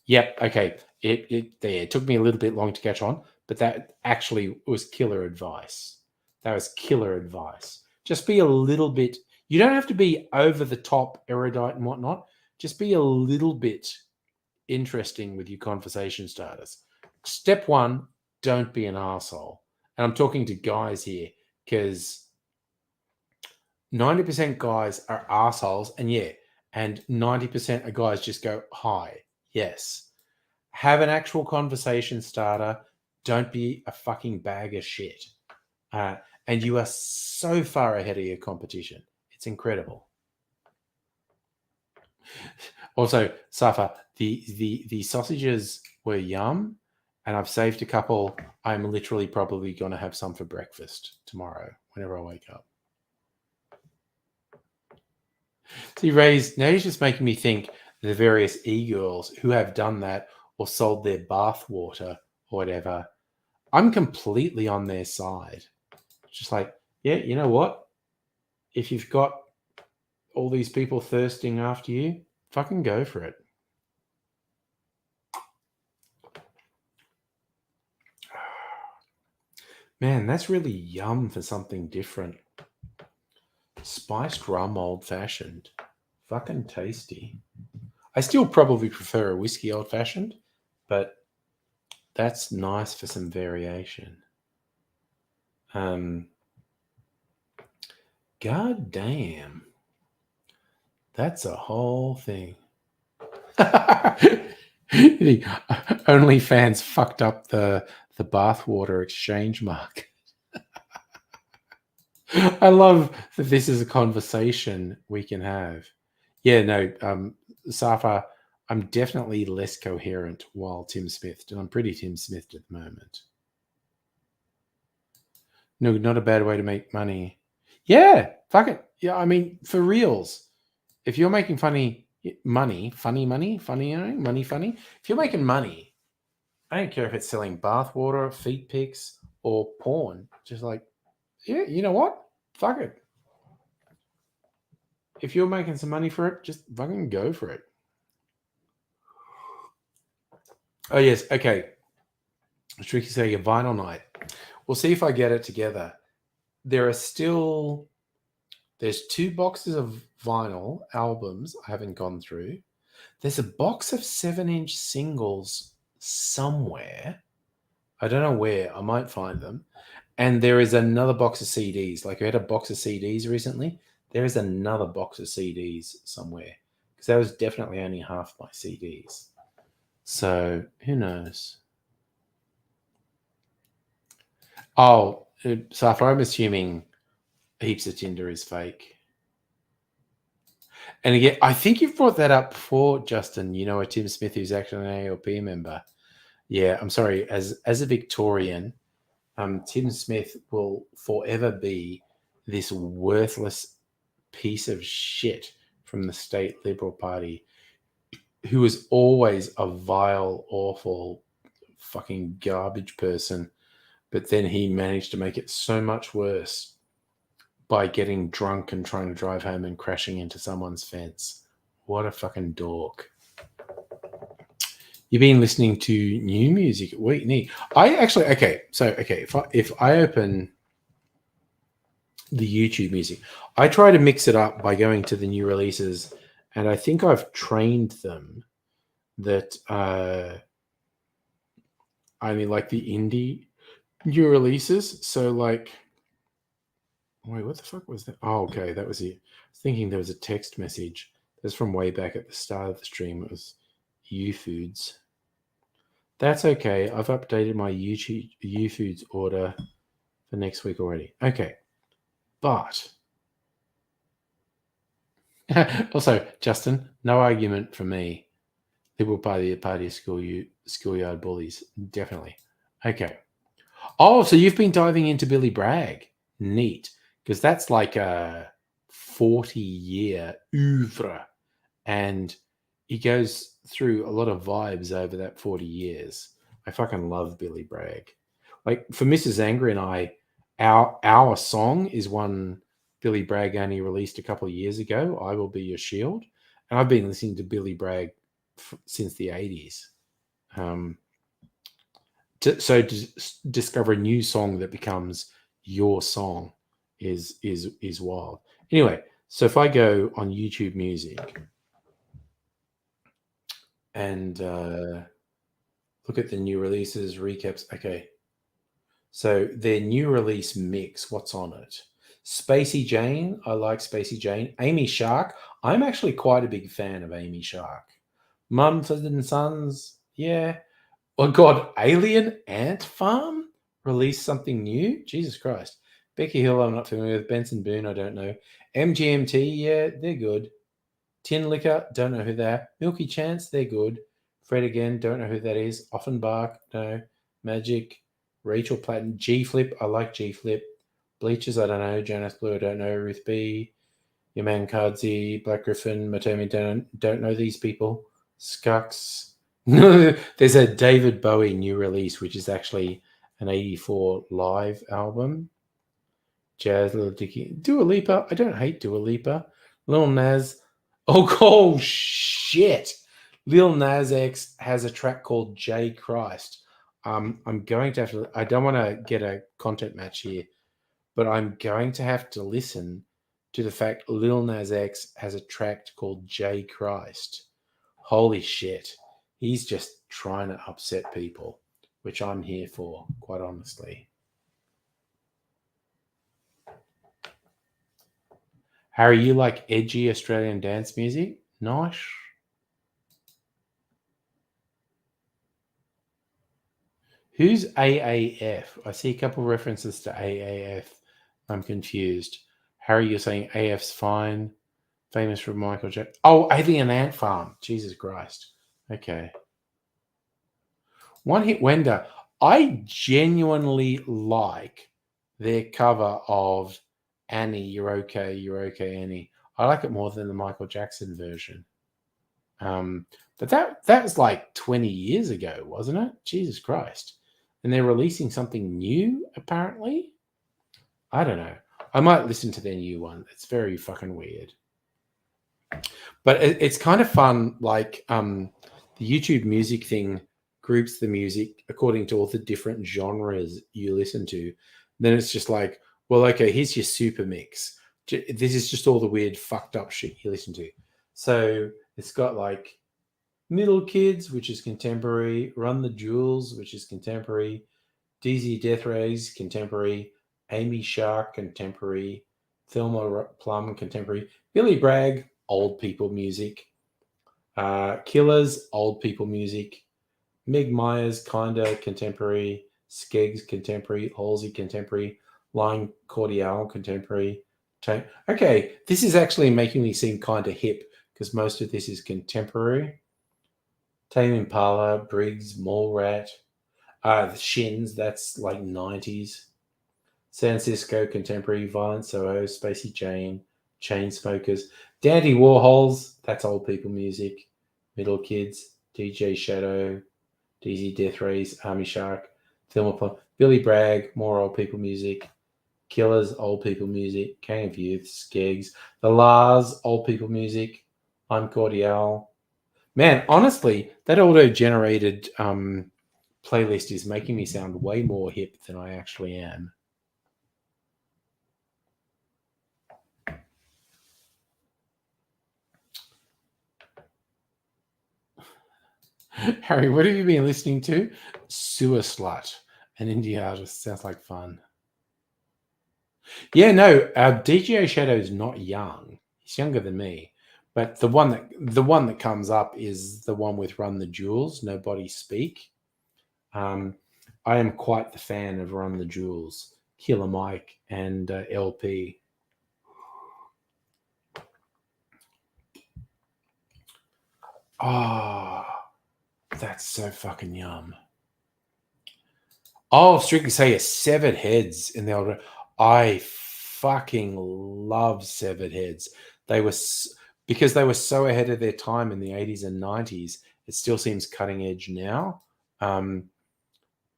Yep. Okay. It took me a little bit long to catch on, but that actually was killer advice. That was killer advice. Just be a little bit. You don't have to be over the top erudite and whatnot. Just be a little bit interesting with your conversation starters. Step one: don't be an asshole. And I'm talking to guys here because 90% guys are assholes, and yeah, and 90% of guys just go, hi, yes. Have an actual conversation starter. Don't be a fucking bag of shit. And you are so far ahead of your competition. It's incredible. Also, Safa, the sausages were yum, and I've saved a couple. I'm literally probably going to have some for breakfast tomorrow whenever I wake up. See, Ray's now he's just making me think the various e-girls who have done that or sold their bath water or whatever. I'm completely on their side. Just like, yeah, you know what? If you've got all these people thirsting after you, fucking go for it. Man, that's really yum for something different. Spiced rum old fashioned. Fucking tasty. I still probably prefer a whiskey old fashioned, but that's nice for some variation. God damn. That's a whole thing. OnlyFans fucked up the bathwater exchange market. I love that this is a conversation we can have. Yeah, no, Safa, I'm definitely less coherent while Tim Smithed, and I'm pretty Tim Smithed at the moment. No, not a bad way to make money. Yeah, fuck it. Yeah, I mean, for reals. If you're making funny money, if you're making money, I don't care if it's selling bathwater, feet pics, or porn. Just like, yeah, you know what? Fuck it. If you're making some money for it, just fucking go for it. Oh yes, okay. Tricky saying a vinyl night. We'll see if I get it together. There's 2 boxes of vinyl albums I haven't gone through. There's a box of 7-inch singles somewhere. I don't know where. I might find them. And there is another box of CDs. Like I had a box of CDs recently. There is another box of CDs somewhere. Because that was definitely only half my CDs. So who knows? Oh, so far I'm assuming heaps of Tinder is fake. And again, I think you've brought that up before, Justin. You know, a Tim Smith who's actually an ALP member. Yeah, I'm sorry. As a Victorian, Tim Smith will forever be this worthless piece of shit from the state Liberal Party who was always a vile, awful, fucking garbage person. But then he managed to make it so much worse by getting drunk and trying to drive home and crashing into someone's fence. What a fucking dork. You've been listening to new music. Wait, neat. I actually if I open the YouTube music, I try to mix it up by going to the new releases, and I think I've trained them that I mean like the indie new releases. So like, wait, what the fuck was that? Oh, okay, that was it. I was thinking there was a text message. That's from way back at the start of the stream. It was U-Foods. That's okay. I've updated my YouTube U-Foods order for next week already. Okay. But also, Justin, no argument for me. Liberal Party of schoolyard bullies. Definitely. Okay. Oh, so you've been diving into Billy Bragg. Neat. Because that's like a 40-year oeuvre. And he goes through a lot of vibes over that 40 years. I fucking love Billy Bragg. Like for Mrs. Angry and I, our song is one Billy Bragg only released a couple of years ago. I Will Be Your Shield, and I've been listening to Billy Bragg since the 80s. To discover a new song that becomes your song is wild. Anyway, so if I go on YouTube Music and look at the new releases, recaps. Okay. So their new release mix, what's on it? Spacey Jane, I like Spacey Jane. Amy Shark, I'm actually quite a big fan of Amy Shark. Mumford and Sons, yeah. Oh God, Alien Ant Farm released something new. Jesus Christ. Becky Hill, I'm not familiar with. Benson Boone, I don't know. MGMT, yeah, they're good. Tin Liquor, don't know who they are. Milky Chance, they're good. Fred again, don't know who that is. Offenbach, no. Magic, Rachel Platten, G Flip, I like G Flip. Bleachers, I don't know. Jonas Blue, I don't know. Ruth B. Your man Cardzi, Black Griffin, Matomi, don't know these people. Skux. There's a David Bowie new release, which is actually an 84 live album. Jazz, Little Dicky. Dua Lipa. I don't hate Dua Lipa. Lil Nas. Oh shit. Lil Nas X has a track called J Christ. I'm going to have to. I don't want to get a content match here, but I'm going to have to listen to the fact Lil Nas X has a track called J Christ. Holy shit. He's just trying to upset people, which I'm here for, quite honestly. Harry, you like edgy Australian dance music? Nice. Who's AAF? I see a couple of references to AAF. I'm confused. Harry, you're saying AF's fine. Famous for Michael Jackson. Oh, Alien Ant Farm. Jesus Christ. Okay. One Hit Wonder. I genuinely like their cover of Annie, You're Okay, Annie. I like it more than the Michael Jackson version. But that was like 20 years ago, wasn't it? Jesus Christ. And they're releasing something new, apparently. I don't know. I might listen to their new one. It's very fucking weird. But it's kind of fun. Like the YouTube music thing groups the music according to all the different genres you listen to. Then it's just like, well, okay, here's your super mix. This is just all the weird fucked up shit you listen to. So it's got like Middle Kids, which is contemporary, Run the Jewels, which is contemporary, DZ Death Rays, contemporary, Amy Shark, contemporary, Thelma Plum, contemporary, Billy Bragg, old people music, Killers, old people music, Meg Myers, kinda contemporary, Skeggs, contemporary, Halsey, contemporary, Line Cordial, contemporary. Okay, this is actually making me seem kind of hip because most of this is contemporary. Tame Impala, Briggs, Mallrat, the Shins, that's like 90s. San Cisco, Contemporary, Violent Soho, Spacey Jane, Chainsmokers, Dandy Warhols, that's old people music. Middle Kids, DJ Shadow, DZ Death Rays, Army Shark, Thelma Plum, Billy Bragg, more old people music. Killers, old people music. King of Youth, Skeggs, The Lars, old people music. I'm Cordial. Man, honestly, that auto-generated playlist is making me sound way more hip than I actually am. Harry, what have you been listening to? Sewer Slut, an indie artist. Sounds like fun. Yeah, no, DJ Shadow's not young. He's younger than me. But the one that comes up is the one with Run the Jewels, Nobody Speak. I am quite the fan of Run the Jewels, Killer Mike, and LP. Oh, that's so fucking yum. Oh, Strictly Say Severed Heads in the old. I fucking love Severed Heads. They were because they were so ahead of their time in the 80s and 90s. It still seems cutting edge now.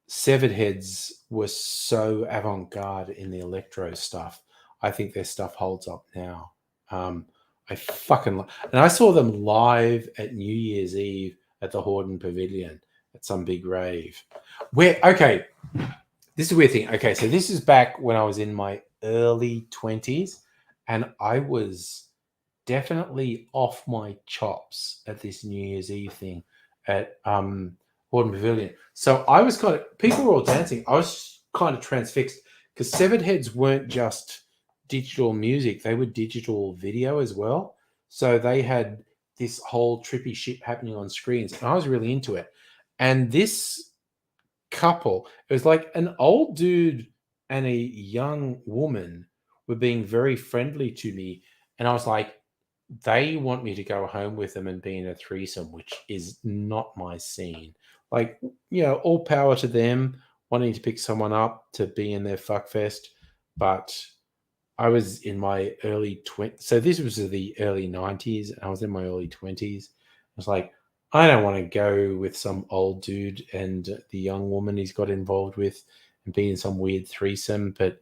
Severed Heads was so avant-garde in the electro stuff. I think their stuff holds up now. I fucking and I saw them live at New Year's Eve at the Horden Pavilion at some big rave. Okay, this is a weird thing. Okay, so this is back when I was in my early 20s, and I was definitely off my chops at this New Year's Eve thing at Horden Pavilion. So I was people were all dancing. I was kind of transfixed because Severed Heads weren't just digital music, they were digital video as well. So they had this whole trippy shit happening on screens, and I was really into it. And this couple, it was like an old dude and a young woman were being very friendly to me. And I was like, they want me to go home with them and be in a threesome, which is not my scene. Like, all power to them wanting to pick someone up to be in their fuckfest. But I was in my early 20s. So this was the early 90s. And I was in my early 20s. I was like, I don't want to go with some old dude and the young woman he's got involved with and be in some weird threesome. But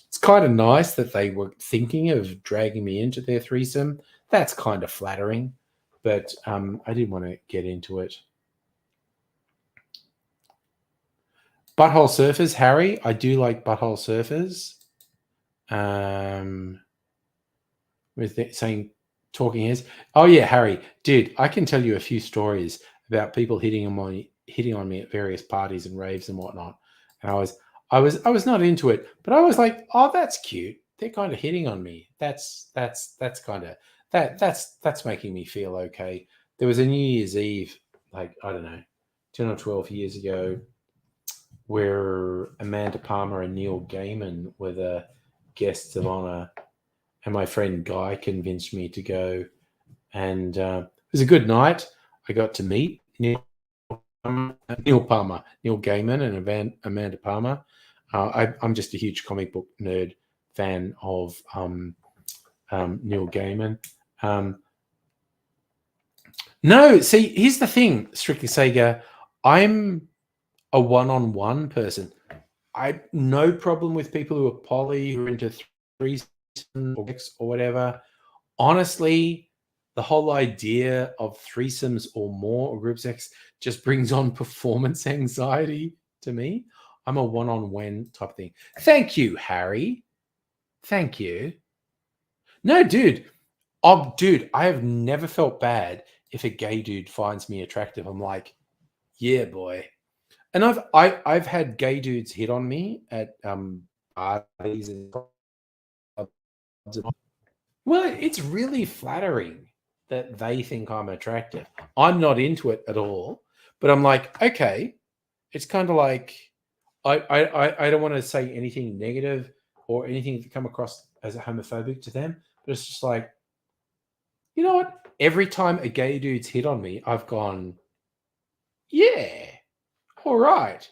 it's kind of nice that they were thinking of dragging me into their threesome. That's kind of flattering. But I didn't want to get into it. Butthole surfers, Harry. I do like butthole surfers. With it saying talking heads. Oh yeah, Harry, dude, I can tell you a few stories about people hitting on me at various parties and raves and whatnot. And I was not into it, but I was like, oh, that's cute. They're kind of hitting on me. That's kind of that's making me feel okay. There was a New Year's Eve, like I don't know, 10 or 12 years ago, where Amanda Palmer and Neil Gaiman were the guests of honor, and my friend Guy convinced me to go, and it was a good night. I got to meet Neil Gaiman, and Amanda Palmer. I'm just a huge comic book nerd fan of Neil Gaiman. No, see, here's the thing, Strictly Sega. I'm a one-on-one person. I no problem with people who are poly, who are into threes or whatever. Honestly, the whole idea of threesomes or more or group sex just brings on performance anxiety to me. I'm a one-on-one type thing. Thank you, Harry. Thank you. No, dude. Oh, dude, I have never felt bad if a gay dude finds me attractive. I'm like, yeah, boy. And I've had gay dudes hit on me at parties and clubs. Well, it's really flattering that they think I'm attractive. I'm not into it at all, but I'm like, okay, it's kind of like I don't want to say anything negative or anything to come across as a homophobic to them, but it's just like, you know what? Every time a gay dude's hit on me, I've gone, yeah, all right,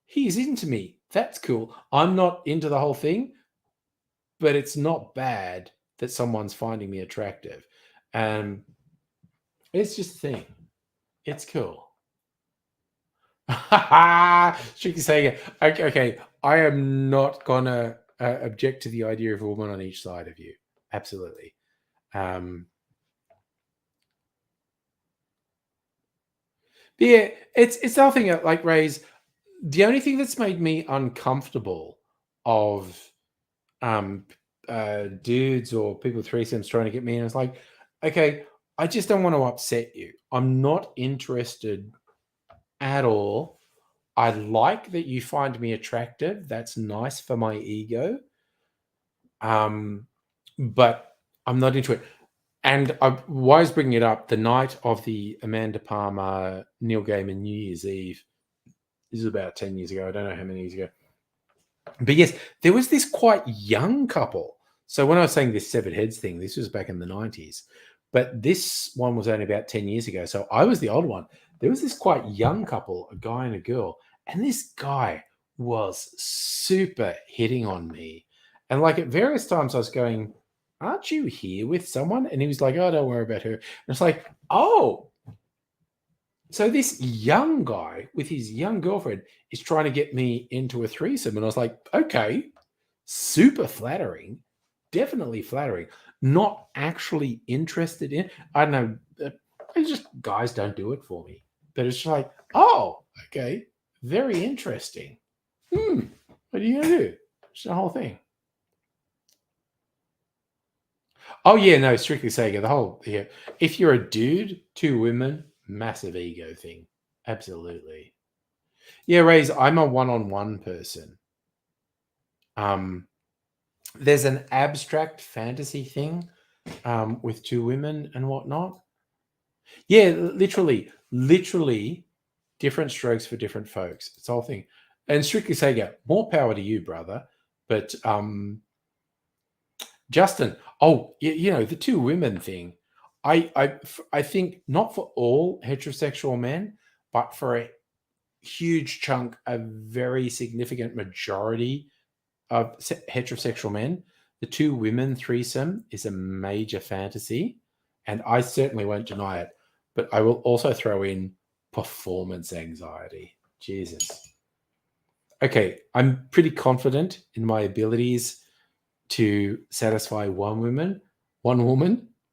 he's into me. That's cool. I'm not into the whole thing, but it's not bad that someone's finding me attractive. And it's just a thing. It's cool. Strictly saying, okay, I am not gonna object to the idea of a woman on each side of you. Absolutely. But yeah, it's nothing like Ray's. The only thing that's made me uncomfortable of dudes or people with threesomes trying to get me in, it's like, okay, I just don't want to upset you. I'm not interested at all. I like that you find me attractive. That's nice for my ego. But I'm not into it. And why I was bringing it up, the night of the Amanda Palmer, Neil Gaiman New Year's Eve, this is about 10 years ago. I don't know how many years ago. But yes, there was this quite young couple. So when I was saying this severed heads thing, this was back in the 90s. But this one was only about 10 years ago. So I was the old one. There was this quite young couple, a guy and a girl. And this guy was super hitting on me. And like at various times I was going, aren't you here with someone? And he was like, oh, don't worry about her. And it's like, oh, so this young guy with his young girlfriend is trying to get me into a threesome. And I was like, okay, super flattering, definitely flattering. Not actually interested in. I don't know. It's just guys don't do it for me. But it's just like, oh, okay, very interesting. What are you gonna do? It's the whole thing. Oh yeah, no, strictly Sega. The whole yeah. If you're a dude, two women, massive ego thing. Absolutely. Yeah, Rays, I'm a one-on-one person. Um, there's an abstract fantasy thing with two women and whatnot. Yeah, literally different strokes for different folks. It's the whole thing. And strictly saying, yeah, more power to you, brother. But Justin, the two women thing. I think not for all heterosexual men, but for a huge chunk, a very significant majority of heterosexual men, the two women threesome is a major fantasy, and I certainly won't deny it. But I will also throw in performance anxiety. Jesus. Okay, I'm pretty confident in my abilities to satisfy one woman,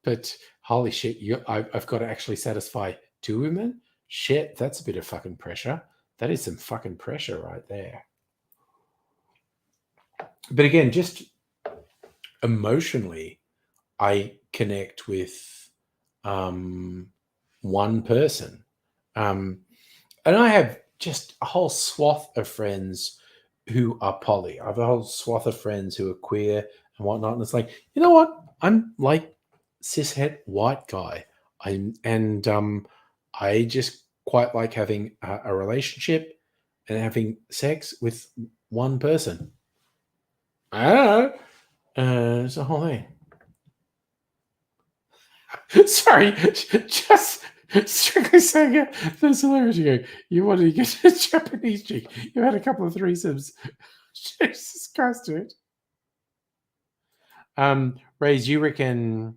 but holy shit, I've got to actually satisfy two women. Shit, that's a bit of fucking pressure. That is some fucking pressure right there. But again, just emotionally, I connect with one person. And I have just a whole swath of friends who are poly. I have a whole swath of friends who are queer and whatnot. And it's like, you know what? I'm like cishet white guy. I just quite like having a relationship and having sex with one person. I don't know. It's a whole thing. Sorry, just strictly saying it. That's hilarious. You wanted to get a Japanese chick. You had a couple of threesomes. Jesus Christ, dude. Raise, you reckon?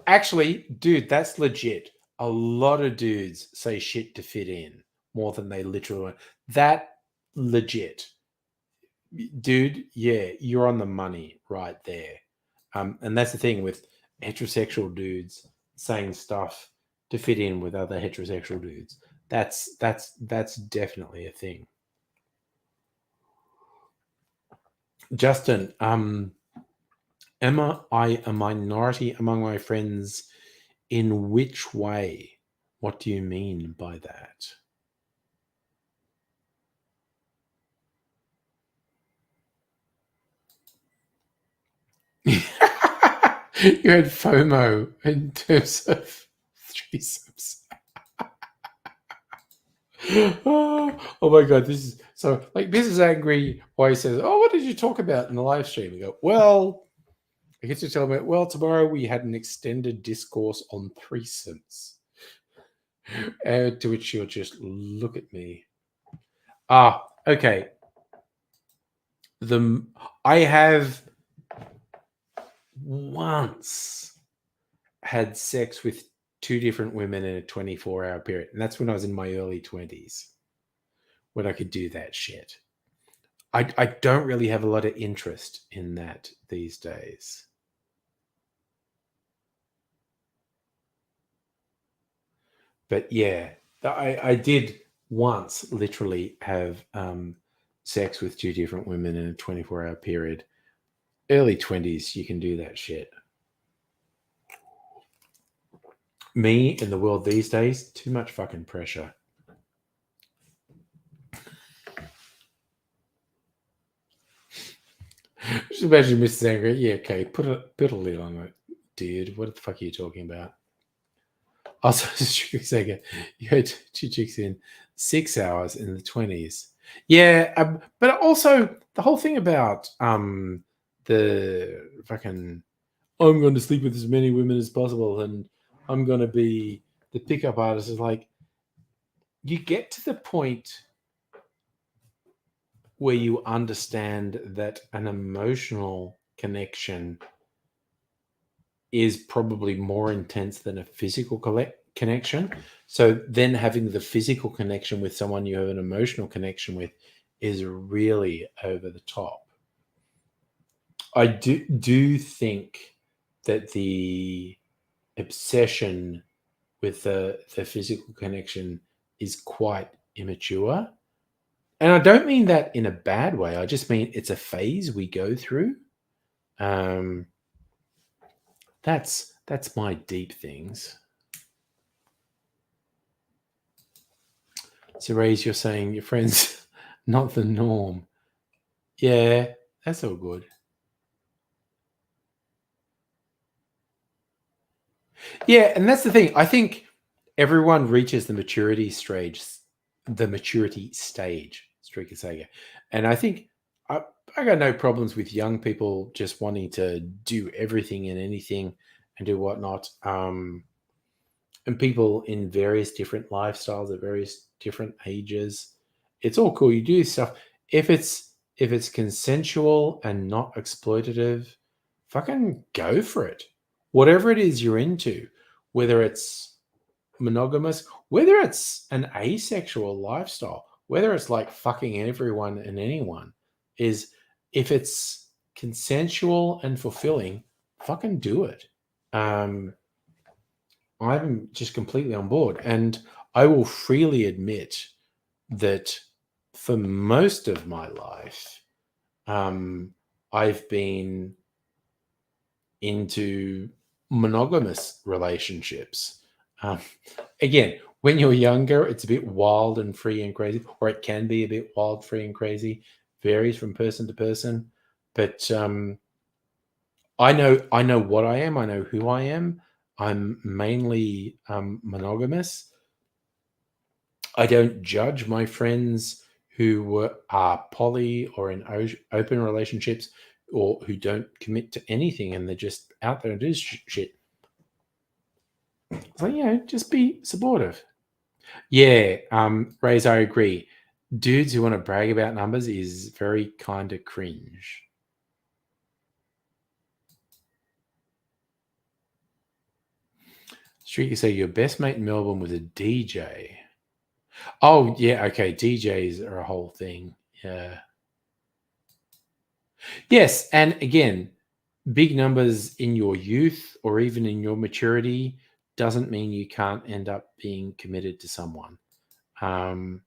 Actually, dude, that's legit. A lot of dudes say shit to fit in more than they literally want. That legit, dude. Yeah, you're on the money right there. And that's the thing with heterosexual dudes saying stuff to fit in with other heterosexual dudes. That's definitely a thing. Justin, am I a minority among my friends? In which way? What do you mean by that? You had FOMO in terms of threesomes. Oh my god, this is so like this is angry why he says, "Oh, what did you talk about in the live stream?" We go, "Well, I get to tell me, well, tomorrow we had an extended discourse on threesomes." To which she'll just look at me. Okay. The I have once had sex with two different women in a 24-hour period, and that's when I was in my early 20s when I could do that shit. I don't really have a lot of interest in that these days. But yeah, I did once literally have sex with two different women in a 24-hour period. Early 20s, you can do that shit. Me in the world these days, too much fucking pressure. Just imagine Mrs. Angry. Yeah, okay, put a lid on it, dude. What the fuck are you talking about? Also, second, you had two chicks in 6 hours in the 20s. Yeah, but also the whole thing about the fucking I'm going to sleep with as many women as possible and I'm going to be the pickup artist is like you get to the point where you understand that an emotional connection is probably more intense than a physical connection. So then having the physical connection with someone you have an emotional connection with is really over the top. I do think that the obsession with the physical connection is quite immature. And I don't mean that in a bad way. I just mean it's a phase we go through. Um, that's my deep things. So, Raise, you're saying your friends not the norm. Yeah, That's all good. Yeah, and that's the thing. I think everyone reaches the maturity stage, Streaker Sega. And I think I, I got no problems with young people just wanting to do everything and anything and do whatnot. And people in various different lifestyles at various different ages. It's all cool. You do stuff. If it's consensual and not exploitative, fucking go for it. Whatever it is you're into, whether it's monogamous, whether it's an asexual lifestyle, whether it's like fucking everyone and anyone, is if it's consensual and fulfilling, fucking do it. Um, I'm just completely on board. And I will freely admit that for most of my life, I've been into monogamous relationships. Um, Again, when you're younger, it's a bit wild and free and crazy, or it can be a bit wild, free, and crazy. Varies from person to person. But I know what I am. I know who I am. I'm mainly monogamous. I don't judge my friends who are poly or in open relationships or who don't commit to anything and they're just out there and do shit. So just be supportive. Yeah, Rays, I agree. Dudes who want to brag about numbers is very kind of cringe. Street, you say your best mate in Melbourne was a DJ. Oh yeah, okay. DJs are a whole thing. Yeah. Yes, and again, big numbers in your youth or even in your maturity doesn't mean you can't end up being committed to someone. Um,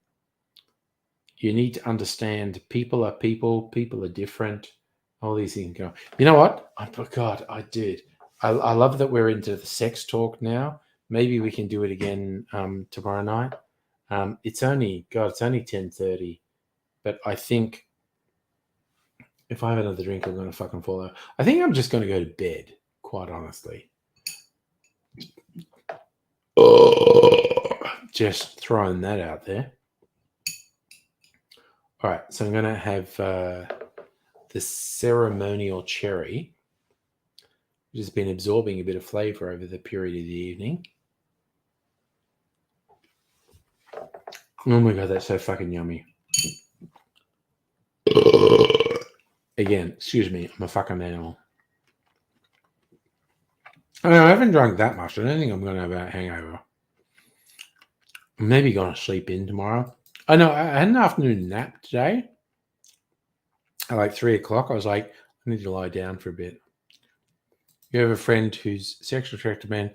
you need to understand people are people, people are different, all these things go. You know what? I forgot. I did. I love that we're into the sex talk now. Maybe we can do it again tomorrow night. It's only 10:30, but I think if I have another drink, I'm going to fucking fall out. I think I'm just going to go to bed, quite honestly. Just throwing that out there. All right, so I'm going to have the ceremonial cherry, which has been absorbing a bit of flavor over the period of the evening. Oh my god, that's so fucking yummy. Again, excuse me, I'm a fucking animal. I haven't drunk that much. I don't think I'm going to have a hangover. I'm maybe going to sleep in tomorrow. I know I had an afternoon nap today. At like 3 o'clock, I was like, I need to lie down for a bit. You have a friend who's sexually attracted to men.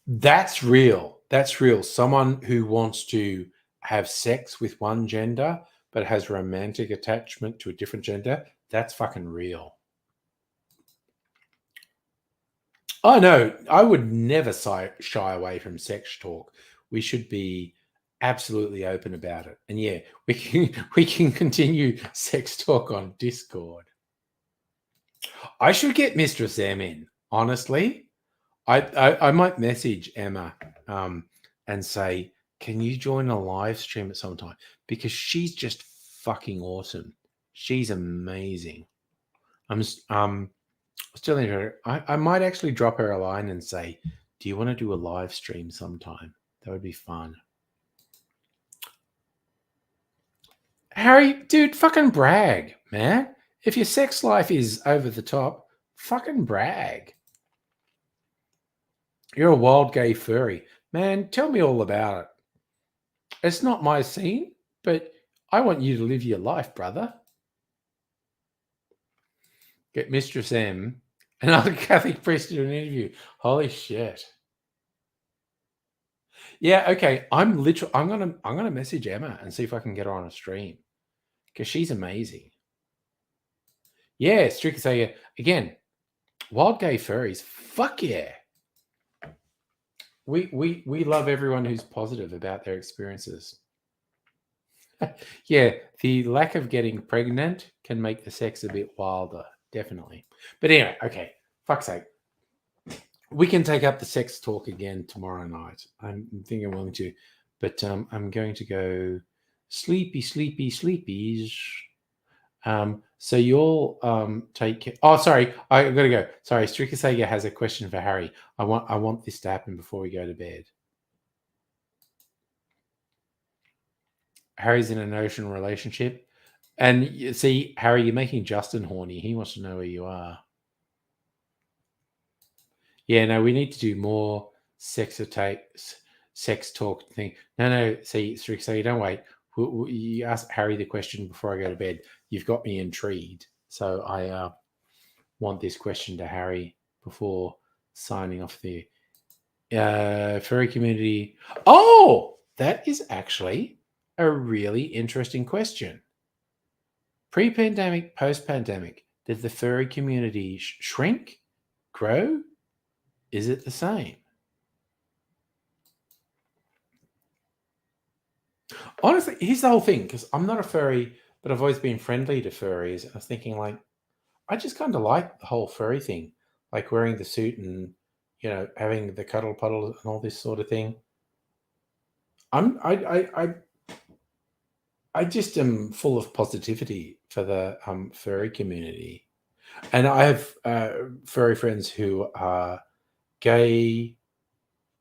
That's real. That's real. Someone who wants to have sex with one gender but has romantic attachment to a different gender. That's fucking real. Oh no, I would never shy away from sex talk. We should be absolutely open about it. And yeah, we can continue sex talk on Discord. I should get Mistress M in. Honestly, I might message Emma and say, "Can you join a live stream at some time?" Because she's just fucking awesome. She's amazing. I'm still in her. I might actually drop her a line and say, "Do you want to do a live stream sometime?" That would be fun. Harry, dude, fucking brag, man. If your sex life is over the top, fucking brag. You're a wild gay furry. Man, tell me all about it. It's not my scene, but I want you to live your life, brother. Get Mistress M and other Catholic priest to do an interview. Holy shit. Yeah, okay. I'm gonna message Emma and see if I can get her on a stream. Because she's amazing. Yeah, Stricker say again, wild gay furries. Fuck yeah. We love everyone who's positive about their experiences. Yeah, the lack of getting pregnant can make the sex a bit wilder, definitely. But anyway, okay, fuck's sake. We can take up the sex talk again tomorrow night. I'm thinking I'm willing to, but I'm going to go sleepy, sleepy, sleepies. So you'll take. Oh, sorry, I gotta go. Sorry, Strikasega has a question for Harry. I want this to happen before we go to bed. Harry's in an ocean relationship, and see, Harry, you're making Justin horny. He wants to know where you are. Yeah, no, we need to do more sex talk thing. No, see, Strixie, don't wait. You ask Harry the question before I go to bed. You've got me intrigued, so I want this question to Harry before signing off the furry community. Oh, that is actually a really interesting question. Pre-pandemic, post-pandemic, did the furry community shrink, grow? Is it the same? Honestly, here's the whole thing because I'm not a furry, but I've always been friendly to furries. I was thinking, like, I just kind of like the whole furry thing, like wearing the suit and having the cuddle puddle and all this sort of thing. I'm I just am full of positivity for the furry community, and I have furry friends who are gay,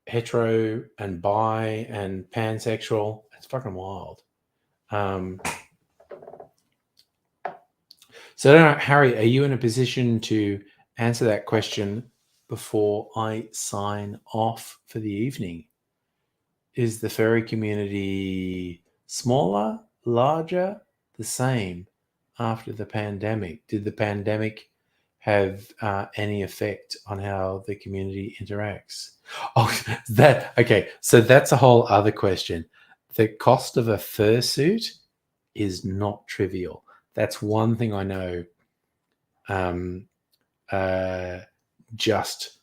hetero, and bi, and pansexual. It's fucking wild. Um, So, I don't know, Harry, are you in a position to answer that question before I sign off for the evening? Is the furry community smaller, larger, the same after the pandemic? Did the pandemic have any effect on how the community interacts? Oh, that okay. So that's a whole other question. The cost of a fursuit is not trivial. That's one thing I know um, uh, just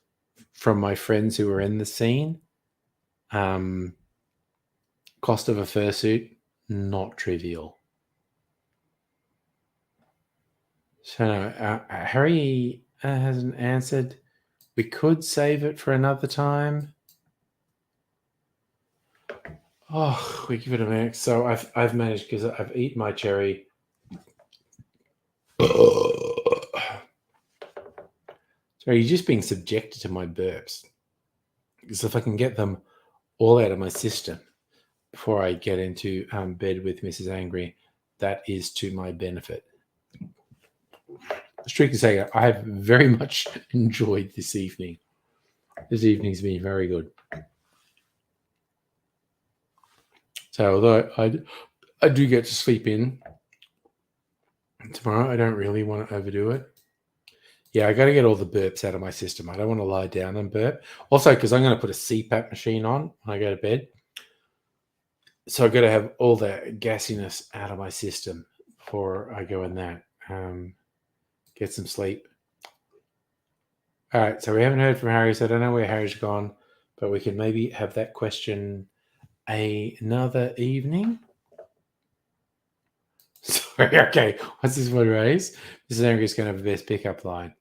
from my friends who were in the scene. Um, cost of a fursuit, not trivial. So, Harry hasn't answered. We could save it for another time. Oh, we give it a minute. So I've managed because I've eaten my cherry. Sorry, you're just being subjected to my burps. Because if I can get them all out of my system before I get into bed with Mrs. Angry, that is to my benefit. Strictly saying, I have very much enjoyed this evening. This evening's been very good. So although I do get to sleep in tomorrow, I don't really want to overdo it. Yeah, I got to get all the burps out of my system. I don't want to lie down and burp. Also, because I'm going to put a CPAP machine on when I go to bed. So I've got to have all the gassiness out of my system before I go in that. Get some sleep. All right, so we haven't heard from Harry, so I don't know where Harry's gone, but we can maybe have that question another evening. Sorry, okay. What's this one, Raise? Mrs. Angry's going to have the best pickup line.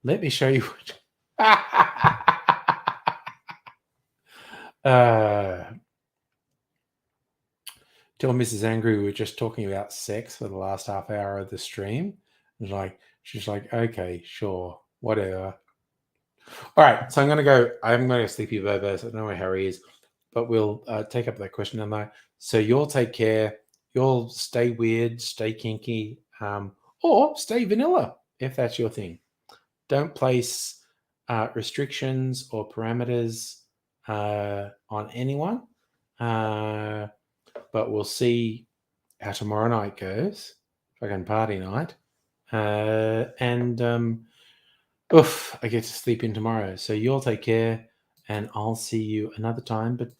Let me show you what. Tell Mrs. Angry we were just talking about sex for the last half hour of the stream. She's like, okay, sure, whatever. All right, so I'm going to go. I'm going to sleepy bobos. I don't know where Harry is, but we'll take up that question tonight. So you'll take care. You'll stay weird, stay kinky, or stay vanilla if that's your thing. Don't place restrictions or parameters on anyone. But we'll see how tomorrow night goes. Fucking party night. I get to sleep in tomorrow. So you'll take care and I'll see you another time. But